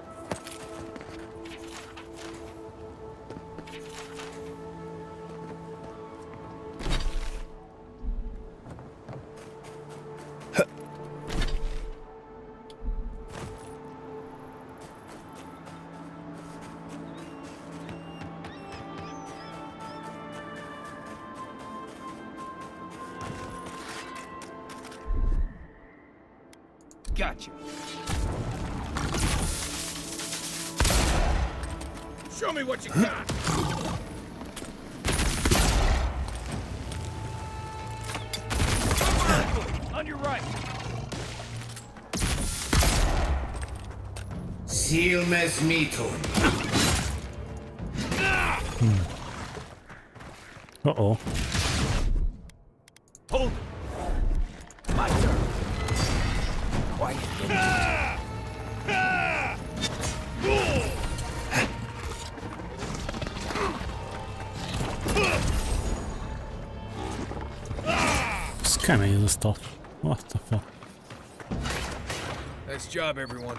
Gotcha. Show me what you got. On your right. Silmes mito. Uh-oh. Hold it. My turn. Quiet. It's kemény ez a stuff. What the fuck? Nice job, everyone.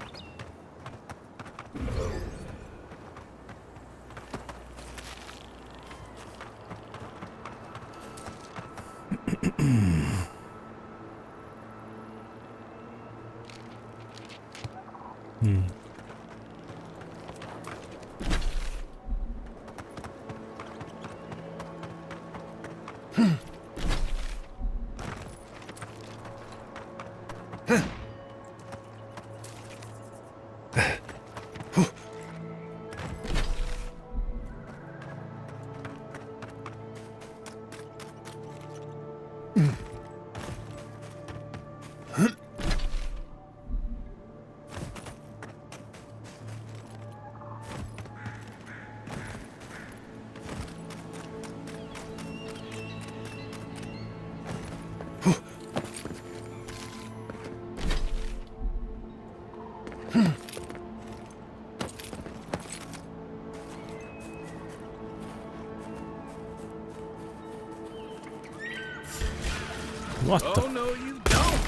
What the? Oh no, you don't.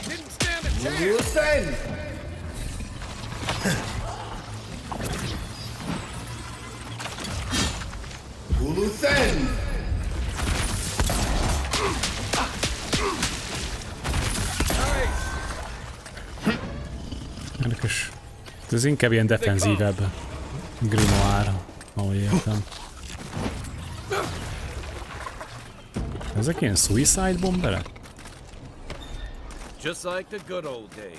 Didn't stand a chance. Uluthen. Érdekes. Ez inkább ilyen defenzívebb grimoire, ahogy értem. Ezek ilyen suicide bomberek? Just like the good old days.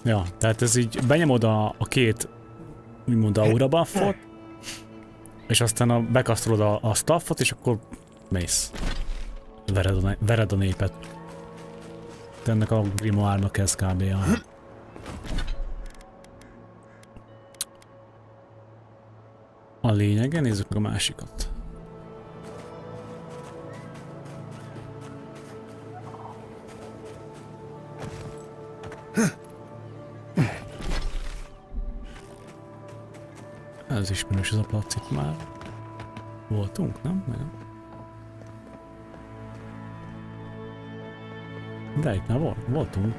Ja, tehát ez így benyomod a két úgymond aura buffot, és aztán bekasztolod a staffot, és akkor mész. Vered a népet. Ennek a grimoire-nak ez kb. A lényege, nézzük meg a másikat. Ez ismerős ez a placit már. Voltunk, nem? Nem. De itt már voltunk.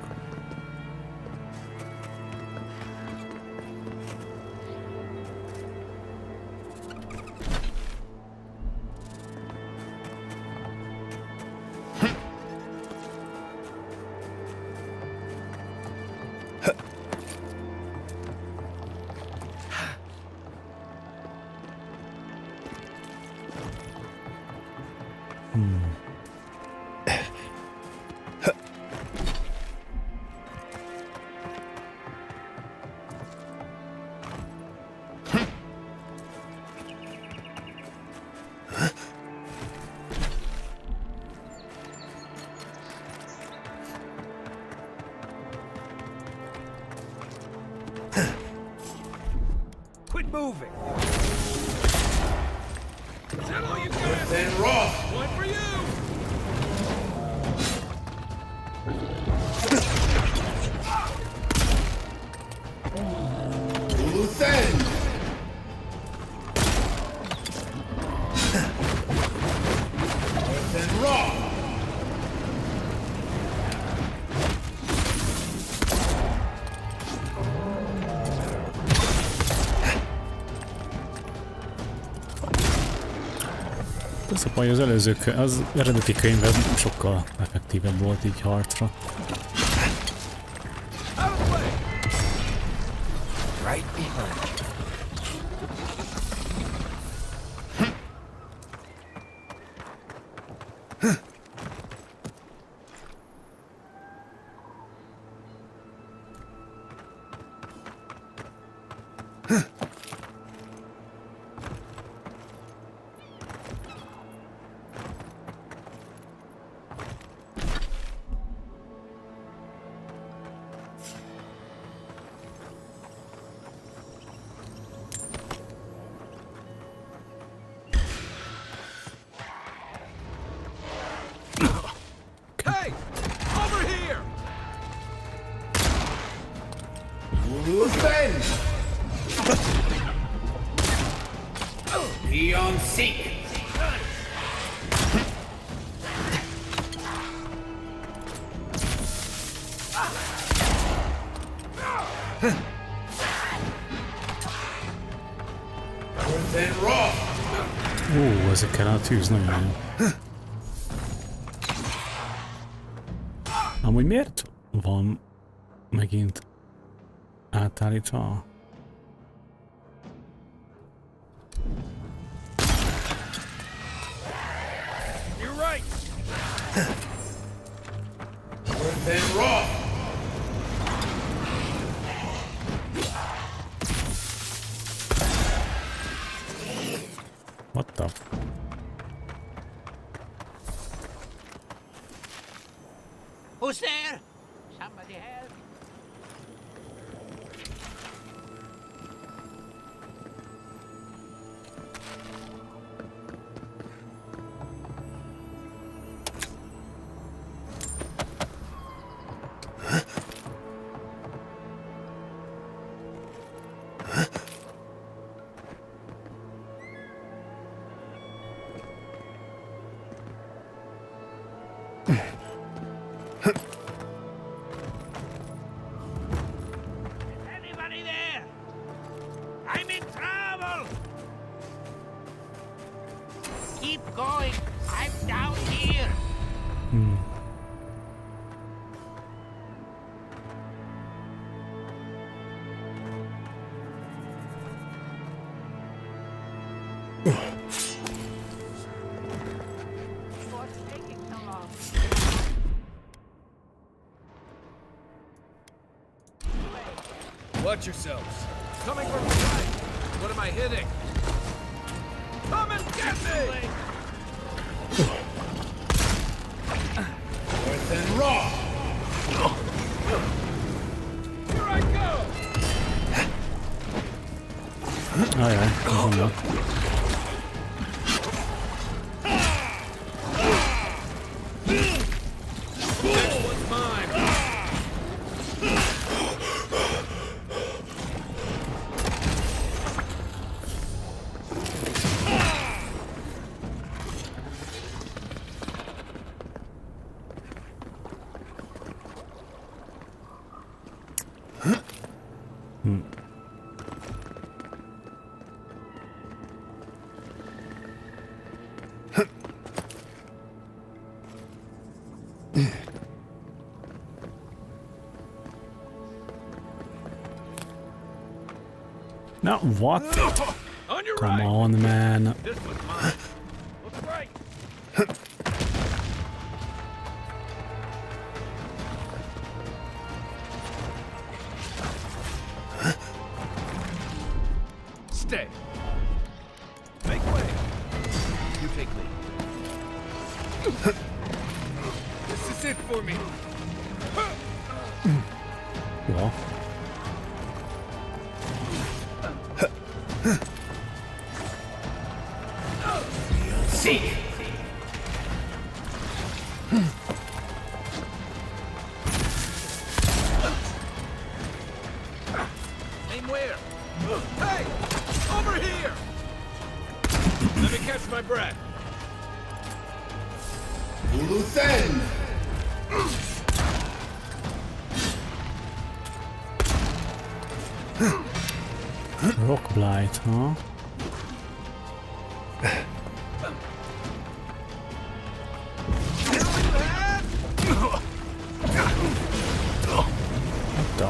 Quit moving! Is that all you got? Then raw! One for you! Loose end! Then raw! Az a baj, az eredeti könyvben sokkal effektívebb volt így harcra. Right behind you. Hey! Over here! Loose end! Be on seek! Then raw! Ó, ezekkel a tűz nagyon jó. Amúgy miért van megint átállítva? You're right! Then raw! What the? Who's there? Somebody help. Anybody there? I'm in trouble! Keep going. I'm down here. What's taking so long? Watch yourselves. Coming from behind. What am I hitting? Come and get me! Then raw! Here I go! Aj, aj, azon van. Next one's mine. No, what? On your Come right. on, man. This was mine. Look right. Stay. Make way. You take lead. This is it for me. Ja. See. Aim where? Hey! Over here! Let me catch my breath. Uluthen! Rock Blight, huh? What the?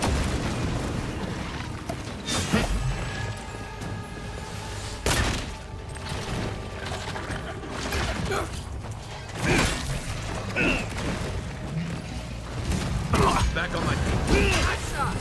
Back on my feet. Nice shot.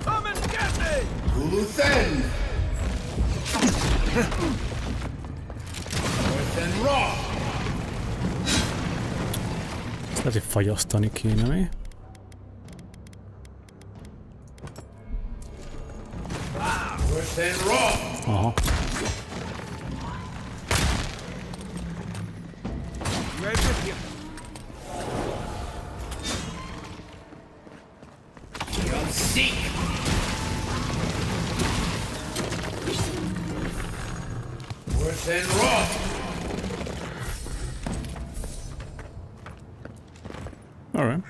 Come and get me! Uluthen! Uluthen raw! Ezt lehet, hogy fagyasztani kéne, mi? Uluthen raw! Aha. Right with you. You'll seek! Uluthen raw! All right.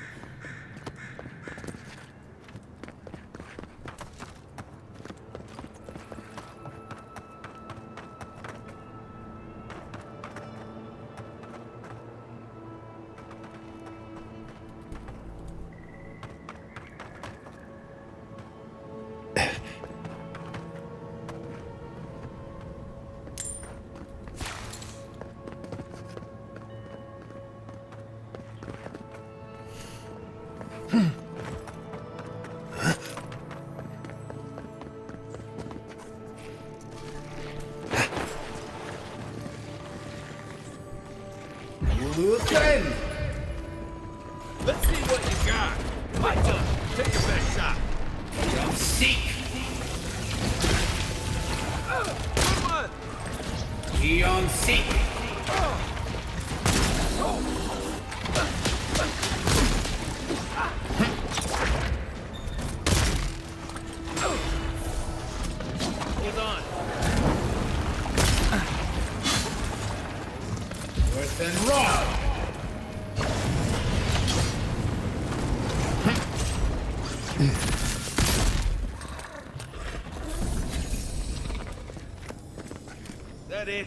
Uluthen! Let's see what you got. My turn. Take your best shot. You'll seek! Good one. Eon seek! Hold on. Uluthen raw! That it?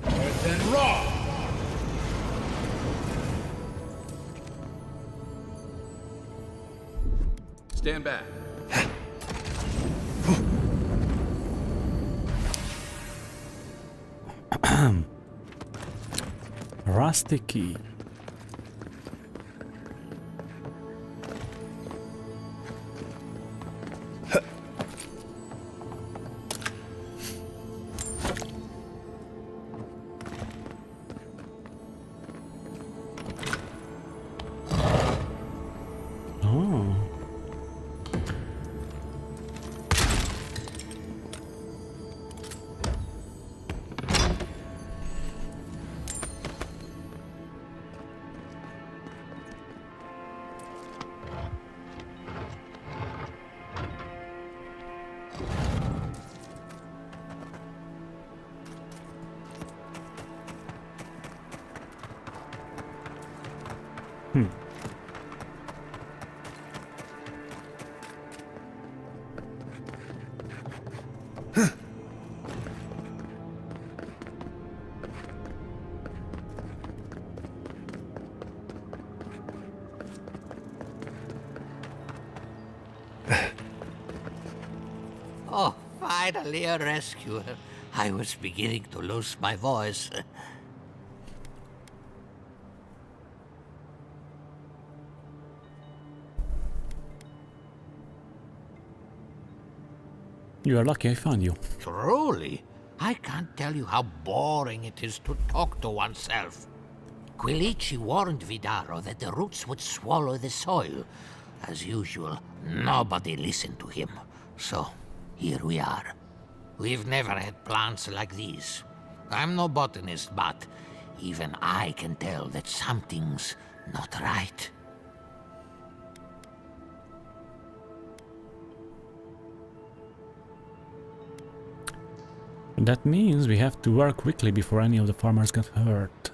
Uluthen raw! Stand back. Rusty key. Oh, finally a rescuer. I was beginning to lose my voice. You are lucky I found you. Truly, I can't tell you how boring it is to talk to oneself. Quilici warned Vidaro that the roots would swallow the soil. As usual, nobody listened to him. So, here we are. We've never had plants like these. I'm no botanist, but even I can tell that something's not right. That means we have to work quickly before any of the farmers get hurt.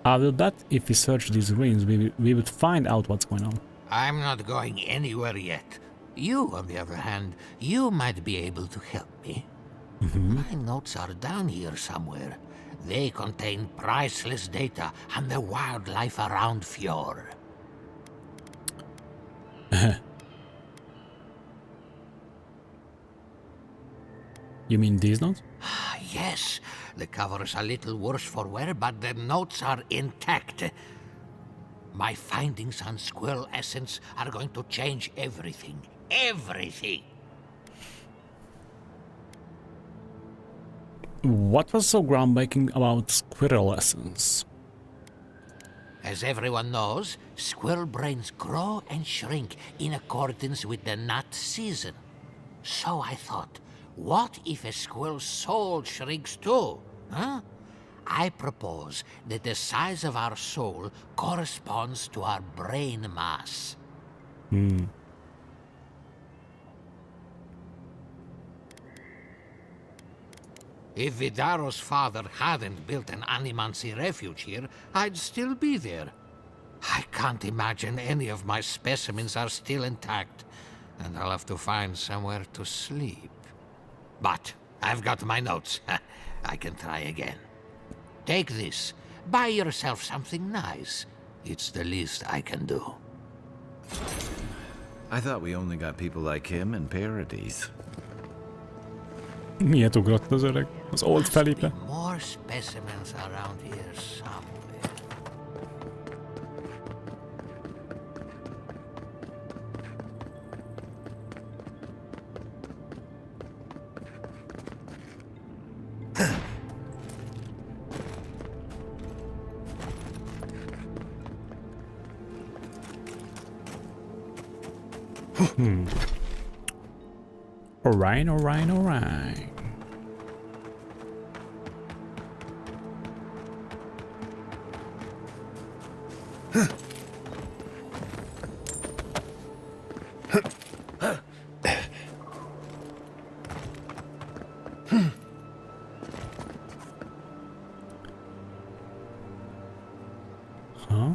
I will bet if we search these ruins, we would find out what's going on. I'm not going anywhere yet. You, on the other hand, you might be able to help me. My notes are down here somewhere. They contain priceless data on the wildlife around Fjord. You mean these notes? Yes, the cover's a little worse for wear, but the notes are intact. My findings on squirrel essence are going to change everything. Everything! What was so groundbreaking about squirrel essence? As everyone knows, squirrel brains grow and shrink in accordance with the nut season. So I thought, what if a squirrel's soul shrinks too? Huh? I propose that the size of our soul corresponds to our brain mass. If Vidaro's father hadn't built an animancy refuge here, I'd still be there. I can't imagine any of my specimens are still intact, and I'll have to find somewhere to sleep. But I've got my notes. I can try again. Take this. Buy yourself something nice. It's the least I can do. I thought we only got people like him in parodies. Miért ugrott az öreg? Az Old Felipe. More specimens around here somewhere. Alright, alright, alright. Huh?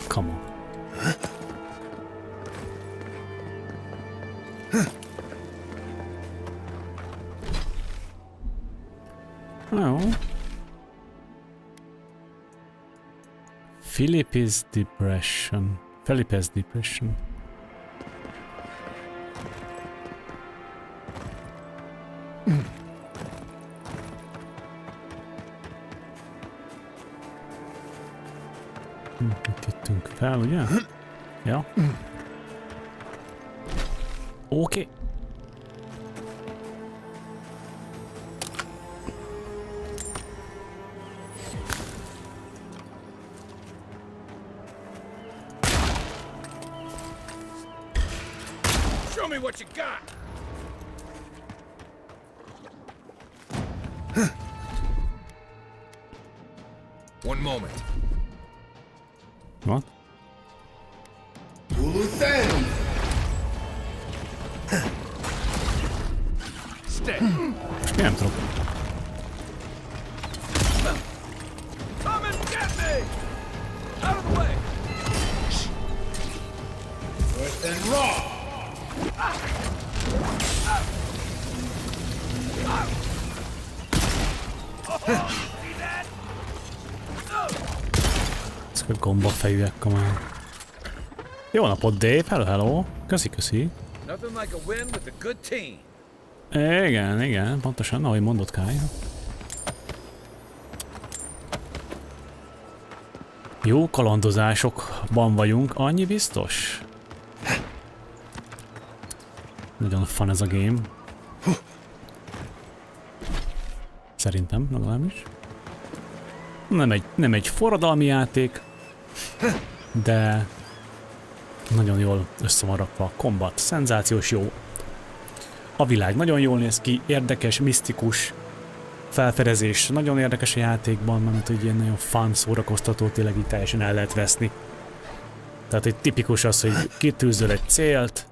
Come on. Jó. Philipp's Depression. Philipp's Depression. Itt jöttünk fel, ugye? Ja. Oké. Show me what you got! One moment. What? Stay. Nem tudom. Come and get me! Out of the way! Worse than raw! Ezek a gombafejűek komolyan. Jó napot, Dave! Hello, hello! Köszi, köszi! Nothing like a win with a good team. Igen, igen, pontosan, ahogy mondott Kai. Jó kalandozásokban vagyunk, annyi biztos? Nagyon fun ez a game. Szerintem, legalábbis. Nem egy forradalmi játék, de nagyon jól össze van rakva a combat, szenzációs jó. A világ nagyon jól néz ki, érdekes, misztikus felfedezés, nagyon érdekes a játékban, mert hogy ilyen nagyon fun, szórakoztató, tényleg így teljesen el lehet veszni. Tehát egy tipikus az, hogy kitűzöl egy célt,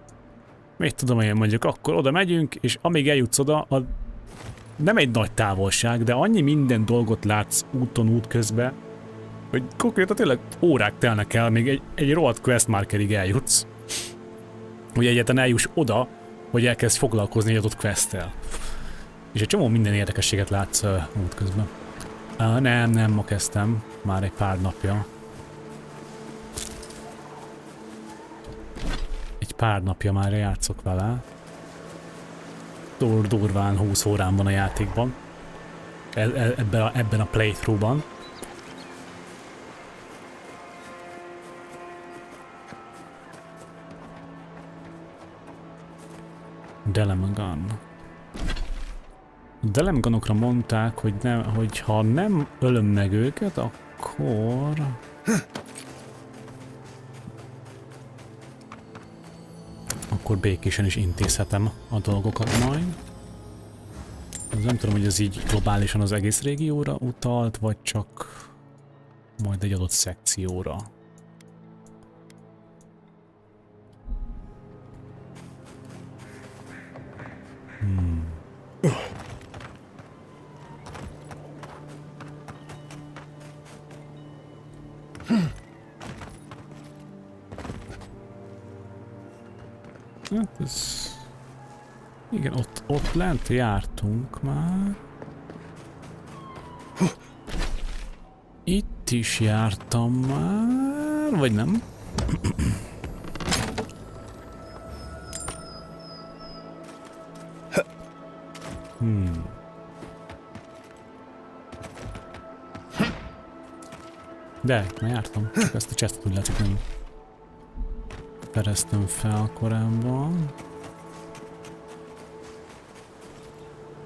mit tudom én, mondjuk akkor oda megyünk, és amíg eljutsz oda, nem egy nagy távolság, de annyi minden dolgot látsz út közben, hogy konkrétan tényleg órák telnek el, még egy rohadt quest markerig eljutsz. Hogy egyáltalán eljuss oda, hogy elkezd foglalkozni egy adott questtel. És egy csomó minden érdekességet látsz út közben. Nem, ma kezdtem. Már egy pár napja. Egy pár napja már játszok vele. Durván 20 órán van a játékban. Ebben a playthrough-ban. Delemegan. Delemeganokra mondták, hogy ha nem ölöm meg őket, akkor békésen is intézhetem a dolgokat majd. Nem tudom, hogy ez így globálisan az egész régióra utalt, vagy csak majd egy adott szekcióra. Hát ez... Igen, ott lent jártunk már. Itt is jártam már, vagy nem? De, már jártam, csak ezt a chestet úgy látszik nem fedeztem fel korábban.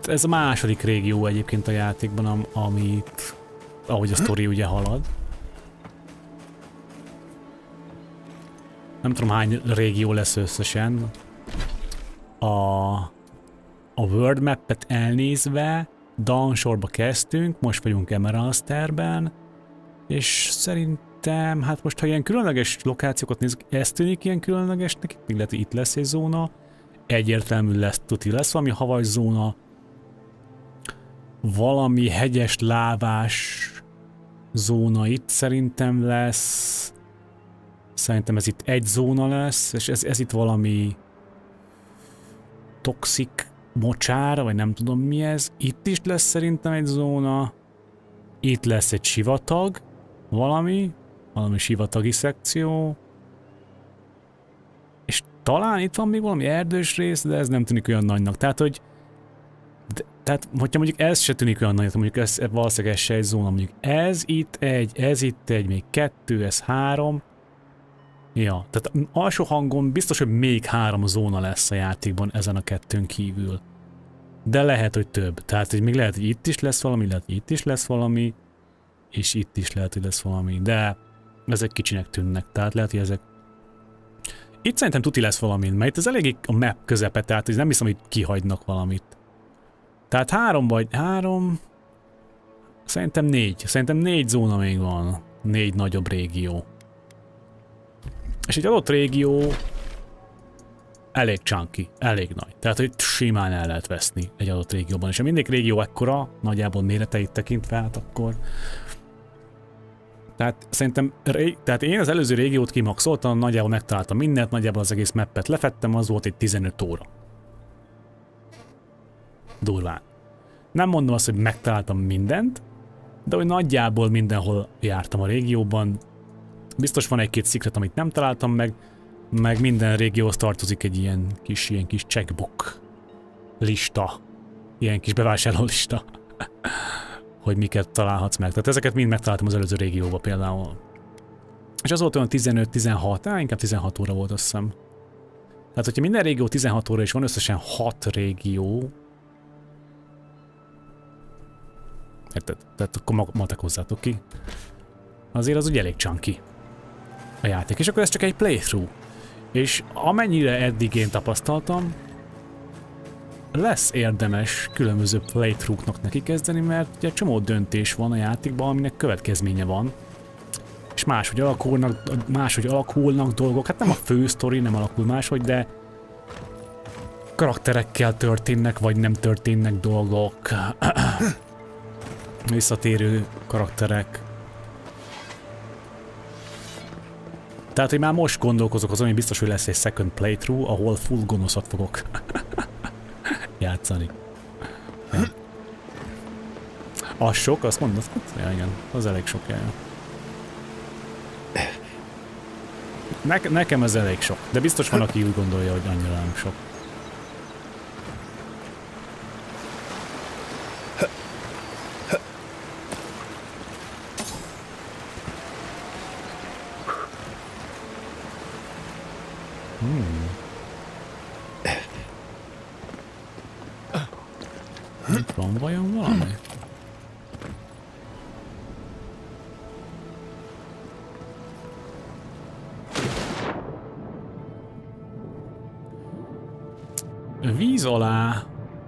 Ez a második régió egyébként a játékban, ahogy a sztori ugye halad. Nem tudom hány régió lesz összesen. A world map-et elnézve Dawnshore-ba kezdtünk, most vagyunk Emeraldsterben, és szerintem, hát most ha ilyen különleges lokációkat nézzük, ez tűnik ilyen különlegesnek, még lehet, hogy itt lesz egy zóna, egyértelmű lesz, tuti lesz valami havas zóna, valami hegyes lávás zóna itt szerintem lesz. Szerintem ez itt egy zóna lesz, és ez itt valami toxik mocsár, vagy nem tudom mi ez. Itt is lesz szerintem egy zóna. Itt lesz egy sivatag, valami sivatagi szekció. És talán itt van még valami erdős rész, de ez nem tűnik olyan nagynak. Tehát, hogyha mondjuk ez se tűnik olyan nagynak, mondjuk ez valószínűleg ez se egy zóna, mondjuk ez itt egy, még 2, ez 3. Ja, tehát alsó hangon biztos, hogy még 3 zóna lesz a játékban ezen a 2-n kívül. De lehet, hogy több. Tehát, hogy még lehet, hogy itt is lesz valami, lehet, hogy itt is lesz valami, és itt is lehet, hogy lesz valami. De ezek kicsinek tűnnek, tehát lehet, hogy ezek... Itt szerintem tuti lesz valami, mert itt ez eléggé a map közepe, tehát nem hiszem, hogy kihagynak valamit. Tehát 3 szerintem 4. Szerintem 4 zóna még van. 4 nagyobb régió. És egy adott régió elég chunky, elég nagy. Tehát, hogy simán el lehet veszni egy adott régióban. És ha mindig régió ekkora, nagyjából méreteit tekintve, hát akkor... Tehát szerintem, tehát én az előző régiót kimaxoltam, nagyjából megtaláltam mindent, nagyjából az egész mappet lefettem, az volt egy 15 óra. Durván. Nem mondom azt, hogy megtaláltam mindent, de hogy nagyjából mindenhol jártam a régióban. Biztos van egy-két secret, amit nem találtam meg minden régióhoz tartozik egy ilyen kis checkbook lista. Ilyen kis bevásárló lista. Hogy miket találhatsz meg. Tehát ezeket mind megtaláltam az előző régióba például. És az volt olyan 15-16, inkább 16 óra volt, azt hiszem. Tehát, hogyha minden régió 16 óra és van összesen 6 régió, érted? Tehát akkor matekozzátok ki. Azért az ugye elég chunky a játék. És akkor ez csak egy playthrough. És amennyire eddig én tapasztaltam, lesz érdemes különböző playthrough-nak neki kezdeni, mert ugye csomó döntés van a játékban, aminek következménye van. És máshogy alakulnak dolgok. Hát nem a fő sztori, nem alakul máshogy, de karakterekkel történnek, vagy nem történnek dolgok. Visszatérő karakterek. Tehát, hogy már most gondolkozok azon, hogy biztos, hogy lesz egy second playthrough, ahol full gonoszat fogok játszani. Ja. Az sok, azt mondod? Ja, igen, az elég sok jel. Nekem ez elég sok, de biztos van, aki úgy gondolja, hogy annyira nem sok. Itt van vajon valami? Víz alá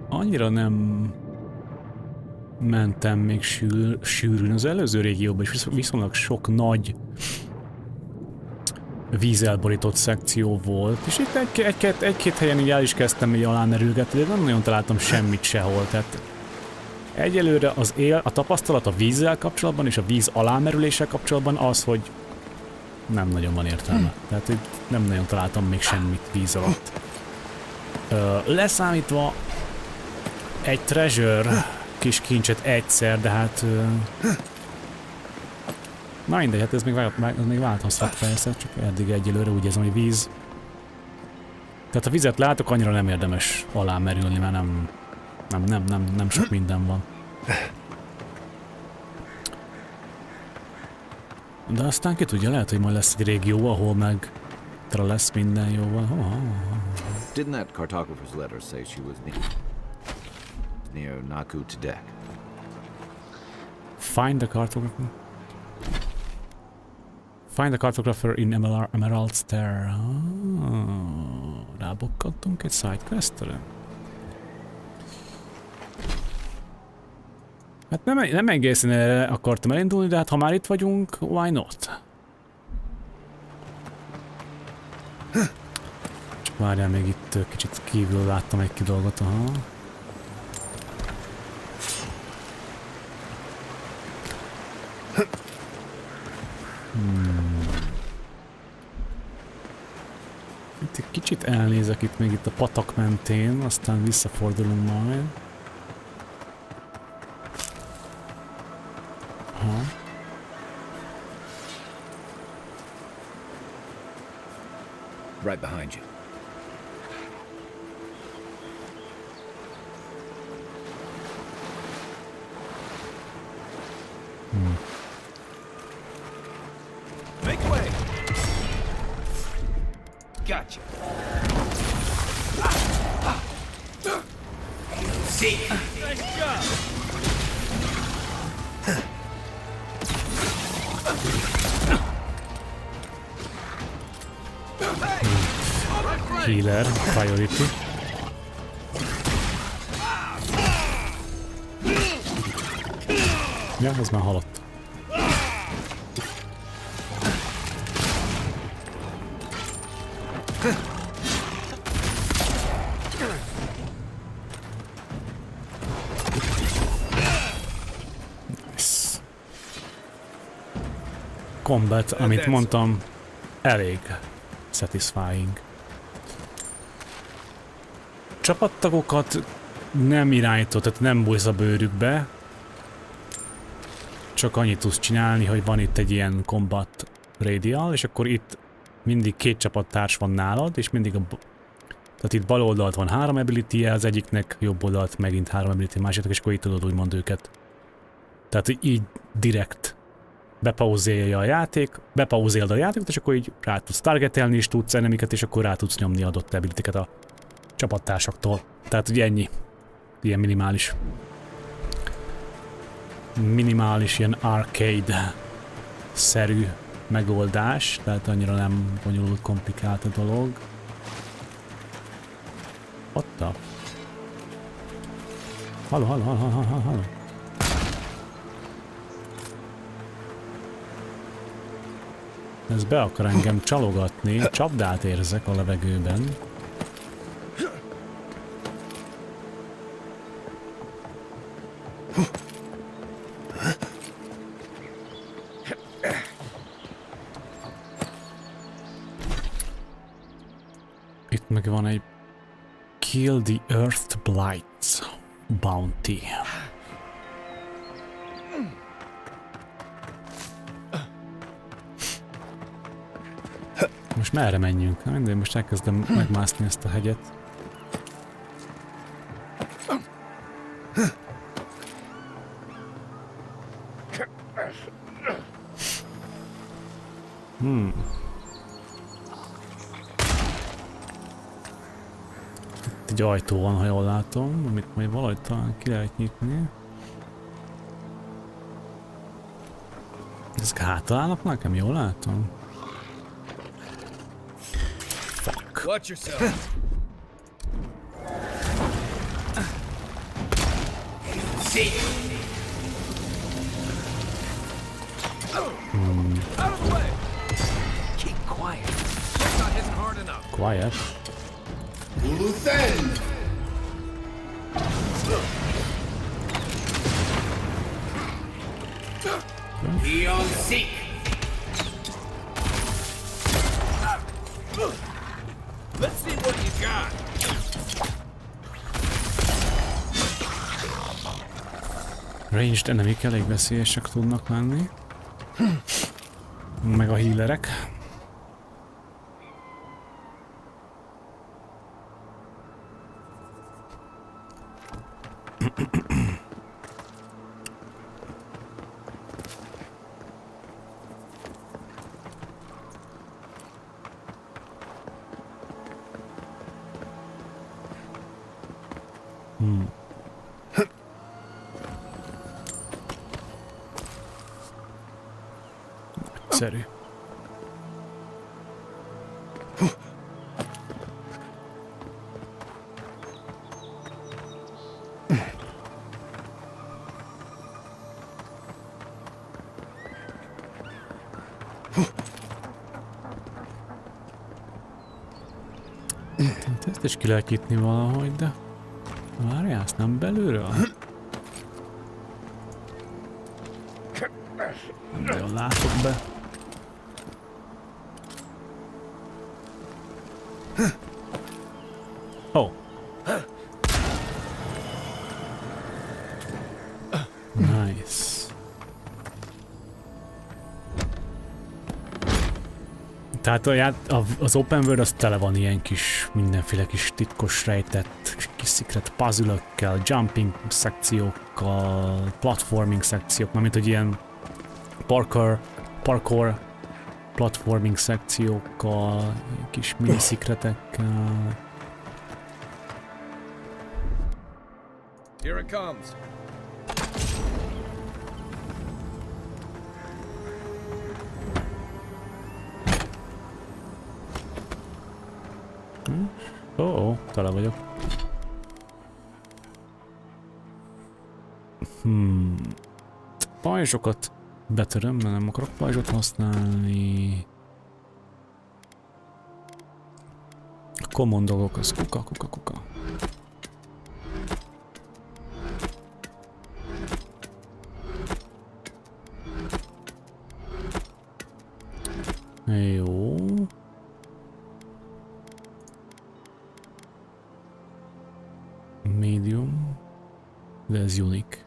annyira nem mentem még sűrűn az előző régióban, és viszonylag sok nagy vízelborított szekció volt, és itt egy-két helyen így el is kezdtem így alámerülgetni, de nem nagyon találtam semmit sehol, tehát egyelőre a tapasztalat a vízzel kapcsolatban és a víz alámerüléssel kapcsolatban az, hogy nem nagyon van értelme, tehát itt nem nagyon találtam még semmit víz alatt. Leszámítva egy treasure kis kincset egyszer, de hát... Na mindegy, hát ez még változhat persze, csak eddig egyelőre úgy érzem, hogy víz. Tehát ha vizet látok, annyira nem érdemes alámerülni, mert nem sok minden van. De aztán ki tudja, lehet, hogy majd lesz egy régió, ahol meg lesz minden jóval. Didn't that cartographer's letter say she was near Naku Tedek? Find the cartographer. Find the cartographer in Emerald Stair. Rábukkantunk egy sidequestre. Hát nem egészen erre akartam elindulni, de hát ha már itt vagyunk, why not? Csak Várjál, még itt kicsit kívül láttam egy dolgot, aha. Itt egy kicsit elnézek itt még itt a patak mentén, aztán visszafordulunk majd. Aha. Right behind you. Make way! Gotcha. See? Nice job! Healer, priority. Ja, ez már halott. Nice. Combat, amit mondtam, elég satisfying. Csapattagokat nem irányítod, tehát nem bújsz a bőrükbe. Csak annyit tudsz csinálni, hogy van itt egy ilyen combat radial, és akkor itt mindig 2 csapattárs van nálad, és mindig tehát itt bal oldalt van 3 ability-je az egyiknek, jobb oldalt megint 3 ability másiknak, és akkor így tudod úgymond őket. Tehát így direkt bepauzélja a játék, bepauzélod a játékot, és akkor így rá tudsz targetelni is tudsz enemiket, és akkor rá tudsz nyomni adott ability-ket a csapattársaktól. Tehát ugye ennyi. Ilyen minimális. Minimális ilyen arcade-szerű megoldás. Tehát annyira nem bonyolult, komplikált a dolog. Ott a... Halló. Ez be akar engem csalogatni. Csapdát érzek a levegőben. Itt meg van egy Kill the Earth Blights bounty. Most merre menjünk? Mindegy, most elkezdem megmászni ezt a hegyet. Itt egy ajtó van, ha jól látom, amit majd valahogy talán ki lehet nyitni. Ezek hátalálnak nekem, jól látom? Fuck. Watch yourself. See? Out of the way! Keep quiet. Shot isn't hard enough. Quiet. Luthen! Be on seek! Let's see what you got. Ranged enemik elég veszélyesek tudnak lenni. Meg a healerek. Nagyszerű. Ezt is ki lehet nyitni valahogy, de... Várjál, ezt nem belülről? Nem nagyon látok be. Oh. Nice. Tehát az open world az tele van ilyen kis, mindenféle kis titkos rejtett, kis secret puzzle-ökkel, jumping szekciókkal, platforming szekciók, mint hogy ilyen parkour platforming szekciókkal, kis mini secretekkel. Here it comes. Tele vagyok. Pajzsokat betöröm, mert nem akarok pajzsot használni. A common dolgok, az kuka. Jó. Medium, de ez unique.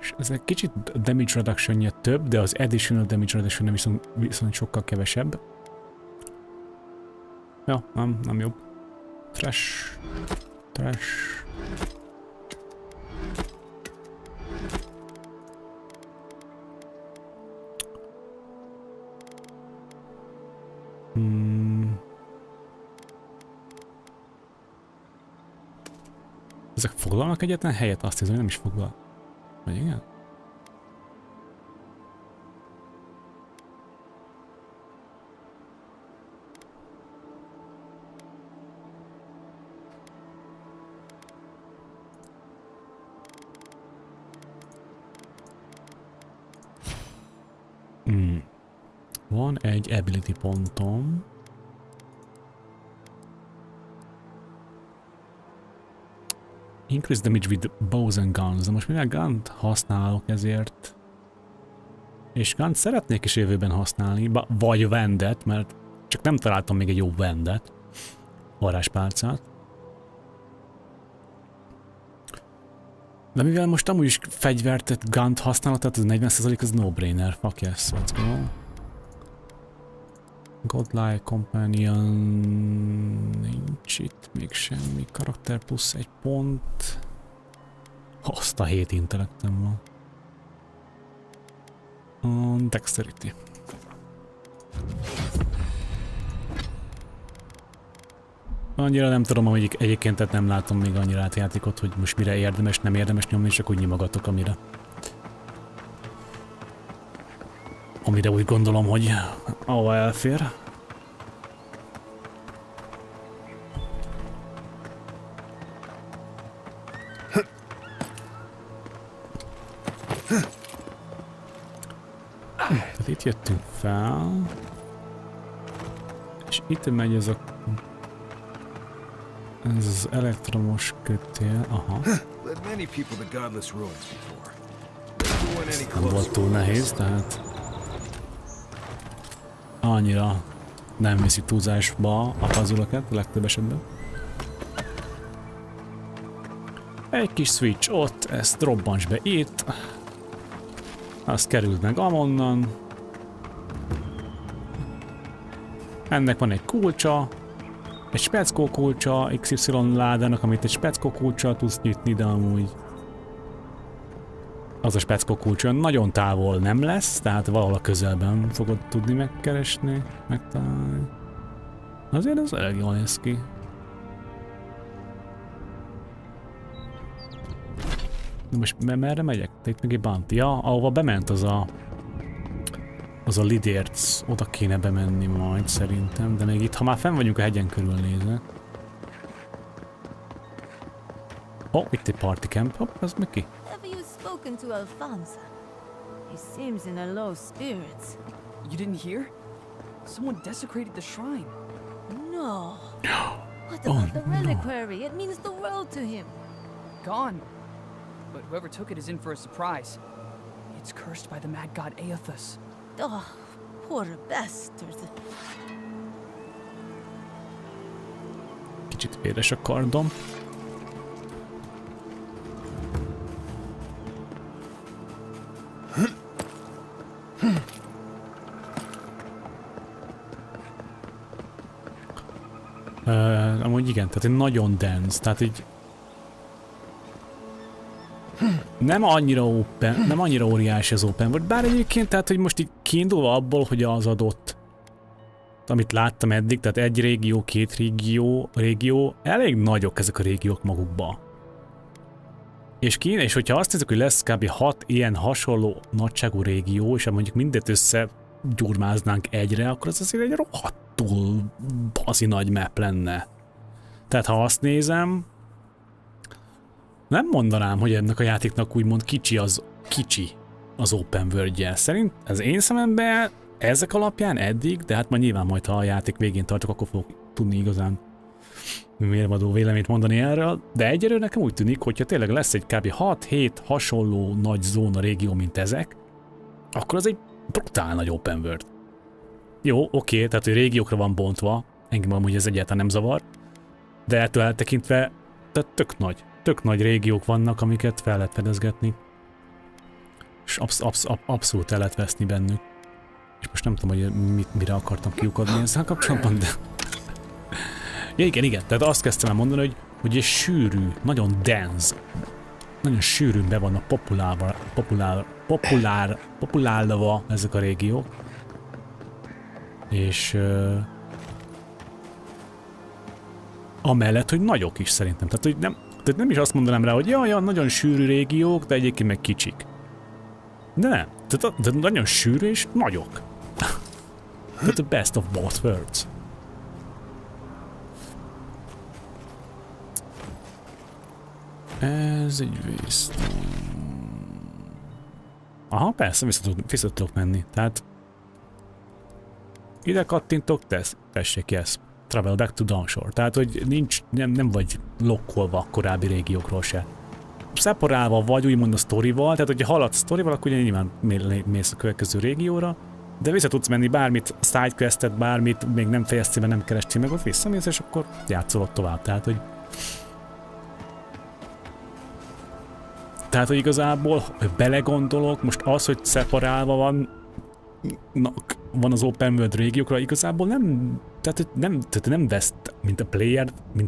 És ez egy kicsit damage reduction-je több, de az additional damage reduction viszont sokkal kevesebb. Ja, nem jobb. Trash. Ezek foglalnak egyetlen helyet? Azt hiszem, hogy nem is foglal. Vagy igen? Van egy ability pontom. Increase damage with bows and guns. De most mivel gunt használok ezért... És gunt szeretnék is jövőben használni, vagy vendet, mert csak nem találtam még egy jó vendet. Varázspálcát. De mivel most amúgy is fegyvert, gunt használok, tehát az 40% az no-brainer. Fuck yes, let's go. Godlike Companion... Nincs itt még semmi. Karakter plusz 1 pont. Azt a 7 intellektem van. Dexterity. Annyira nem tudom, hogy egyébként tehát nem látom még annyira átjátékot, hogy most mire érdemes, nem érdemes nyomni, csak úgy nyomogatok, amire. Amire úgy gondolom, hogy ahova elfér. Tehát itt jöttünk fel. És itt megy ez az elektromos kötél. Aha. Nem volt túl nehéz, tehát annyira nem viszi túlzásba a puzzle-öket a legtöbb esetben. Egy kis switch ott, ezt robbants be itt. Azt került meg amonnan. Ennek van egy kulcsa. Egy speckó kulcsa XY ládának, amit egy speckó kulccsal tudsz nyitni, de amúgy az a speckó kulcsa nagyon távol nem lesz, tehát valahol a közelben fogod tudni megkeresni, megtalálni. Azért ez elég jól néz ki. De most merre megyek? Te itt meg egy bounty. Ja, ahova bement az a lidérc. Oda kéne bemenni majd szerintem, de még itt, ha már fenn vagyunk a hegyen körülnézve. Itt egy party camp. Hopp, az meg ki? Have you spoken to Alfonso? He seems in a low spirits. You didn't hear? Someone desecrated the shrine. No. The reliquary, it means the world to him. Gone. But whoever took it is in for a surprise. It's cursed by the mad god Aethus. Oh, poor bastard. Kicsit véres a kardom. Amúgy igen, tehát egy nagyon dense, tehát így nem annyira open, nem annyira óriási az open world, bár egyébként, tehát hogy most így kiindulva abból, hogy az adott, amit láttam eddig, tehát egy régió, két régió, elég nagyok ezek a régiók magukba. És hogyha azt nézzük, hogy lesz kb. 6 ilyen hasonló nagyságú régió, és mondjuk mindet összegyurmáznánk egyre, akkor az azért egy rohadtul bazi nagy map lenne. Tehát ha azt nézem, nem mondanám, hogy ennek a játéknak úgymond kicsi az open world-je. Szerint az én szememben ezek alapján eddig, de hát nyilván majd ha a játék végén tartok, akkor fogok tudni igazán mérvadó véleményt mondani erről, de egyelőre nekem úgy tűnik, hogyha tényleg lesz egy kb. 6-7 hasonló nagy zóna régió, mint ezek, akkor az egy brutál nagy open world. Jó, oké, tehát hogy régiókra van bontva, engem amúgy ez egyáltalán nem zavar, de ettől eltekintve tehát tök nagy régiók vannak, amiket fel lehet fedezgetni, és abszolút el lehet veszni bennük. És most nem tudom, hogy mire akartam kiukadni ezzel kapcsolatban, de... Ja, igen, tehát azt kezdtem el mondani, hogy egy sűrű, nagyon dense, nagyon sűrűn be vannak populálva ezek a régiók. És amellett, hogy nagyok is szerintem. Tehát, hogy nem is azt mondanám rá, hogy ja, nagyon sűrű régiók, de egyébként meg kicsik. De nem. Tehát nagyon sűrű és nagyok. Tehát a best of both worlds. Ez egy aha, persze, vissza tudok menni. Tehát ide kattintok, tessék, yes. Travel back to Dawnshore. Tehát, hogy nem vagy lokkolva a korábbi régiókról se. Szeparálva vagy úgymond a sztorival, tehát hogyha haladsz a sztorival, akkor ugye nyilván mész a következő régióra, de vissza tudsz menni bármit, sidequestet, bármit, még nem fejeztél, mert nem kerestél meg, ott visszamész, és akkor játszol ott tovább. Tehát, hogy igazából belegondolok, most az, hogy szeparálva van az open world régiókra, igazából nem veszt, mint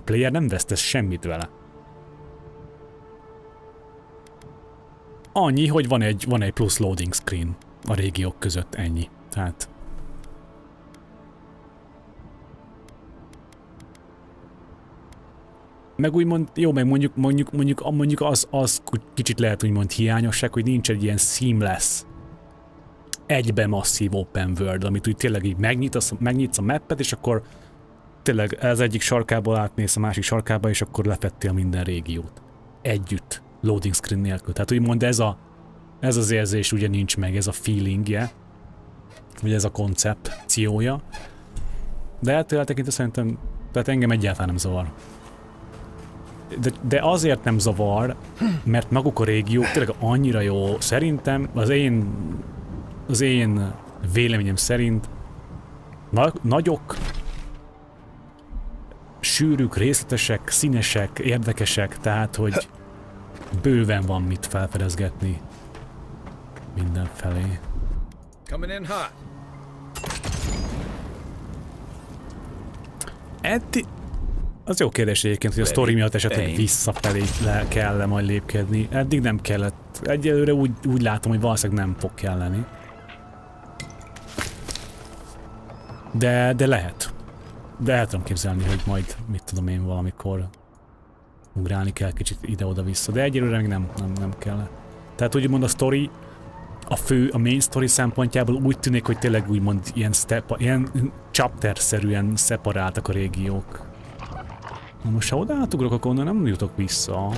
player nem vesztesz semmit vele. Annyi, hogy van egy plusz loading screen a régiók között, ennyi. Tehát... Meg úgymond, jó, meg mondjuk az kicsit lehet úgymond hiányosság, hogy nincs egy ilyen seamless, egybe masszív open world, amit úgy tényleg így megnyitsz a mappet, és akkor tényleg az egyik sarkából átmész a másik sarkába, és akkor lefettél minden régiót. Együtt, loading screen nélkül. Tehát úgymond ez az érzés ugye nincs meg, ez a feelingje, vagy ez a koncepciója. De ettől eltekintve szerintem, tehát engem egyáltalán nem zavar. De azért nem zavar, mert maguk a régiók tényleg annyira jó, szerintem az én véleményem szerint nagyok, sűrűk, részletesek, színesek, érdekesek, tehát hogy bőven van mit felfedezgetni mindenfelé. Coming in hot. Az jó kérdés egyébként, hogy a sztori miatt esetleg visszafelé kell majd lépkedni. Eddig nem kellett. Egyelőre úgy látom, hogy valószínűleg nem fog kelleni. De lehet. De el tudom képzelni, hogy majd, mit tudom én, valamikor ugrálni kell kicsit ide-oda-vissza. De egyelőre még nem kell. Tehát úgymond a sztori, a main story szempontjából úgy tűnik, hogy tényleg úgymond ilyen chapter-szerűen szeparáltak a régiók. Na most ha oda átugrok, akkor onnan nem jutok vissza.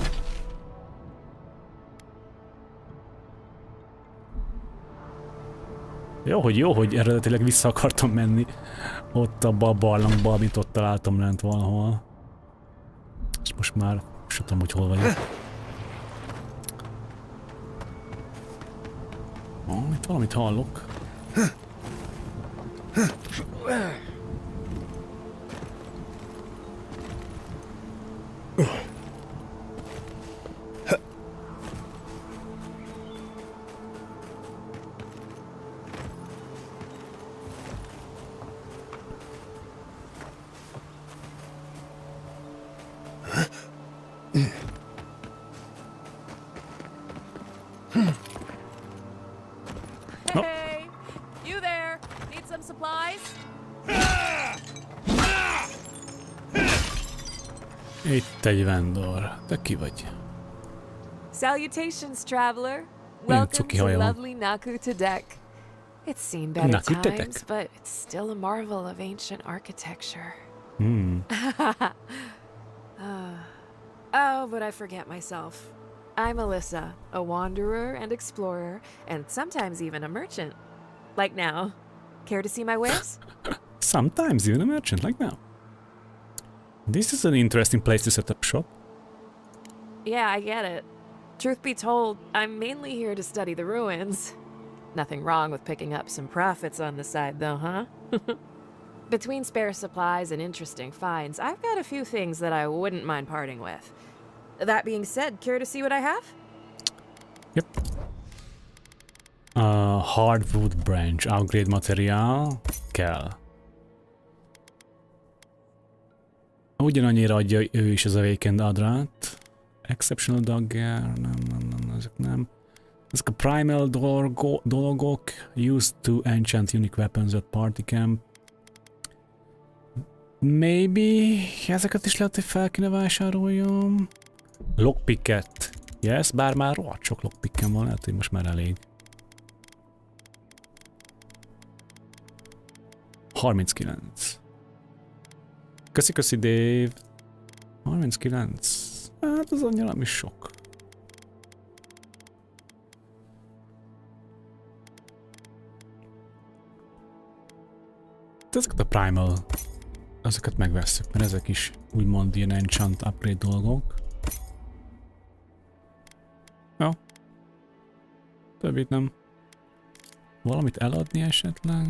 Jó, hogy eredetileg vissza akartam menni ott abba a barlangba, amit ott találtam lent valahol. És most már sem tudom, hogy hol vagyok. Itt valamit hallok. Hey, you there? Need some supplies? Itt egy vendor. Te ki vagy? Salutations, traveler. Milyen Welcome cuki to haja van. lovely Naku Tedek. It's seen better Naku Tedek? times, but it's still a marvel of ancient architecture. Oh, but I forget myself. I'm Alyssa, a wanderer and explorer, and sometimes even a merchant. Like now. Care to see my wares? Sometimes even a merchant, like now. This is an interesting place to set up shop. Yeah, I get it. Truth be told, I'm mainly here to study the ruins. Nothing wrong with picking up some profits on the side, though, huh? Between spare supplies and interesting finds, I've got a few things that I wouldn't mind parting with. That being said, care to see what I have? Yep. Hardwood branch, upgrade materiál kell. Ugyanannyira adja ő is az Awakened Adrát. Exceptional Dagger, nem, ezek nem. Ezek a primal dolgok, used to enchant unique weapons at party camp. Maybe ezeket is lehet, hogy fel kéne vásároljam. Lockpicket. Yes, bár már rohadt sok lockpickem van, lehet, hogy most már elég. 39. Köszi Dave. 39. Hát az annyira nem is sok. De ezeket a primal, ezeket megvesszük, mert ezek is úgymond ilyen enchant upgrade dolgok. Jó. Többit nem. Valamit eladni esetleg?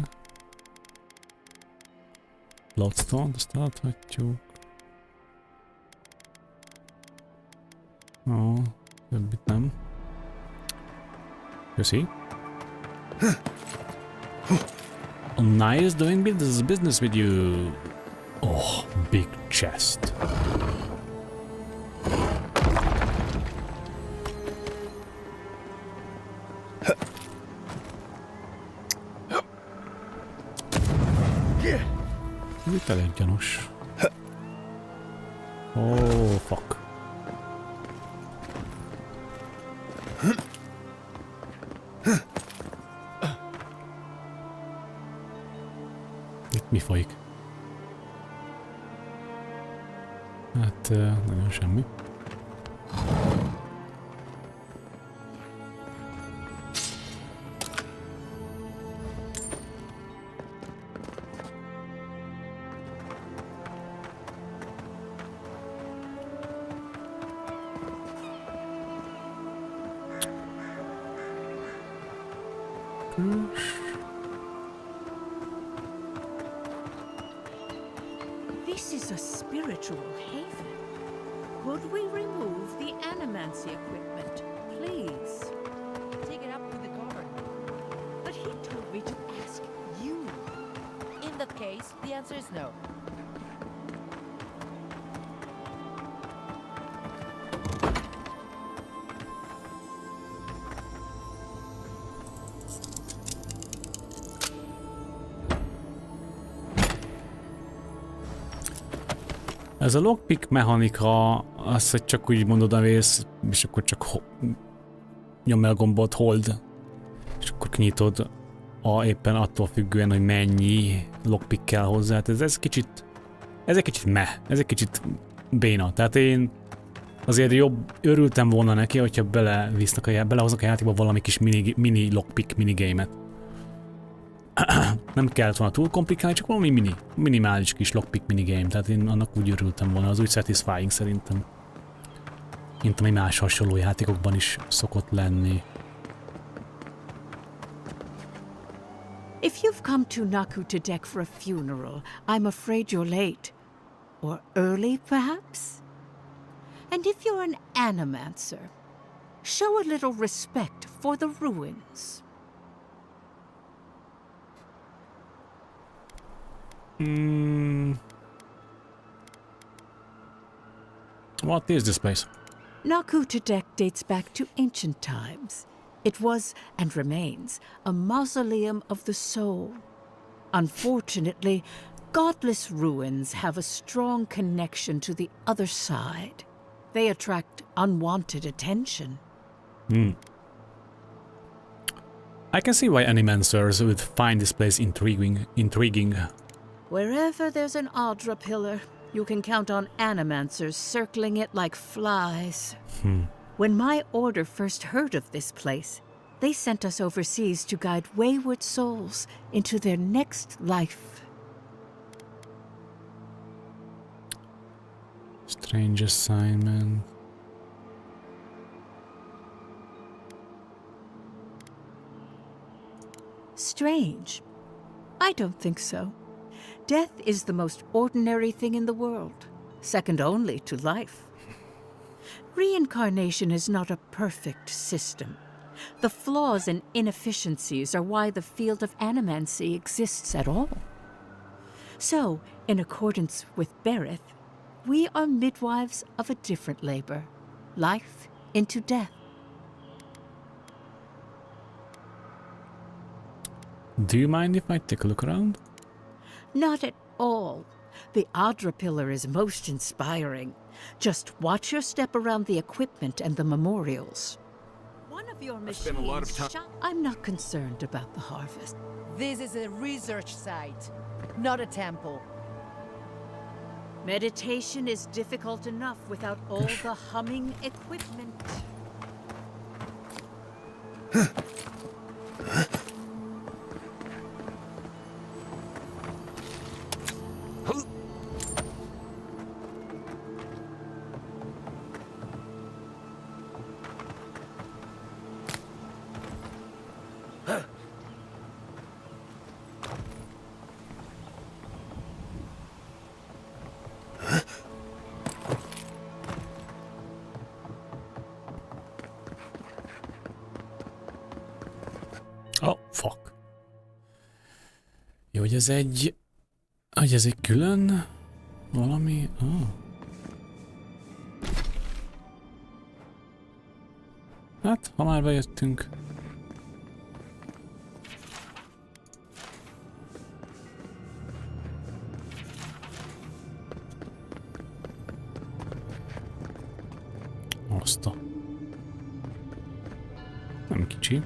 Bloodstone, azt eladhatjuk. Ó, többit nem. Köszi. Nice doing business with you. Oh, big chest. Itt elég gyanús. Oh, fuck. Itt mi folyik? Hát, nagyon semmi. This is a spiritual haven. Could we remove the animancy equipment, please? Take it up with the guard. But he told me to ask you. In that case, the answer is no. Ez a lockpick mechanika, az, hogy csak úgy mondod, avész, és akkor csak nyomj el gombot, hold, és akkor kinyitod éppen attól függően, hogy mennyi lockpick kell hozzá. Hát ez egy kicsit ez egy kicsit béna. Tehát én azért jobb, örültem volna neki, hogyha belehoznak a játékba valami kis mini lockpick minigame-et. Nem kellett volna túl komplikálni, csak valami minimális kis lockpick minigame, tehát én annak úgy örültem volna, az úgy satisfying szerintem. Mint ami más hasonló játékokban is szokott lenni. If you've come to Nakutadek for a funeral, I'm afraid you're late. Or early, perhaps? And if you're an animancer, show a little respect for the ruins. What is this place? Nakutadek dates back to ancient times. It was, and remains, a mausoleum of the soul. Unfortunately, godless ruins have a strong connection to the other side. They attract unwanted attention. I can see why animancers would find this place intriguing. Wherever there's an Adra pillar, you can count on animancers circling it like flies. When my order first heard of this place, they sent us overseas to guide wayward souls into their next life. Strange assignment. Strange? I don't think so. Death is the most ordinary thing in the world, second only to life. Reincarnation is not a perfect system. The flaws and inefficiencies are why the field of animancy exists at all. So, in accordance with Berith, we are midwives of a different labor, life into death. Do you mind if I take a look around? Not at all. The Adra pillar is most inspiring. Just watch your step around the equipment and the memorials. One of your machines. spent a lot of time. I'm not concerned about the harvest. This is a research site, not a temple. Meditation is difficult enough without all the humming equipment. Oh, fuck. Jó, hogy ez egy... Hogy ez egy külön... Valami... Oh. Hát, ha már bejöttünk... Azt a... Nem kicsi.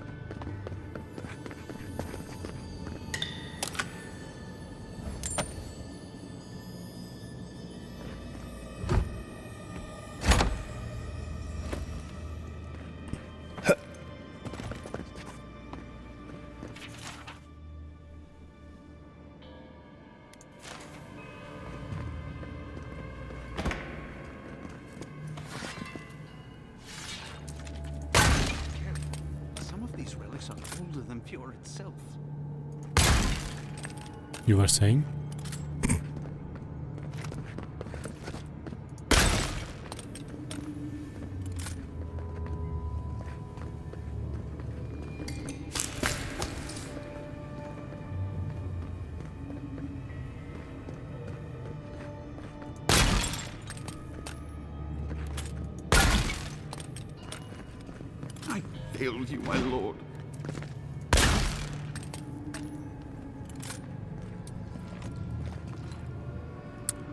You were saying? I failed you, my lord.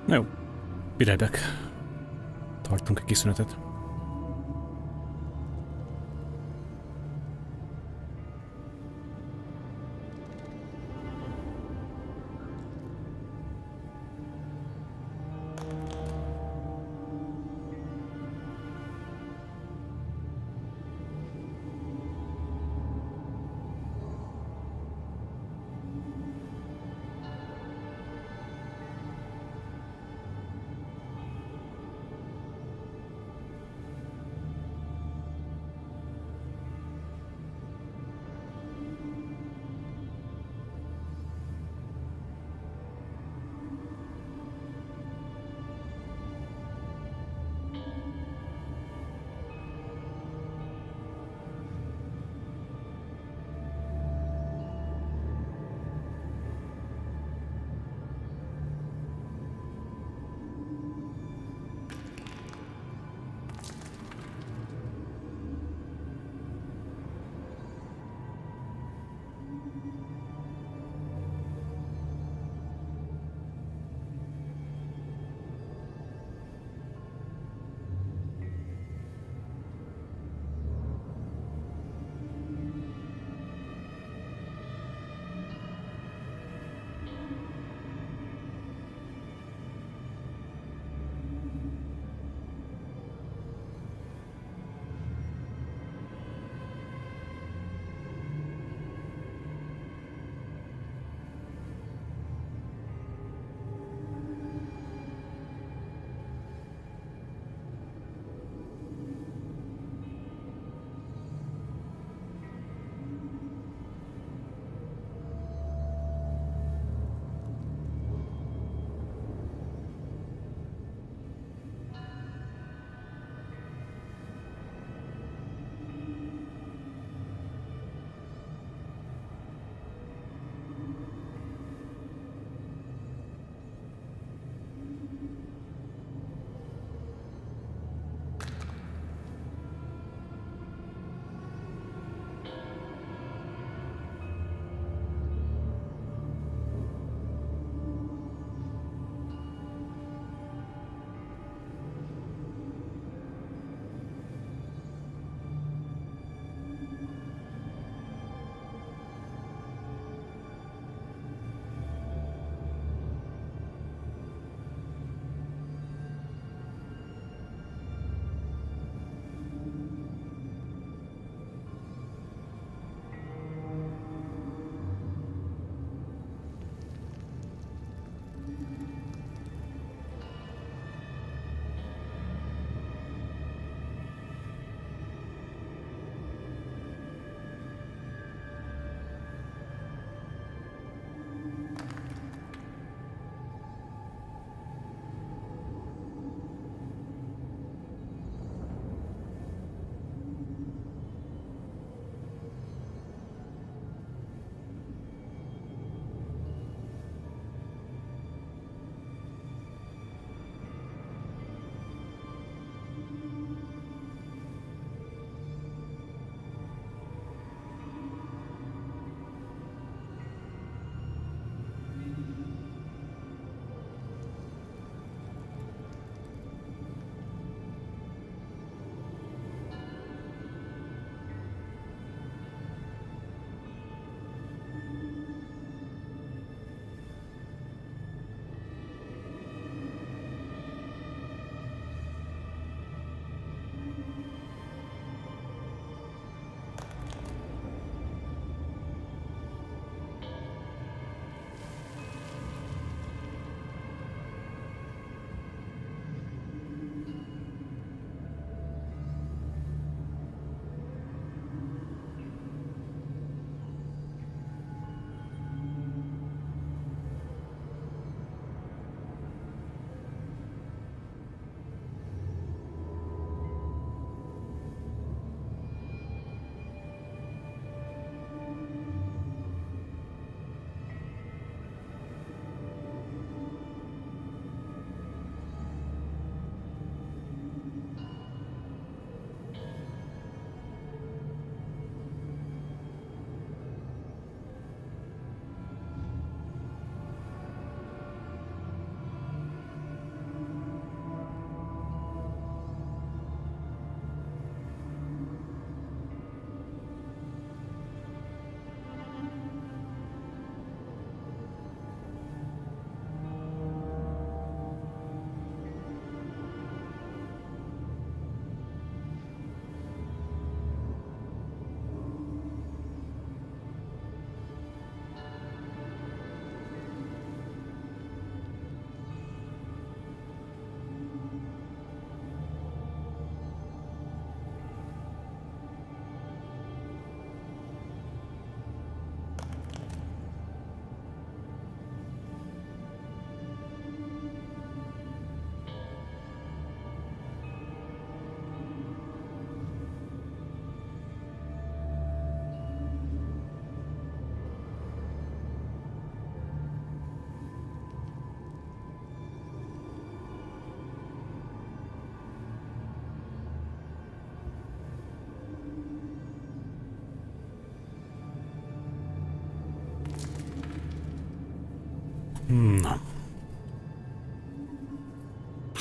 Jó, be right back. Tartunk egy kis szünetet.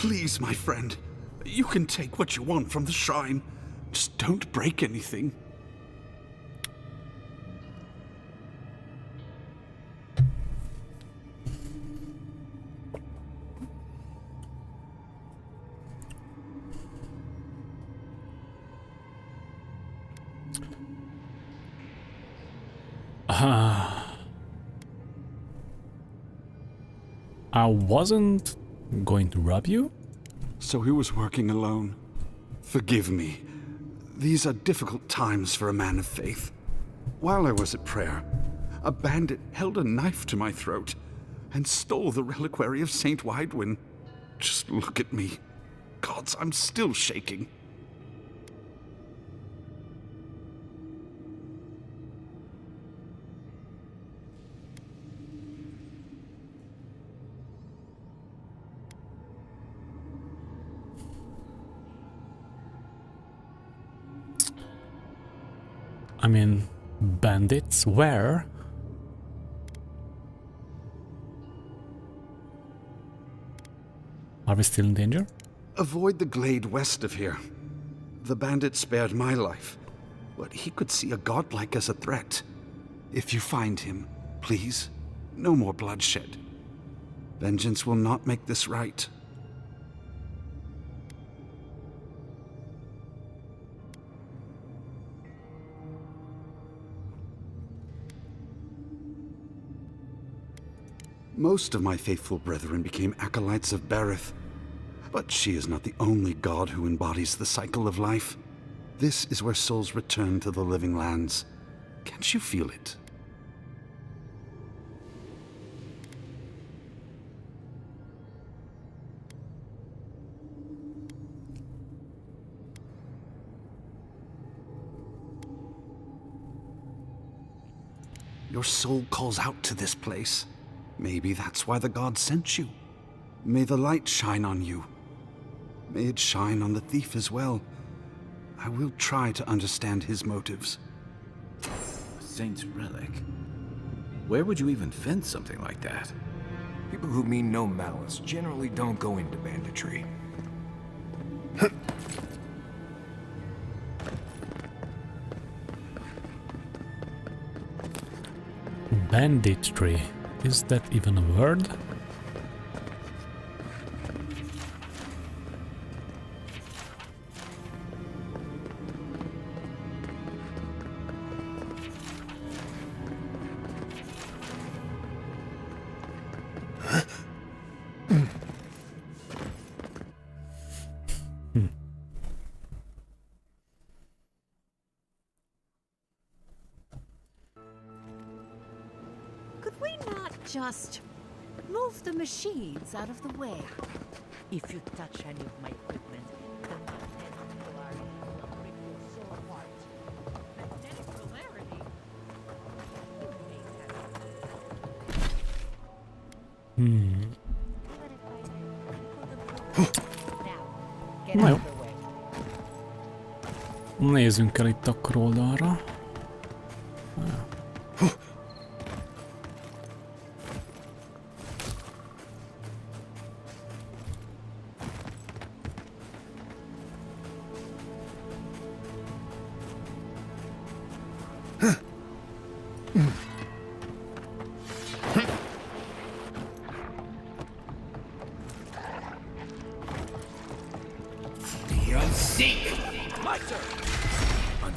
Please, my friend. You can take what you want from the shrine. Just don't break anything. I wasn't going to rob you? So he was working alone. Forgive me. These are difficult times for a man of faith. While I was at prayer, a bandit held a knife to my throat and stole the reliquary of Saint Widwin. Just look at me. Gods, I'm still shaking. I mean, bandits? Where? Are we still in danger? Avoid the glade west of here. The bandit spared my life, but he could see a godlike as a threat. If you find him, please, no more bloodshed. Vengeance will not make this right. Most of my faithful brethren became acolytes of Berith, but she is not the only god who embodies the cycle of life. This is where souls return to the living lands. Can't you feel it? Your soul calls out to this place. Maybe that's why the god sent you. May the light shine on you. May it shine on the thief as well. I will try to understand his motives. A saint's relic? Where would you even fence something like that? People who mean no malice generally don't go into banditry. Banditry. Is that even a word? Could we not just move the machines out of the way? If you touch any of my equipment, then my head polarity will break your soul apart. Magnetic polarity? Na jó. Nézzünk el itt akkor oldalra.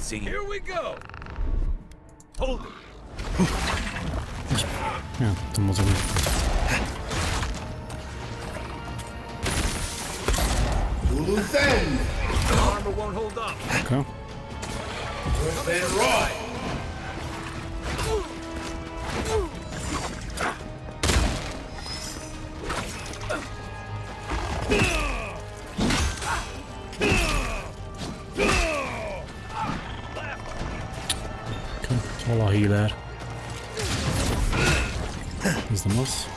Here we go. Hold it. Ja, tudtam mozogni. Lulu's end. The armor won't hold up. Okay. Then Roy. Hol a healer? Ez nem az.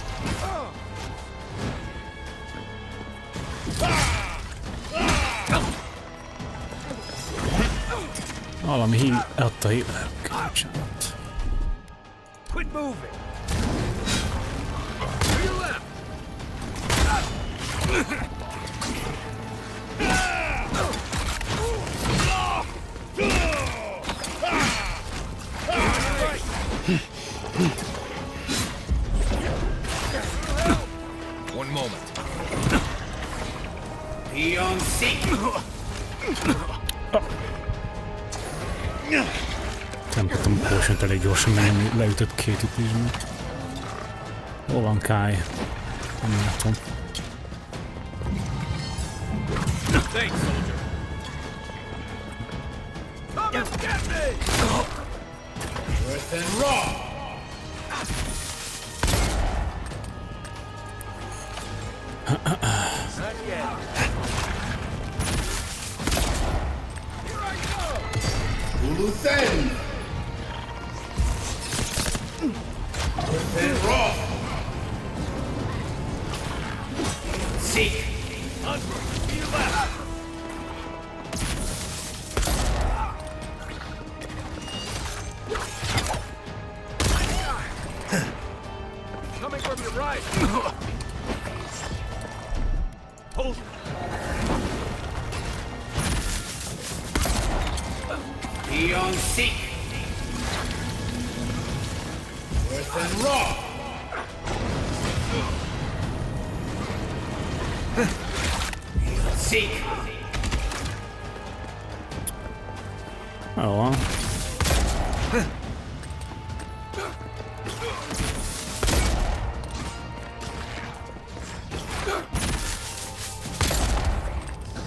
Valami heal... Ott a healer. Bocsánat. Quit moving. To your left. Be on seat. Nem tudtam porsont elég gyorsan menni, leütött 2 ütésben. Hol van Kai? Nem látom. Thanks, soldier. Come and get me! Worse than raw. Not yet. Here I go! Hulu Sen. Worse than raw. Seek. Onward, to your left. Coming from your right. Hold it. Be on seek. Worse than raw. Seek. Oh well.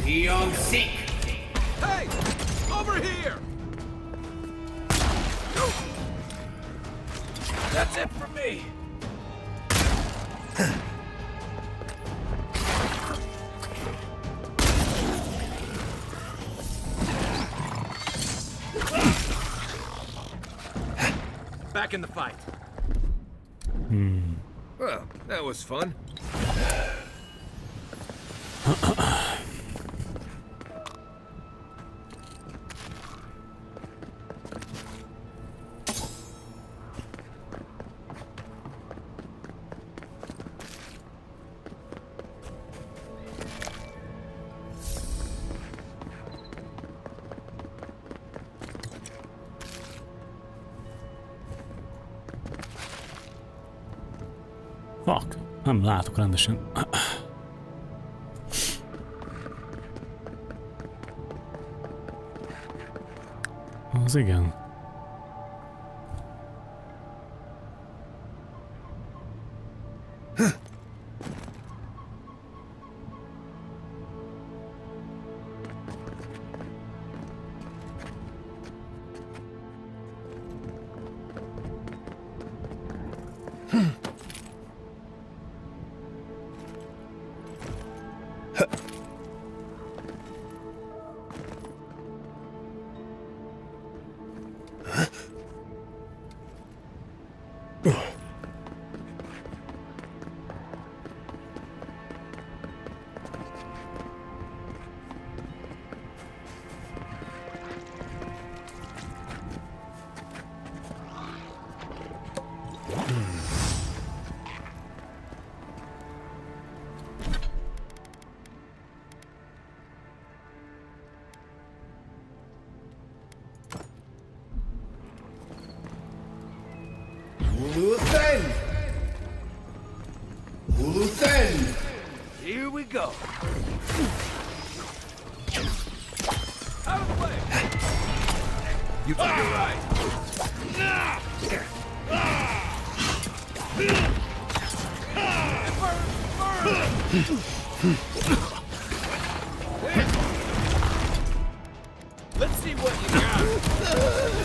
Be on seek. Hey! Over here! That's it for me! Back in the fight. Well, that was fun. Fuck, nem látok rendesen. Az igen. Hulu Sen. Hulu Sen. Here we go. Out of the way! You took it right. Let's see what you got.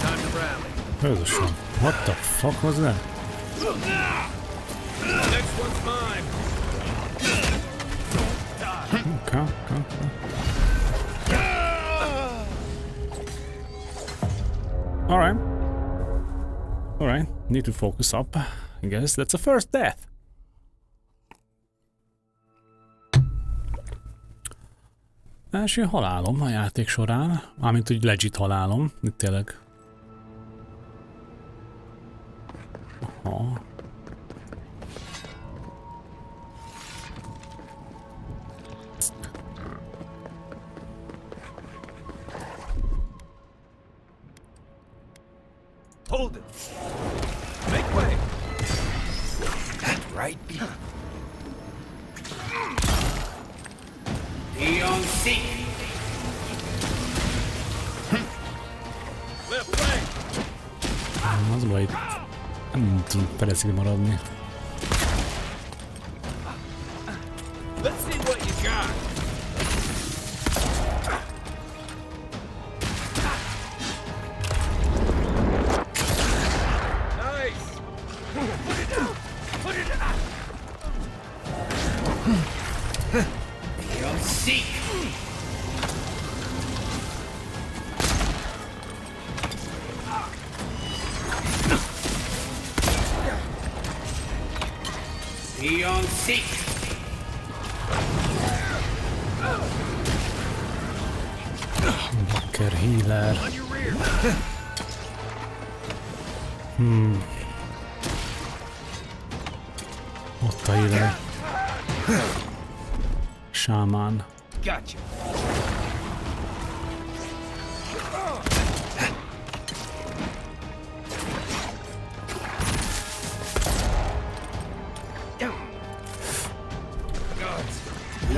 Time to rally. Jézusom, what the fuck was that? Next one's mine. Okay. Alright, need to focus up. I guess that's a first death. Első halálom a játék során, mármint hogy legit halálom, itt tényleg. Aha. Hold it. Make way. Right behind. Be on Az baj, nem tudunk percig maradni. Let's see what you got. Nice. Put it down. Put it down. You'll see. Beyond seek. Bakker healer. Ott a healer. Sámán. Gotcha.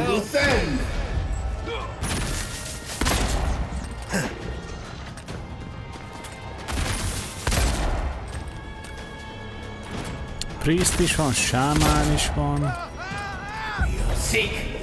Luthen! Priest is van, sámán is van. Seek!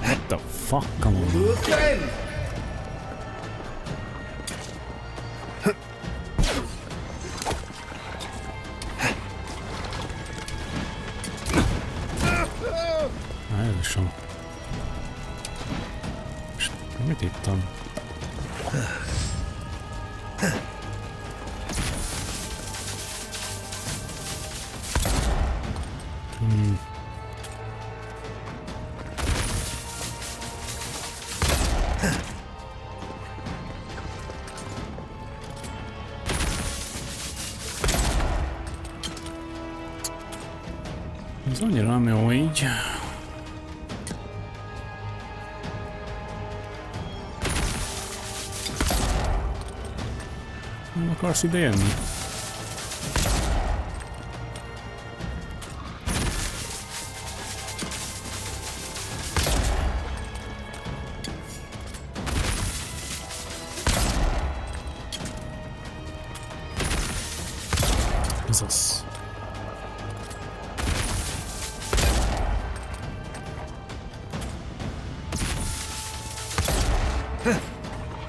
What the fuck? Come on. Luthen! Elsom. Mit ittam? Ez annyira nem jó így. Nem akarsz ide jönni? Ez az.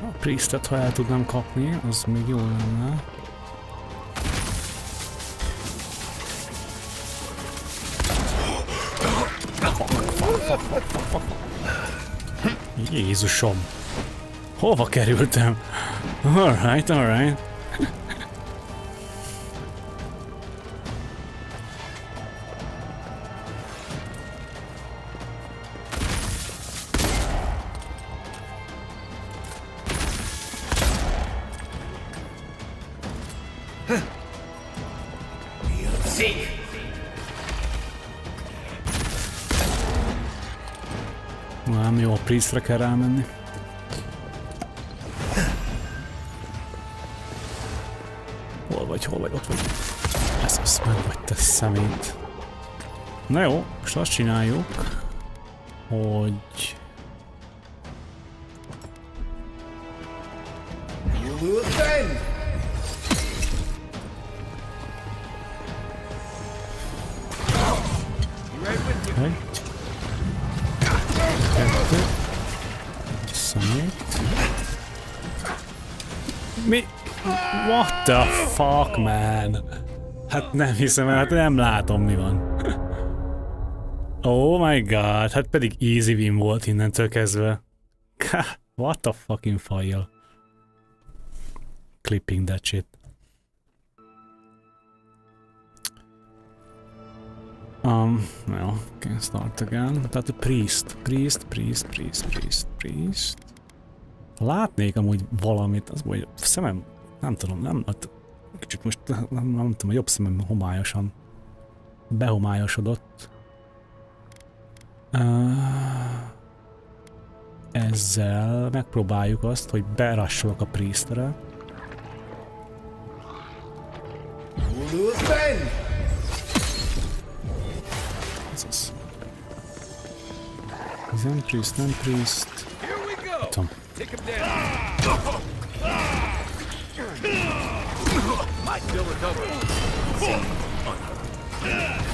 A priestet, ha el tudnám kapni, az még jó lenne. Jézusom! Hova kerültem? Alright, alright. Nem jó, a priestre kell rámenni. Hol vagy, ott vagy. Ez az, meg vagy te szemét. Na jó, most azt csináljuk, hogy... Luthen! Egy. Kettő. Szemét. Mi? What the fuck, man? Hát nem hiszem el, hát nem látom, mi van. Oh my god, hát pedig easy win volt innentől kezdve. What the fucking file. Clipping that shit. No, can start again. Tehát a priest. Látnék amúgy valamit, az hogy a szemem, nem tudom, nem, kicsit most nem tudom, a jobb szemem homályosan behomályosodott. Ezzel megpróbáljuk azt, hogy berassolok a priestre. Ez az. Nem priest. Tudom.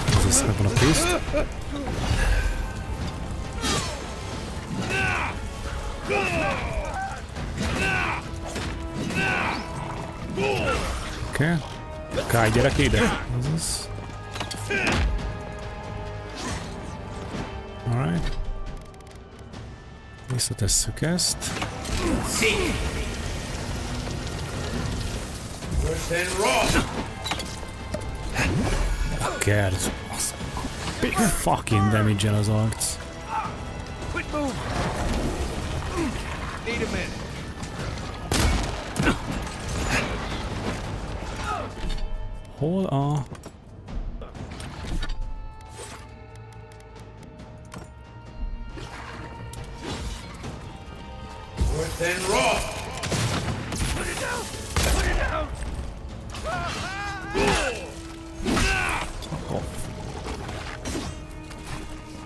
Ez az, ebben a priest. Oké. Káj, gyerek ide! Ez az. Alright. Visszatesszük ezt. Kert. Big fucking damage-el az arc. Hol a...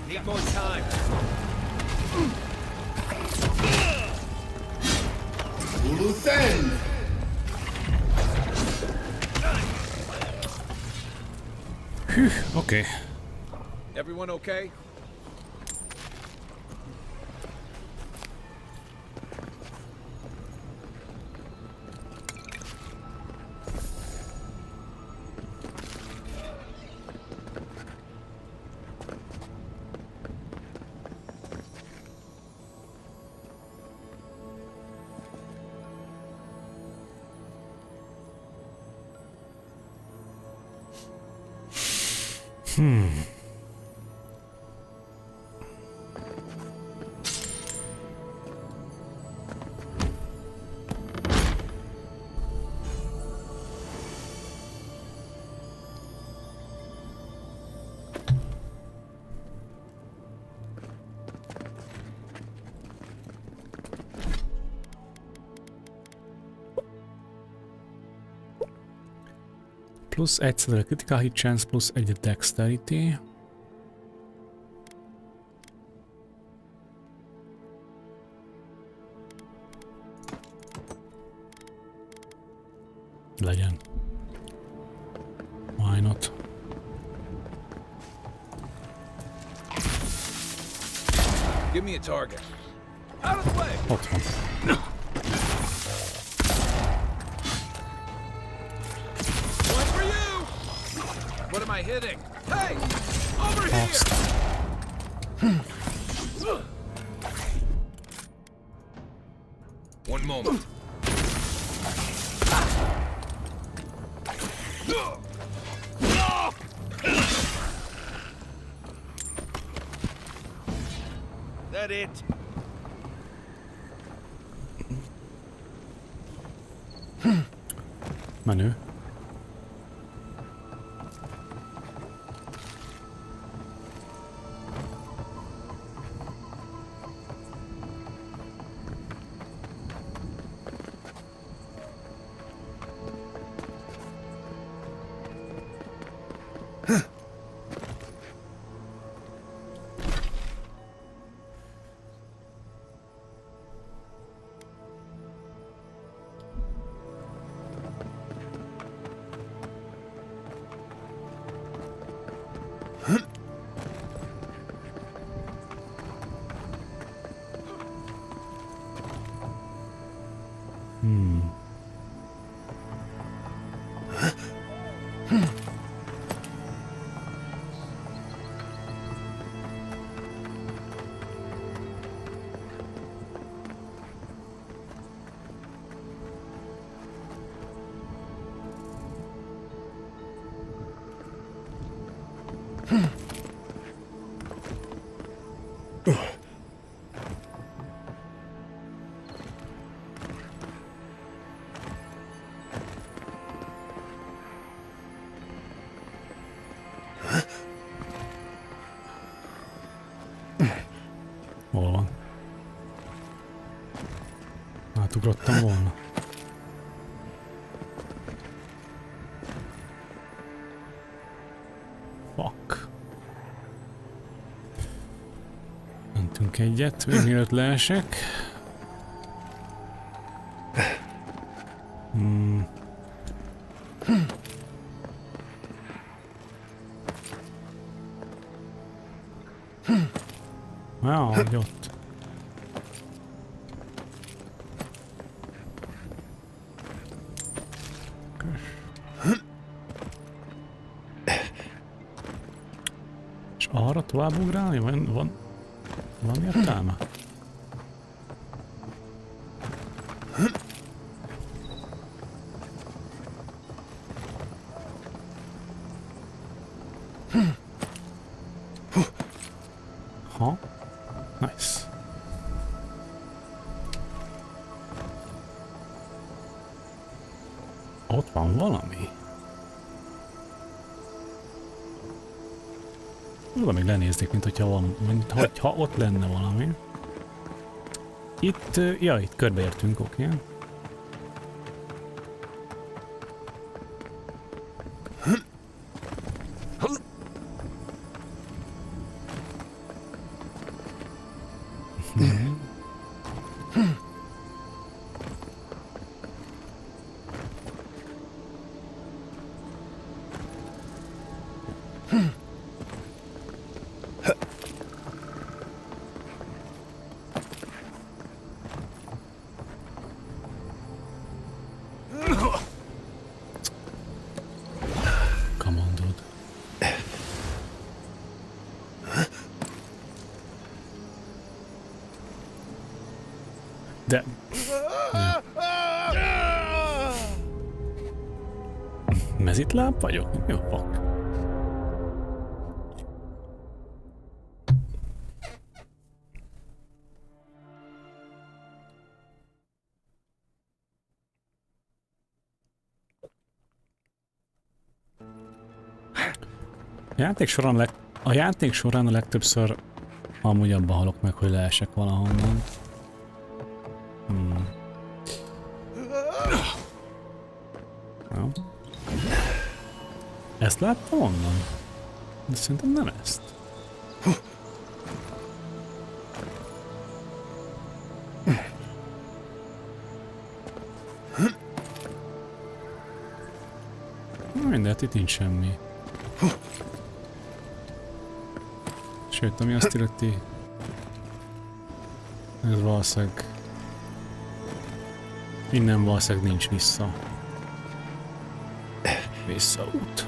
Need more time. Uluthen! Phew, okay. Everyone okay? Plusz 1 critical hit chance, plusz 1 dexterity. Legyen. Why not? Give me a target. Out of the way. Ott van. One for you. What am I hitting? Hey, over here. One moment. That it? Menő. Hol van? Átugrottam volna. Fuck. Mentünk egyet, még mielőtt leesek. Hogy ott. És arra tovább ugrálni? Van értelme? Ha? Nice. Ott van valami. Oda még lenéznék, mint hogyha ott lenne valami. Itt, ja, itt körbeértünk, oké. De... Mezitláb vagyok? Jó, fuck. A játék során a legtöbbször amúgy abba halok meg, hogy leesek valahonnan. Jó. Ezt láttam onnan? De szerintem nem ezt. Mindent, itt nincs semmi. Sőt, ami azt illeti... Ez valószínűleg... Innen valószínűleg nincs vissza. Visszaút.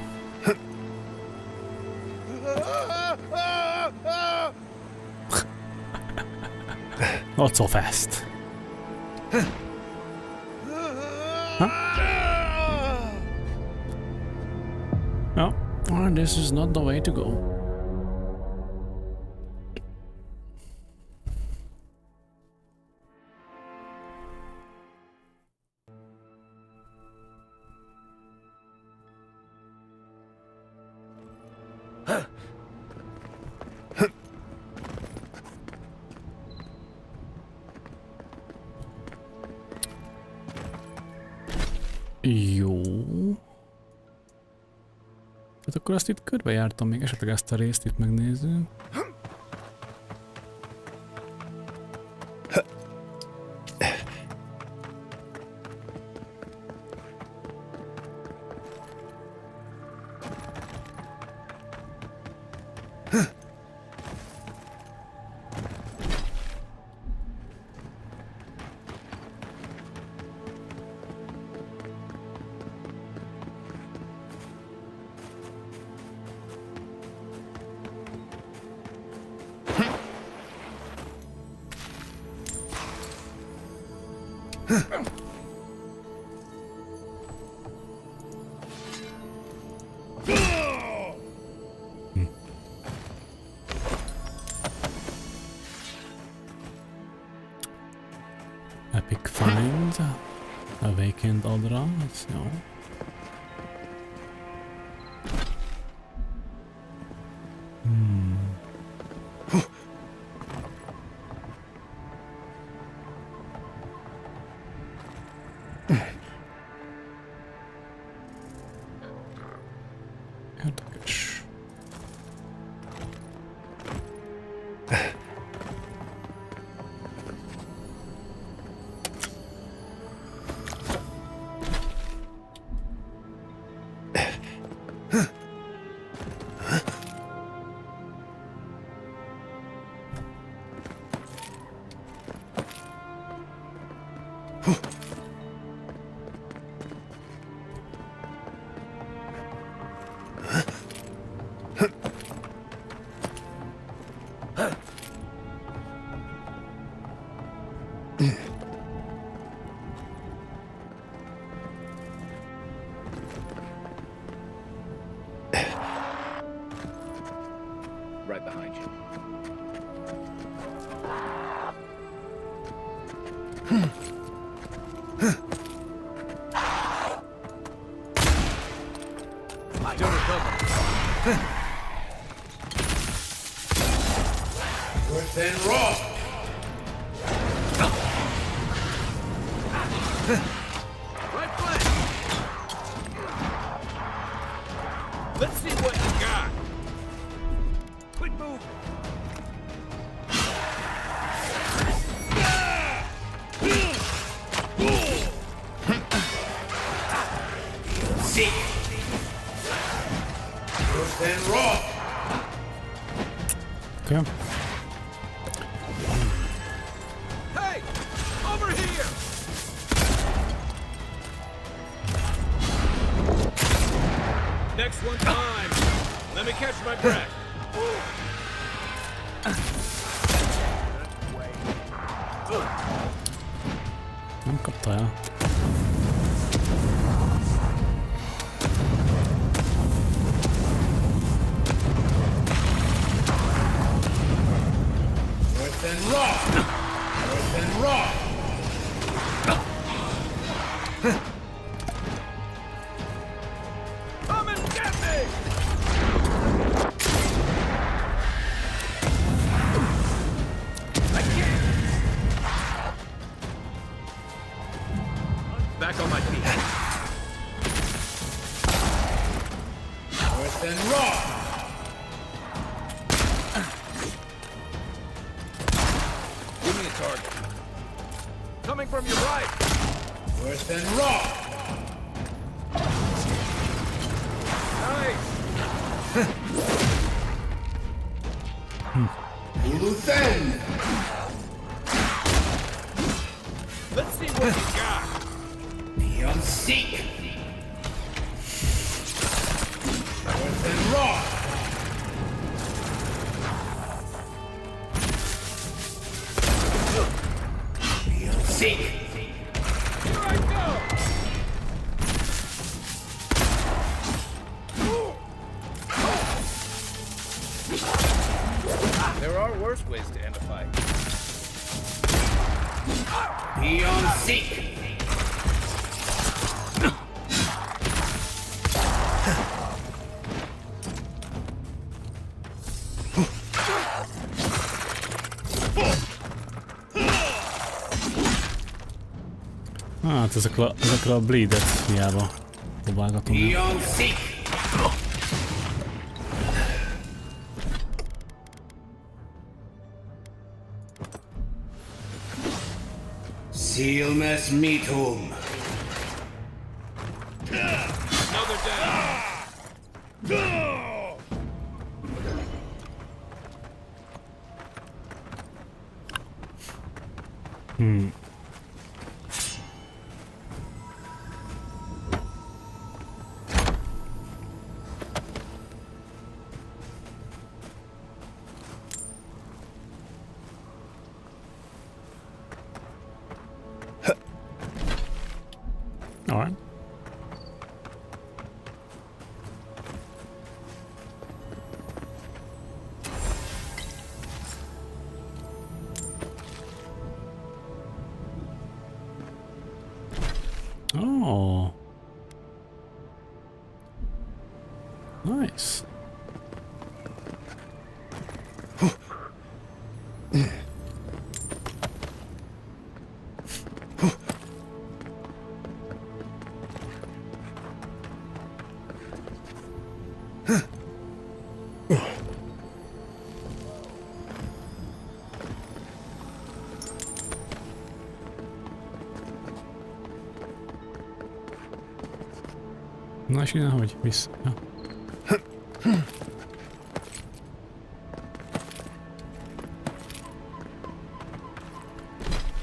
Not so fast. Huh? No, this is not the way to go. Jó. Hát akkor azt itt körbejártam, még esetleg ezt a részt itt megnézzük. Epic find. Awakened Odra. That's no. Érdekes. Right behind you. Still recovering. Worse than raw. Right flank. Let's see what you got. Quick move. See. Worse than raw. Okay. Hey! Over here! Next one time. Let me catch my breath. Nem kapta el. Worse than raw. Worse than raw. Come and get me! I can't! Back on my feet. Worse than raw. Give me a target. Coming from your right. Worse than raw. Nice. Loose end. Let's see what you got. Beyond seek. Worse than raw. Beyond seek. Here I go. There are worse ways to end a fight. Beyond seek. Hát ezekre a bleedet hiába próbálgatom. Beyond seek. Sealmas meatum. Another down. All right. Oh. Nice. Na és innen hogy vissza? Ja.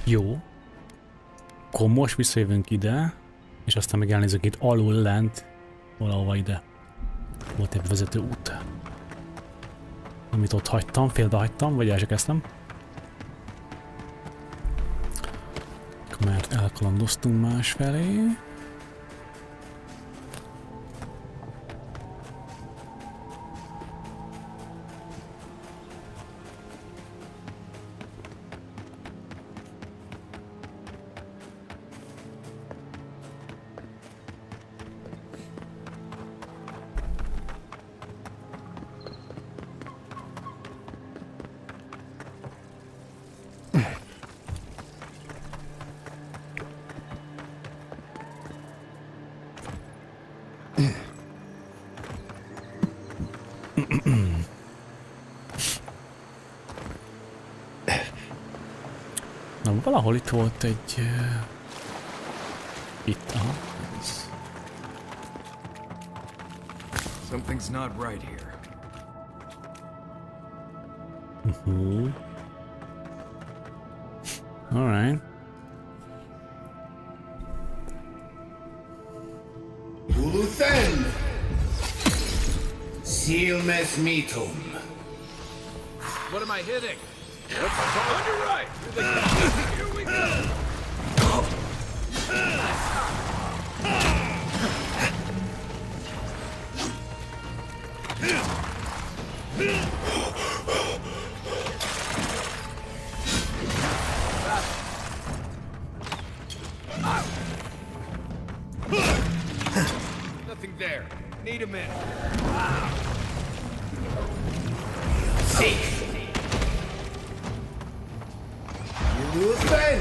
Jó. Akkor most visszajövünk ide, és aztán meg elnézünk itt alul lent, valahova ide. Volt egy vezető út. Amit ott hagytam, félbe hagytam, vagy el se kezdtem. Mert elkalandoztunk másfelé. Na, valahol itt volt egy... Itt, aha. Something's not right here. All right. Uluthen! Silmes mitum. What am I hitting? What's on your right? Here we go. Nothing there. Need a minute. Seek. Uluthen!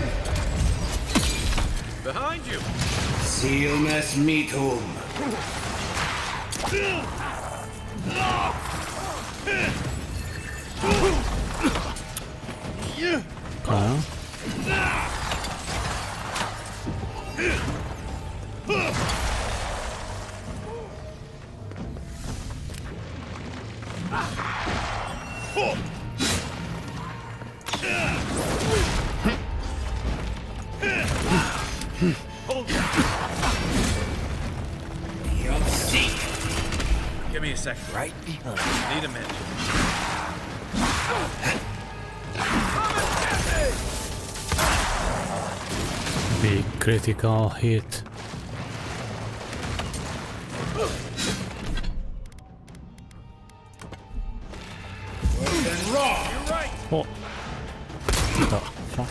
Behind you. Silmes mitum. Give me a second. Right behind. Need a minute. Big critical hit. Oh. The fuck?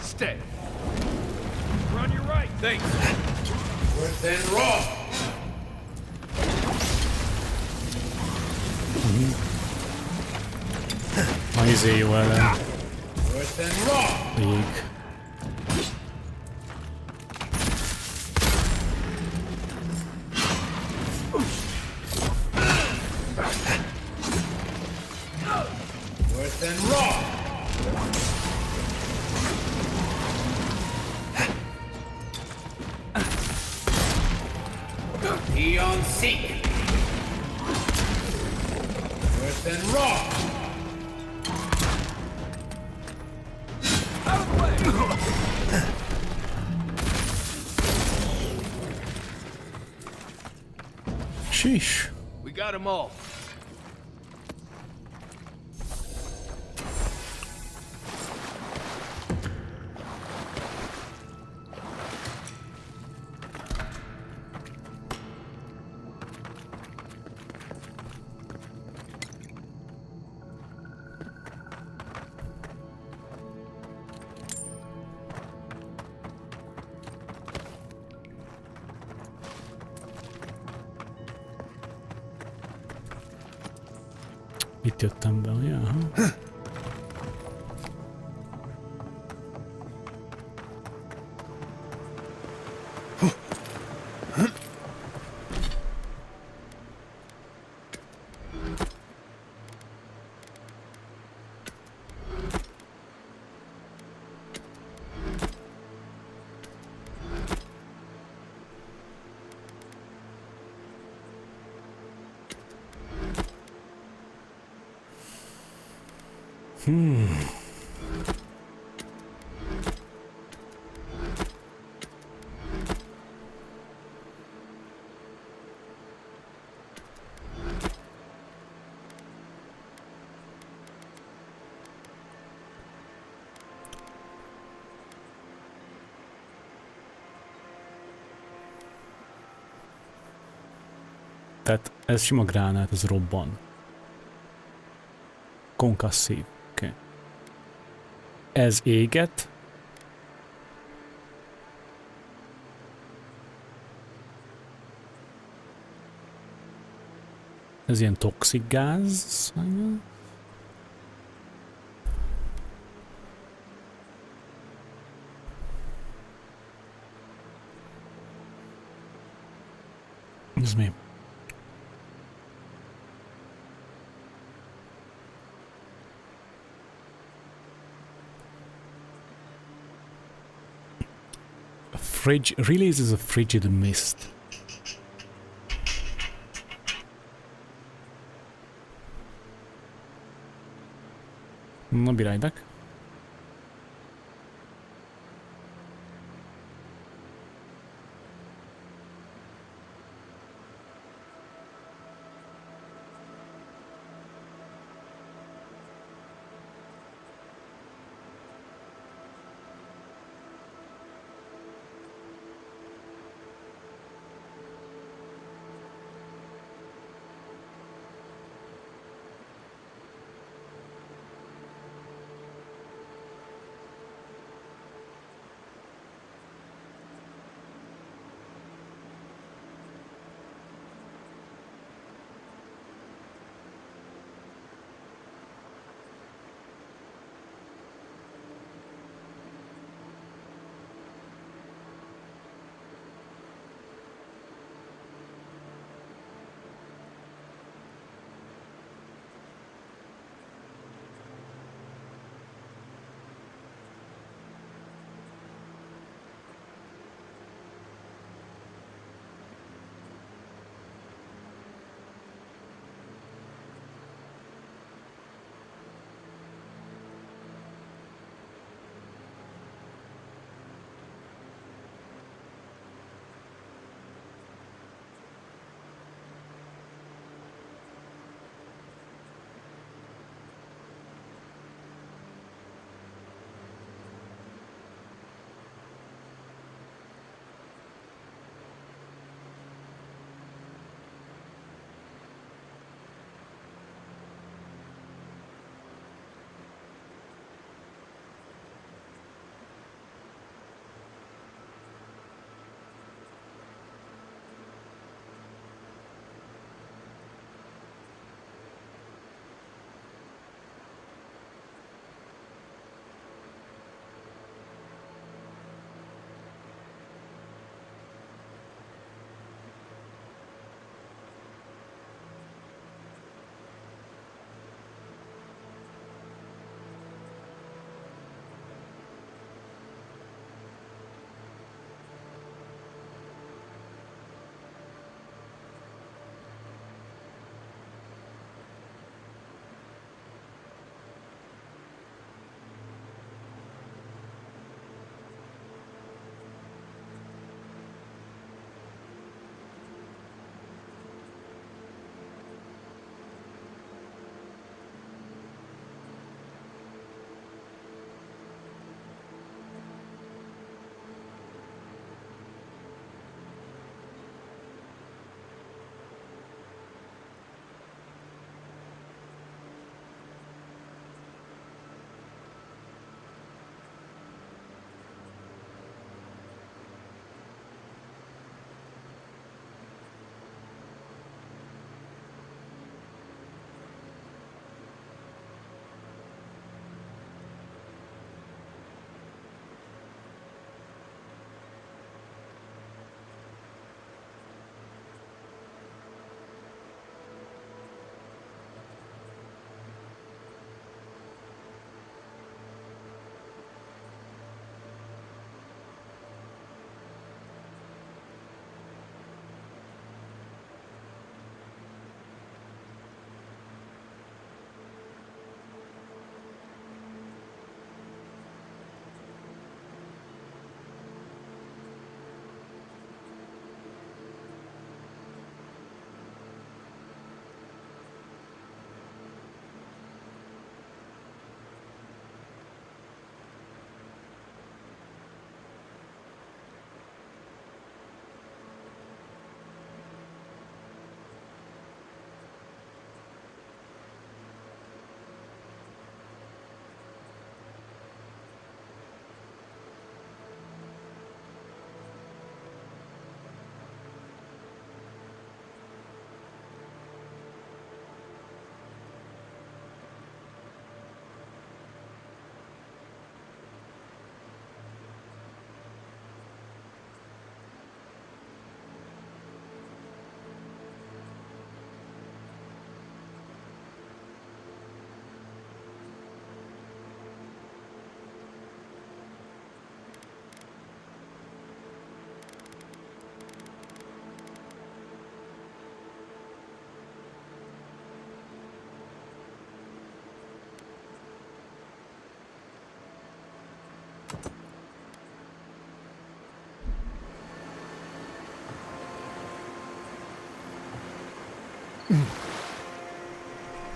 Stay. We're on your right. Thanks. Worse than raw. A izé jó ellen. Worse than raw. Ég. Worse than raw. Eon seek. Worse than raw. Sheesh. We got them all. Itt jöttem be, ugye? Aha. Tehát ez sima gránát, ez robban. Konkasszív. Okay. Ez éget. Ez ilyen toxik gáz. Ez mi? Releases a frigid mist. No, be right back.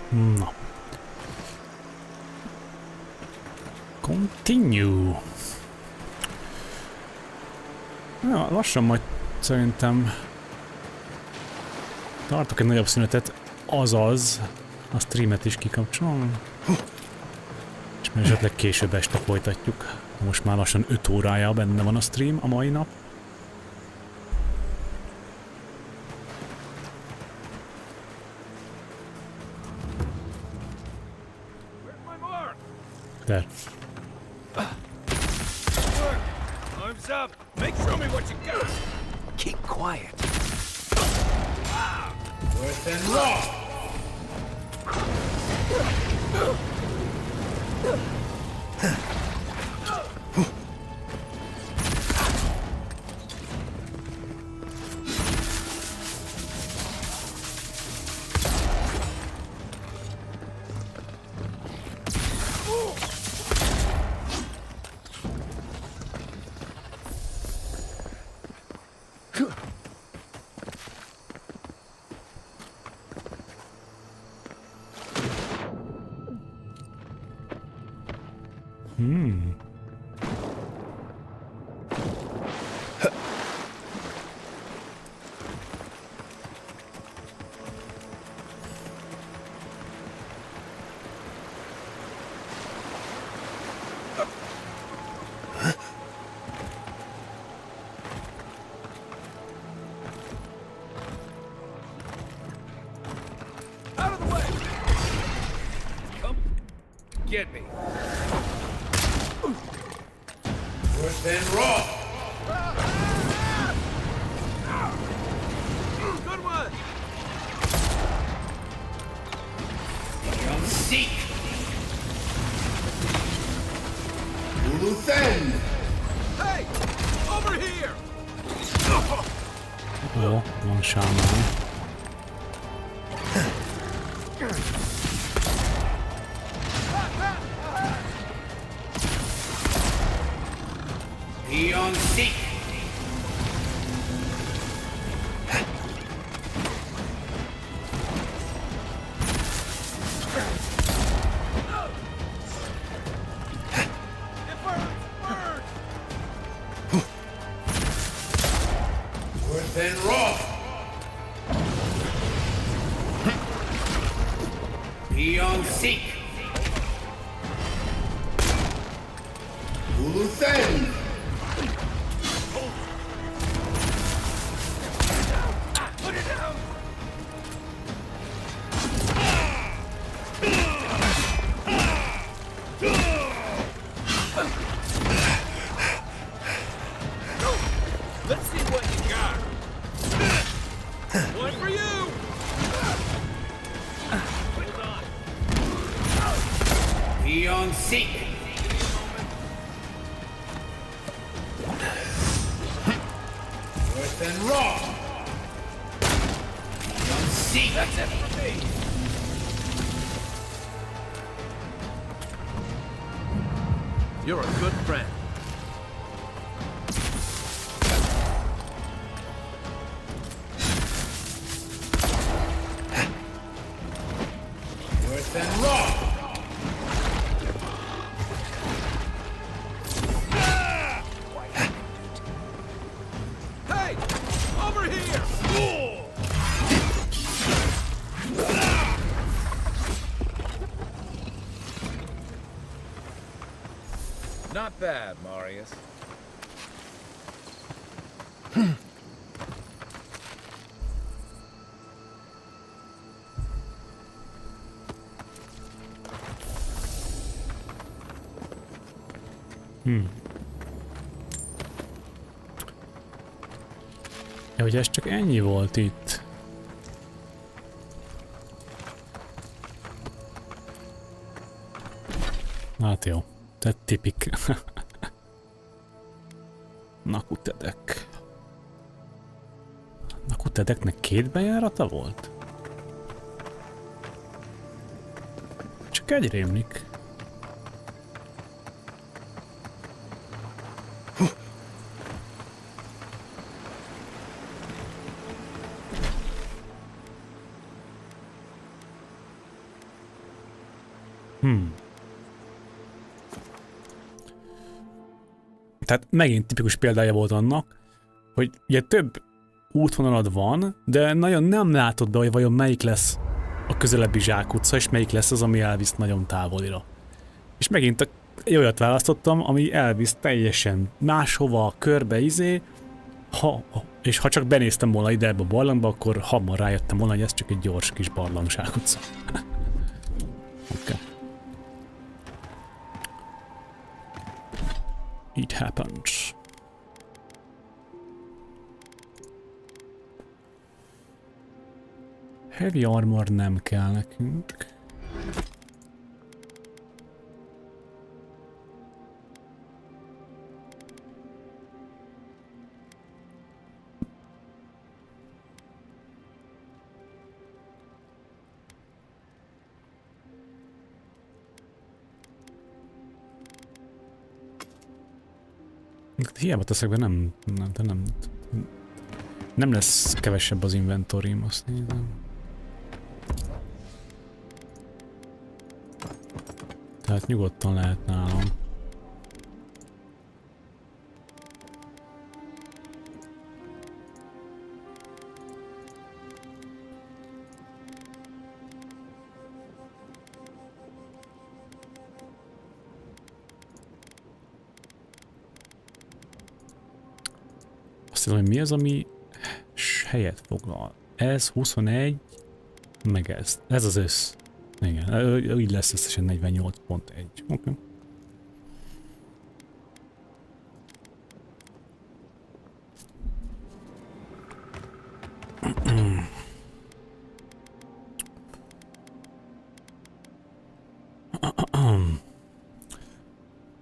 Na. Continue. Ja, lassan majd szerintem tartok egy nagyobb szünetet, azaz a streamet is kikapcsolom. És majd esetleg később este folytatjuk. Most már lassan 5 órája benne van a stream a mai nap. There. Arms up! Make show me what you got! Keep quiet. Worse than raw! Get me. Worse than raw. Good one. Young Seek. Uluthen. Hey, over here. Jó, van sámán. Young Seek. Worse than raw. Young Seek. Uluthen. Let's see what you got. One for you. Hold on. Beyond Seek. Worse than raw. Beyond Seek. That's it for me. You're a good friend. Worse than raw. Hey, over here. Not bad, Marius. Ja, hogy ez csak ennyi volt itt. Hát jó. Tehát tipik. Nakutedek. Nakutedeknek 2 bejárata volt? Csak egy rémlik. Tehát megint tipikus példája volt annak, hogy ugye több útvonalad van, de nagyon nem látod be, hogy vajon melyik lesz a közelebbi zsákutca, és melyik lesz az, ami elvisz nagyon távolira. És megint egy olyat választottam, ami elvisz teljesen máshova, körbe és ha csak benéztem volna ide ebbe a barlangba, akkor hamar rájöttem volna, hogy ez csak egy gyors kis barlang zsákutca. Oké. It happens. Heavy armor nem kell nekünk. Hiába teszek be, nem lesz kevesebb az inventorim, azt nézem. Tehát nyugodtan lehet nálam. Azt hiszem, hogy mi az, ami helyet foglal. Ez 21, meg ez. Ez az össz. Igen, így lesz összesen 48.1. Oké.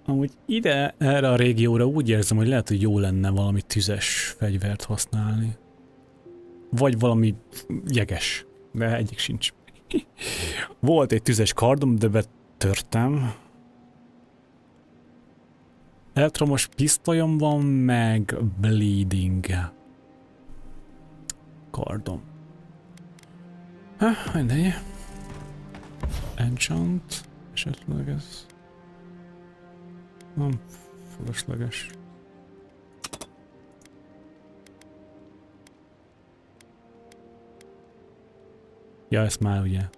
Amúgy ide, erre a régióra úgy érzem, hogy lehet, hogy jó lenne valami tüzes fegyvert használni. Vagy valami jeges, de egyik sincs. Volt egy tüzes kardom, de betörtem. Elektromos pisztolyom van, meg bleeding kardom. Mindegy. Enchant, esetleg ez. Nem fölösleges. Ja, ezt már ugye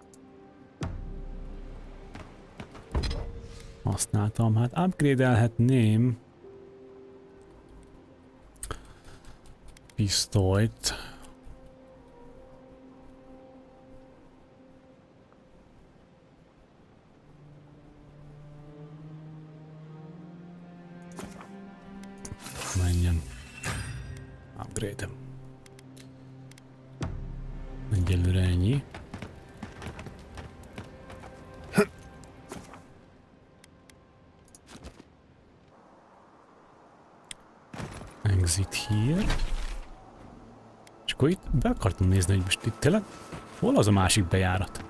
használtam. Hát upgrade-elhetném pisztolyt. Menjen. Upgrade. Egyelőre ennyi. Exit here. És akkor itt be akartam nézni, hogy most itt tényleg hol az a másik bejárat?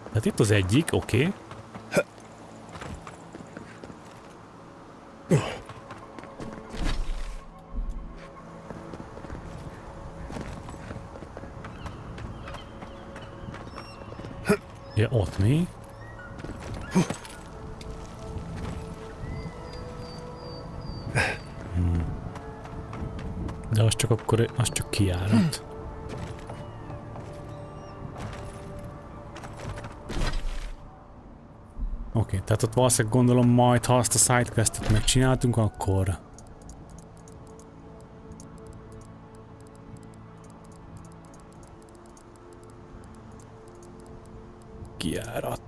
Tehát itt az egyik, oké. Ja, ott mi? De az csak akkor, az csak kijárat. Oké, tehát ott valószínűleg gondolom majd, ha azt a sidequestet megcsináltunk, akkor... Kijárat...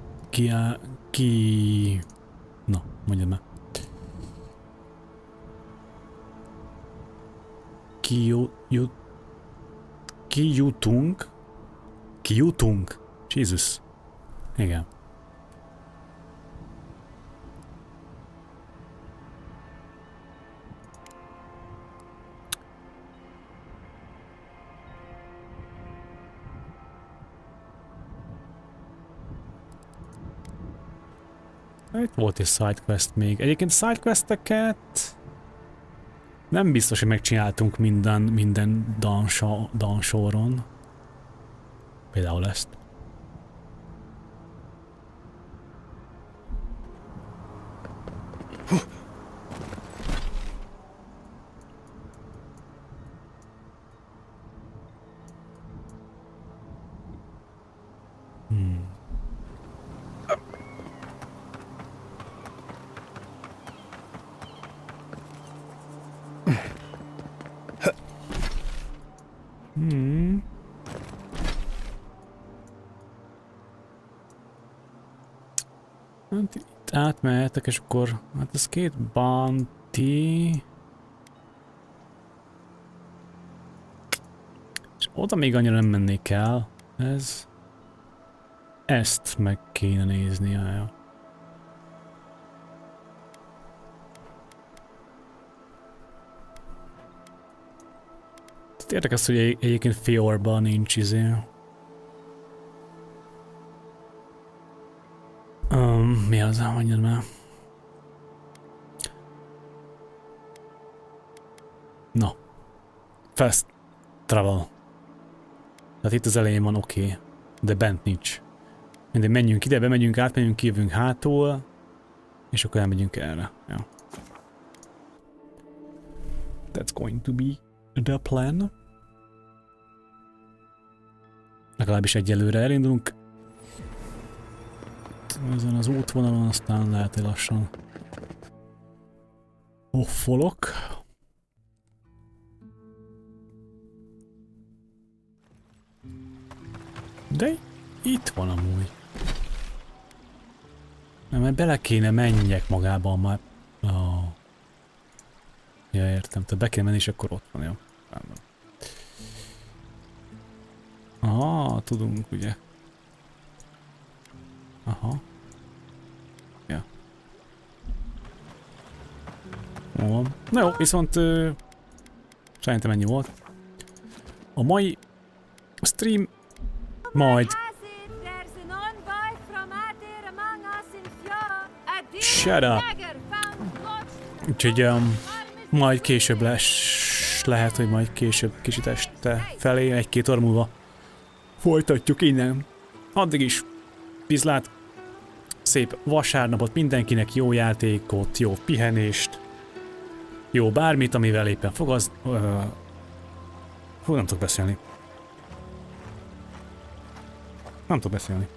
Na, mondjad meg. Kijutunk. Jézus. Igen. Itt volt egy sidequest még. Egyébként sidequesteket nem biztos, hogy megcsináltunk minden dansoron. Például ezt. Hát itt átmehetek, és akkor... Hát ez két bounty... És oda még annyira nem mennék el. Ez... Ezt meg kéne nézni, ja. Érdekes, hogy egyébként Fjordban nincs izé. Mi az, mondjad már? Na. Fast travel. Tehát itt az elején van oké, de bent nincs. Mindegy, menjünk ide, bemegyünk, átmegyünk, kijövünk hátul, és akkor elmegyünk erre. Ja. That's going to be the plan. Legalábbis egyelőre elindulunk. Ezen az útvonalon aztán lehet, hogy lassan offolok. De itt van amúgy. Nem, mert bele kéne menjek magában már. Oh. Ja, értem. Tehát be kéne menni, és akkor ott van, jó. Aha, tudunk, ugye. Aha. Ja. Jó. Na jó, viszont szerintem ennyi volt. A mai stream majd shut up. Úgyhogy majd később lehet, hogy majd később kicsit este felé, egy-két óra múlva folytatjuk innen. Addig is viszlát, szép vasárnapot mindenkinek, jó játékot, jó pihenést, jó bármit, amivel éppen fogaz... Hú, nem tudok beszélni. Nem tudok beszélni.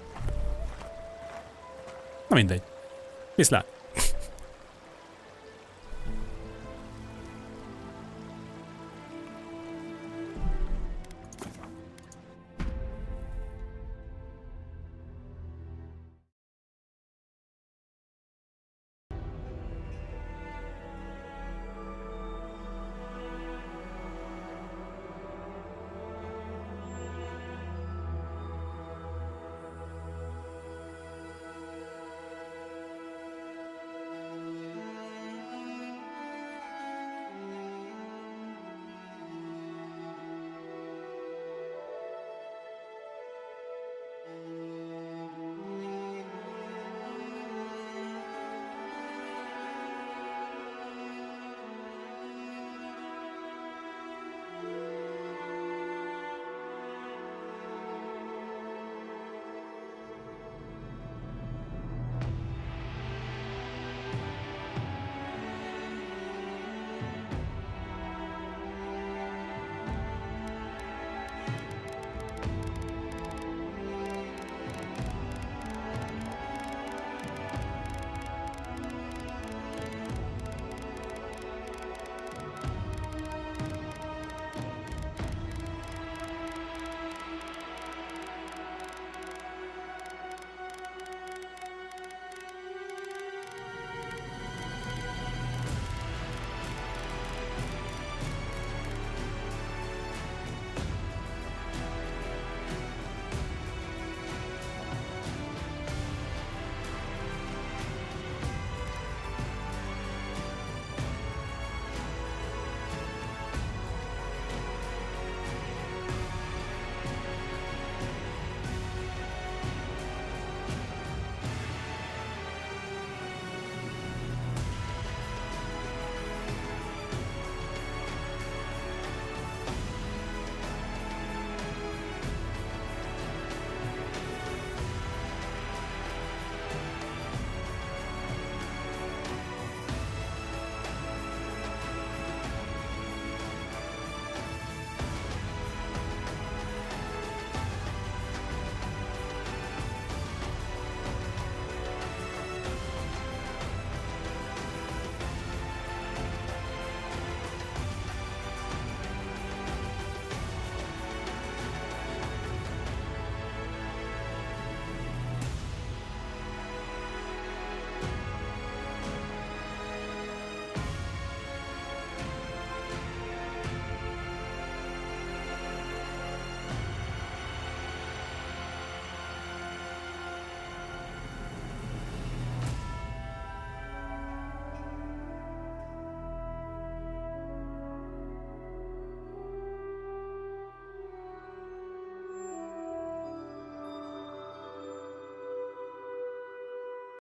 Na mindegy. Viszlát!